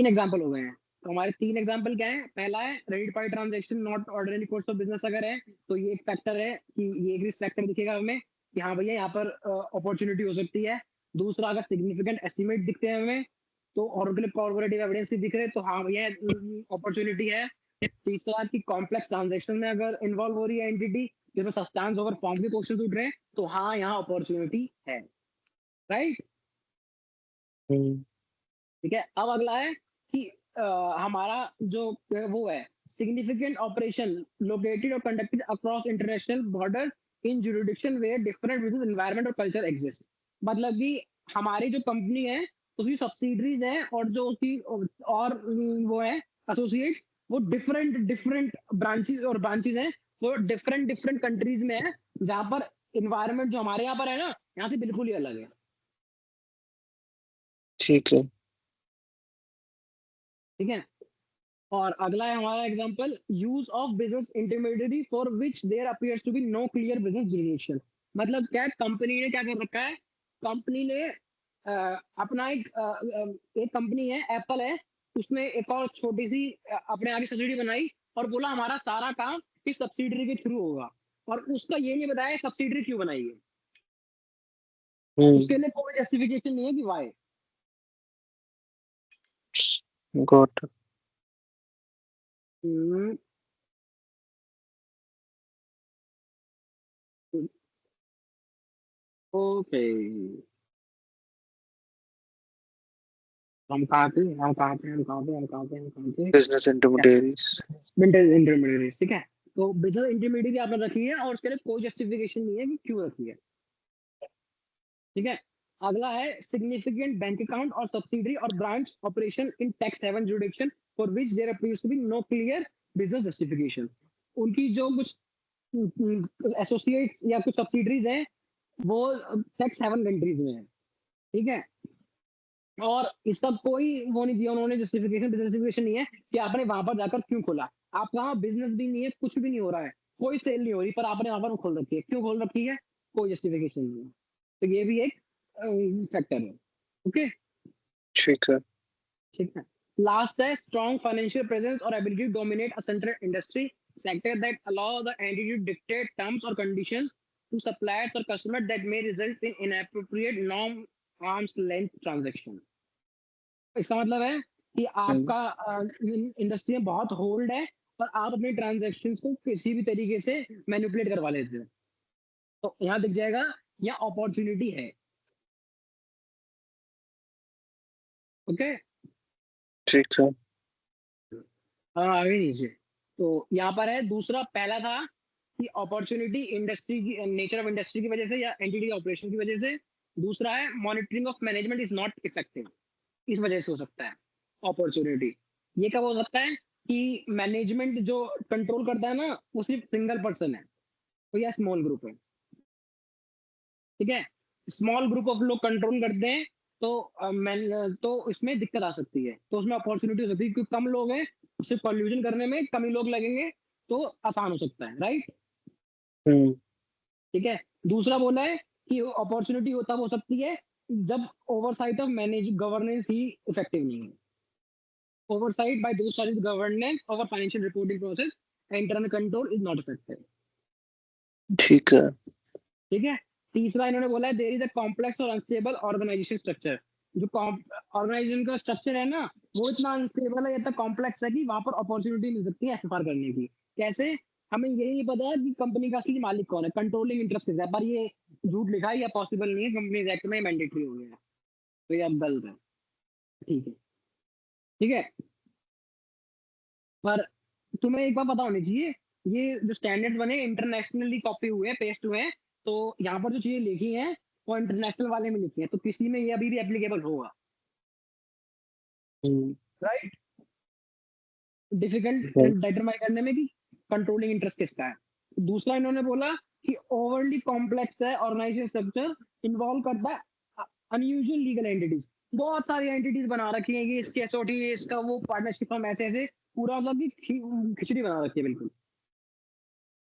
एग्जांपल हो गए हैं। तो हमारे तीन एग्जांपल क्या है? पहला है related party transaction not ordinary course of business अगर है तो ये एक फैक्टर है कि ये एक रिस्क फैक्टर दिखेगा हमें कि हाँ भैया यहाँ पर अपॉर्चुनिटी हो सकती है। दूसरा, अगर सिग्निफिकेंट एस्टिमेट दिखते हैं हमें तो, और उनके कॉर्पोरेटिव एविडेंस दिख रहे तो हाँ भैया अपॉर्चुनिटी है। तीसरा कि कॉम्प्लेक्स ट्रांजेक्शन में अगर इन्वॉल्व हो रही है एंटिटी जिसमें सब्सटेंस ओवर फॉर्म के क्वेश्चन उठ रहे हैं तो हाँ यहाँ अपॉर्चुनिटी है, राइट। ठीक है, अब अगला है कि हमारा जो वो है सिग्निफिकेंट ऑपरेशन लोकेटेड और conducted across international border in jurisdiction where different business environment और कल्चर एग्जिस्ट। मतलब कि हमारी जो कंपनी है उसकी सब्सिडरीज है और जो उसकी और वो है एसोसिएट, वो डिफरेंट डिफरेंट ब्रांचेस हैं, वो डिफरेंट डिफरेंट कंट्रीज में है, जहाँ पर इन्वायरमेंट जो हमारे यहाँ पर है ना, यहाँ से बिल्कुल ही अलग है। ठीक है। ठीक है। और अगला है हमारा example, use of business intermediary for which there appears to be no clear business jurisdiction. मतलब क्या कंपनी ने क्या कर रखा है, कंपनी ने अपना एक कंपनी है एप्पल है, उसने एक और छोटी सी अपने आगे सब्सिडी बनाई और बोला हमारा सारा काम इस सब्सिडरी के थ्रू होगा, और उसका ये नहीं बताया सब्सिडरी क्यों बनाई है, उसके लिए कोई जस्टिफिकेशन नहीं है कि वाई। गॉट। ओके, हम कहाँ थे। Business intermediaries. इंटरमीडिएट, ठीक है। तो बिजनेस इंटरमीडिएट आपने रखी है और उसके लिए कोई जस्टिफिकेशन नहीं है कि क्यों रखी है। ठीक है। अगला है सिग्निफिकेंट बैंक अकाउंट और सब्सिडरी और branch operation in tax haven jurisdiction for which there appears to be no clear business justification. उनकी जो कुछ एसोसिएट्स या कुछ सब्सिडरीज हैं वो टैक्स हेवन कंट्रीज में है। ठीक है। और इसका कोई वो नहीं दिया उन्होंने जस्टिफिकेशन नहीं है कि आपने वहां पर जाकर क्यों खोला। आपका वहाँ बिजनेस भी नहीं है, कुछ भी नहीं हो रहा है, कोई सेल नहीं हो रही, पर आपने वहां पर खोल रखी है, क्यों खोल रखी है, कोई जस्टिफिकेशन नहीं है। तो ये भी एक फैक्टर है। ओके, ठीक है। ठीक है। लास्ट है स्ट्रॉन्ग फाइनेंशियल प्रेजेंस और ability to dominate a central industry sector that allow the entity to dictate terms और कंडीशन टू सप्लायर्स और customer that may result in inappropriate non arms length transaction. इसका मतलब है कि आपका industry में बहुत होल्ड है और आप अपने ट्रांजैक्शंस को किसी भी तरीके से मैनिपुलेट करवा लेते हैं, तो यहाँ दिख जाएगा यहाँ अपॉर्चुनिटी है। ओके, ठीक है। आगे नीचे तो यहाँ पर है दूसरा, पहला था कि अपॉर्चुनिटी इंडस्ट्री की नेचर ऑफ इंडस्ट्री की वजह से या एंटिटी ऑपरेशन की वजह से। दूसरा है monitoring of management is not effective, इस वजह से हो सकता है अपॉर्चुनिटी। ये कब हो सकता है कि मैनेजमेंट जो कंट्रोल करता है ना वो सिर्फ सिंगल पर्सन है, तो या स्मॉल ग्रुप है। ठीक है, स्मॉल ग्रुप ऑफ लोग कंट्रोल करते हैं तो तो इसमें दिक्कत आ सकती है, तो उसमें अपॉर्चुनिटी हो सकती है क्योंकि कम लोग हैं, सिर्फ कॉल्यूजन करने में कम ही लोग लगेंगे, तो आसान हो सकता है, राइट। ठीक है। दूसरा बोला है कि अपॉर्चुनिटी तब हो सकती है जब oversight of manage governance he effective नहीं है। Oversight by those solid governance of a financial reporting process and internal control is not effective. ठीक है। ठीक है। तीसरा इन्होंने बोला है देयर इज अ कॉम्प्लेक्स और अनस्टेबल ऑर्गेनाइजेशन स्ट्रक्चर। जो ऑर्गेनाइजेशन का स्ट्रक्चर है ना वो इतना अनस्टेबल है, इतना कॉम्प्लेक्स है कि वहां पर अपॉर्चुनिटी मिल सकती है एफआर करने की। कैसे, हमें यही नहीं पता है कि कंपनी का असली मालिक कौन है, कंट्रोलिंग इंटरेस्ट है, पर ये झूठ लिखा है या पॉसिबल नहीं है, कंपनी एक्ट में मैंडेटरी हो गया है, तो ये अब गलत है। ठीक है, ठीक है। पर तुम्हें एक बात पता होनी चाहिए, ये जो स्टैंडर्ड बने इंटरनेशनली कॉपी हुए हैं, पेस्ट हुए हैं, तो यहाँ पर जो चीजें लिखी हैं वो इंटरनेशनल वाले में लिखी है, तो किसी में ये अभी भी एप्लीकेबल होगा, राइट। डिफिकल्ट डिटरमाइन करने में कि कंट्रोलिंग इंटरेस्ट किसका है। दूसरा इन्होंने बोला कि ओवरली कॉम्प्लेक्स है ऑर्गेनाइजेशन स्ट्रक्चर, इन्वॉल्व करता है अनयूजुअल लीगल एंटिटीज, बहुत सारी एंटिटीज बना रखी है, ये इसकी एसओटी, इसका वो पार्टनरशिप हम ऐसे ऐसे पूरा मतलब कि खिचड़ी बना रखी है बिल्कुल,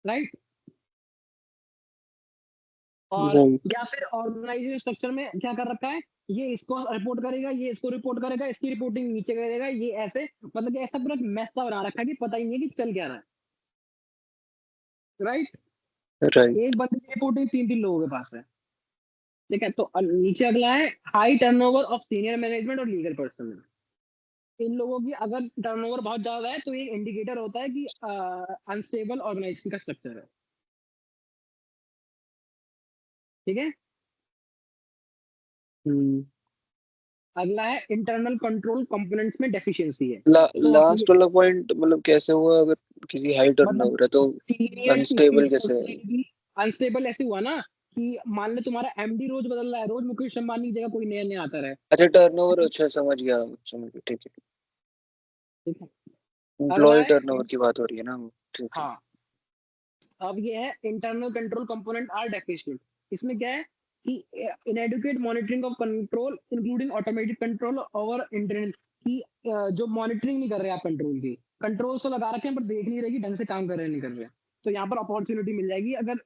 राइट। और या फिर ऑर्गेनाइजेशन स्ट्रक्चर में क्या कर रखा है, ये इसको रिपोर्ट करेगा, ये इसको रिपोर्ट करेगा, इसकी रिपोर्टिंग नीचे करेगा, ये ऐसे मतलब कि ऐसा पूरा मैसा बना रखा है कि पता ही नहीं है कि चल क्या रहा है, राइट। राइट। एक बंदे की रिपोर्टिंग तीन तीन लोगों के पास है। ठीक है। तो नीचे अगला है high turnover of senior management और लीगल पर्सन। इन लोगों की अगर टर्नओवर बहुत ज्यादा है तो ये इंडिकेटर होता है कि अनस्टेबल ऑर्गेनाइजेशन का स्ट्रक्चर है। ठीक है। अगला है इंटरनल कंट्रोल कंपोनेंट्स में डेफिशिएंसी है। लास्ट वाला पॉइंट मतलब कैसे हुआ, अगर किसी हाई टर्नओवर है तो अनस्टेबल कैसे है? अनस्टेबल ऐसे हुआ ना कि मान लो तुम्हारा एमडी रोज बदल रहा है, रोज मुकेश अंबानी की जगह कोई नया नया आता रहे। अच्छा टर्नओवर, अच्छा समझ गया, ठीक है। ठीक है, एम्प्लॉय टर्नओवर की बात हो रही है ना, ठीक है। हाँ, अब ये है internal control component are deficient. इसमें क्या है कि inadequate monitoring of control including automatic control over internet की जो मॉनिटरिंग नहीं कर रहे आप कंट्रोल की, कंट्रोल तो लगा रखे हैं पर देख नहीं रहे कि ढंग से काम कर रहे नहीं कर रहे, तो यहाँ पर अपॉर्चुनिटी मिल जाएगी अगर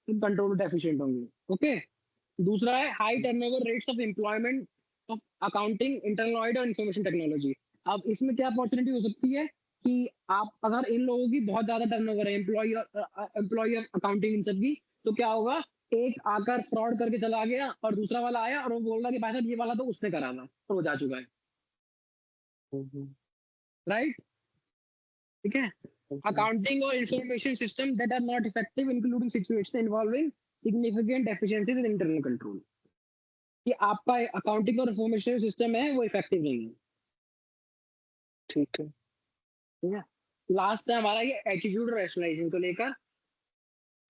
तुम कंट्रोल डेफिशिएंट होंगे। ओके, दूसरा है high turnover rates of employment of accounting internal audit और इंफॉर्मेशन टेक्नोलॉजी। अब इसमें क्या अपॉर्चुनिटी हो सकती है कि आप अगर इन लोगों की बहुत ज्यादा टर्नओवर है, एम्प्लॉय अकाउंटिंग इन सब की, तो क्या होगा, एक आकर फ्रॉड करके चला गया और दूसरा वाला आया और वो बोल रहा कि भाई साहब ये वाला तो उसने करा था तो वो जा चुका है, राइट? ठीक है, अकाउंटिंग और information system that are not effective including situation involving significant deficiencies in internal control, कि आपका अकाउंटिंग और इंफॉर्मेशन सिस्टम है वो इफेक्टिव नहीं है। ठीक है, ठीक है, लास्ट है हमारा ये एटीट्यूड रैशनलाइजेशन को लेकर।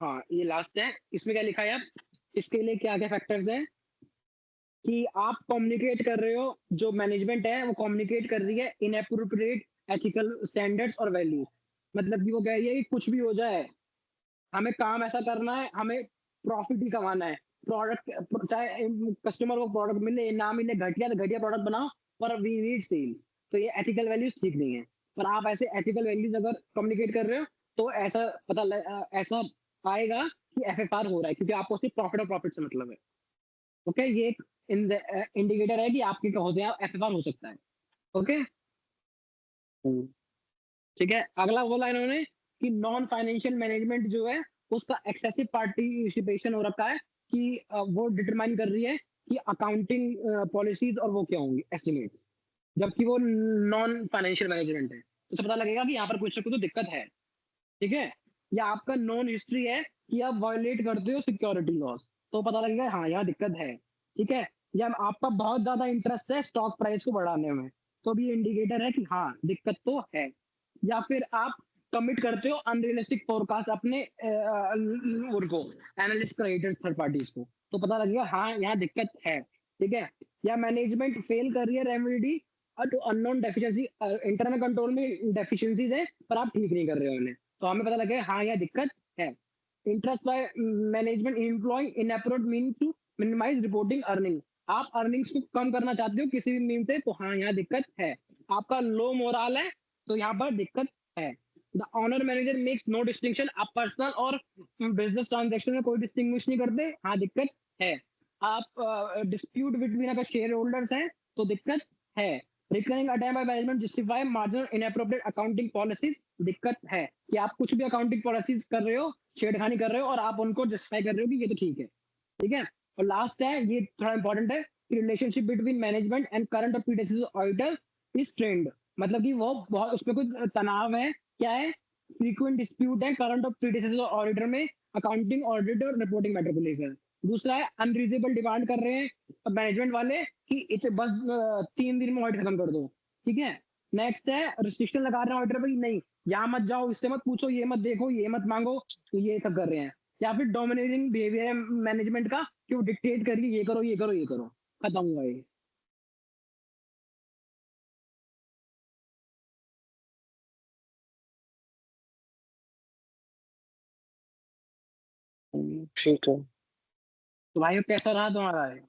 हाँ, ये लास्ट है, इसमें क्या लिखा है, आप इसके लिए क्या क्या फैक्टर्स हैं कि आप कम्युनिकेट कर रहे हो, जो मैनेजमेंट है वो कम्युनिकेट कर रही है इनएप्रोप्रिएट एथिकल स्टैंडर्ड्स और वैल्यूज। मतलब कि वो कह रही है कि कुछ भी हो जाए, हमें काम ऐसा करना है, हमें प्रॉफिट ही कमाना है, प्रोडक्ट चाहे कस्टमर को प्रोडक्ट मिले ना मिले, घटिया तो घटिया प्रोडक्ट बनाओ, पर वी नीड सेल। तो ये एथिकल वैल्यूज ठीक नहीं है, पर आप ऐसे एथिकल वैल्यूज अगर कम्युनिकेट कर रहे हो तो ऐसा ऐसा आएगा कि एफएफआर हो रहा है, क्योंकि आपको सिर्फ प्रॉफिट और प्रॉफिट से मतलब है। ओके, ये एक इंडिकेटर है कि आपके होते हैं एफएफआर हो सकता है। ओके, ठीक है, अगला बोला इन्होंने कि नॉन फाइनेंशियल मैनेजमेंट जो है उसका एक्सेसिव पार्टिसिपेशन हो रखा है, कि वो डिटरमाइन कर रही है कि अकाउंटिंग पॉलिसीज और वो क्या होंगी एस्टिमेट्स, जबकि वो नॉन फाइनेंशियल मैनेजमेंट है, तो पता लगेगा कि यहाँ पर कुछ ना कुछ तो दिक्कत है। ठीक है, या आपका नॉन हिस्ट्री है कि आप वायलेट करते हो सिक्योरिटी लॉस, तो पता लगेगा हाँ यहाँ दिक्कत है। ठीक है, या आपका बहुत ज्यादा इंटरेस्ट है स्टॉक प्राइस को बढ़ाने में, तो भी इंडिकेटर है कि हाँ दिक्कत तो है। या फिर आप कमिट करते हो अनरियलिस्टिक फोरकास्ट अपने उनको एनालिस्ट क्रेडिट थर्ड पार्टीज को, तो पता लगेगा हाँ यहाँ दिक्कत है। ठीक है, या मैनेजमेंट फेल कर रही है remedy to unknown deficiency, internal control में डेफिशिएंसीज है पर आप ठीक नहीं कर रहे हो उन्हें, तो हमें पता लगे हाँ यह दिक्कत है। Interest by management employing inappropriate mean to minimize reporting earning, आप अर्निंग्स को कम करना चाहते हो किसी भी मीन से, तो हाँ यहाँ दिक्कत है। आपका लो मोरल है तो यहाँ पर दिक्कत है। The owner manager makes no distinction, आप पर्सनल और बिजनेस ट्रांजेक्शन में कोई डिस्टिंग्विश नहीं करते, हाँ दिक्कत है। आप डिस्प्यूट बिटवीन अगर शेयर होल्डर्स हैं तो दिक्कत है। Recurring attempt by management justify marginal inappropriate accounting policies, दिक्कत है कि आप कुछ भी अकाउंटिंग पॉलिसीज कर रहे हो, छेड़खानी कर रहे हो और आप उनको जस्टिफाई कर रहे हो कि ये तो ठीक है। ठीक है, और लास्ट है, ये थोड़ा इंपॉर्टेंट है, relationship between management and current और प्रीडेसेसर ऑडिटर इज ट्रेंड, मतलब कि वो बहुत उसमें कुछ तनाव है, क्या है, फ्रीक्वेंट डिस्प्यूट है करंट और प्रीडेसेसर ऑडिटर में अकाउंटिंग ऑडिट और रिपोर्टिंग मैटर को लेकर। दूसरा है अनरीजनेबल डिमांड कर रहे हैं मैनेजमेंट वाले कि इसे बस 3 दिन में ऑडिट खत्म कर दो। ठीक है, नेक्स्ट है रिस्ट्रिक्शन लगा रहे हैं ऑडिटर पर कि नहीं यहाँ मत जाओ, इससे मत पूछो, ये मत देखो, ये मत मांगो, तो ये सब कर रहे हैं। या फिर डोमिनेटिंग बिहेवियर है मैनेजमेंट का कि वो डिक्टेट करिए ये करो ये करो ये करो, खत्म हुआ ये। ठीक है। तो भाई कैसा रहा तुम्हारा है?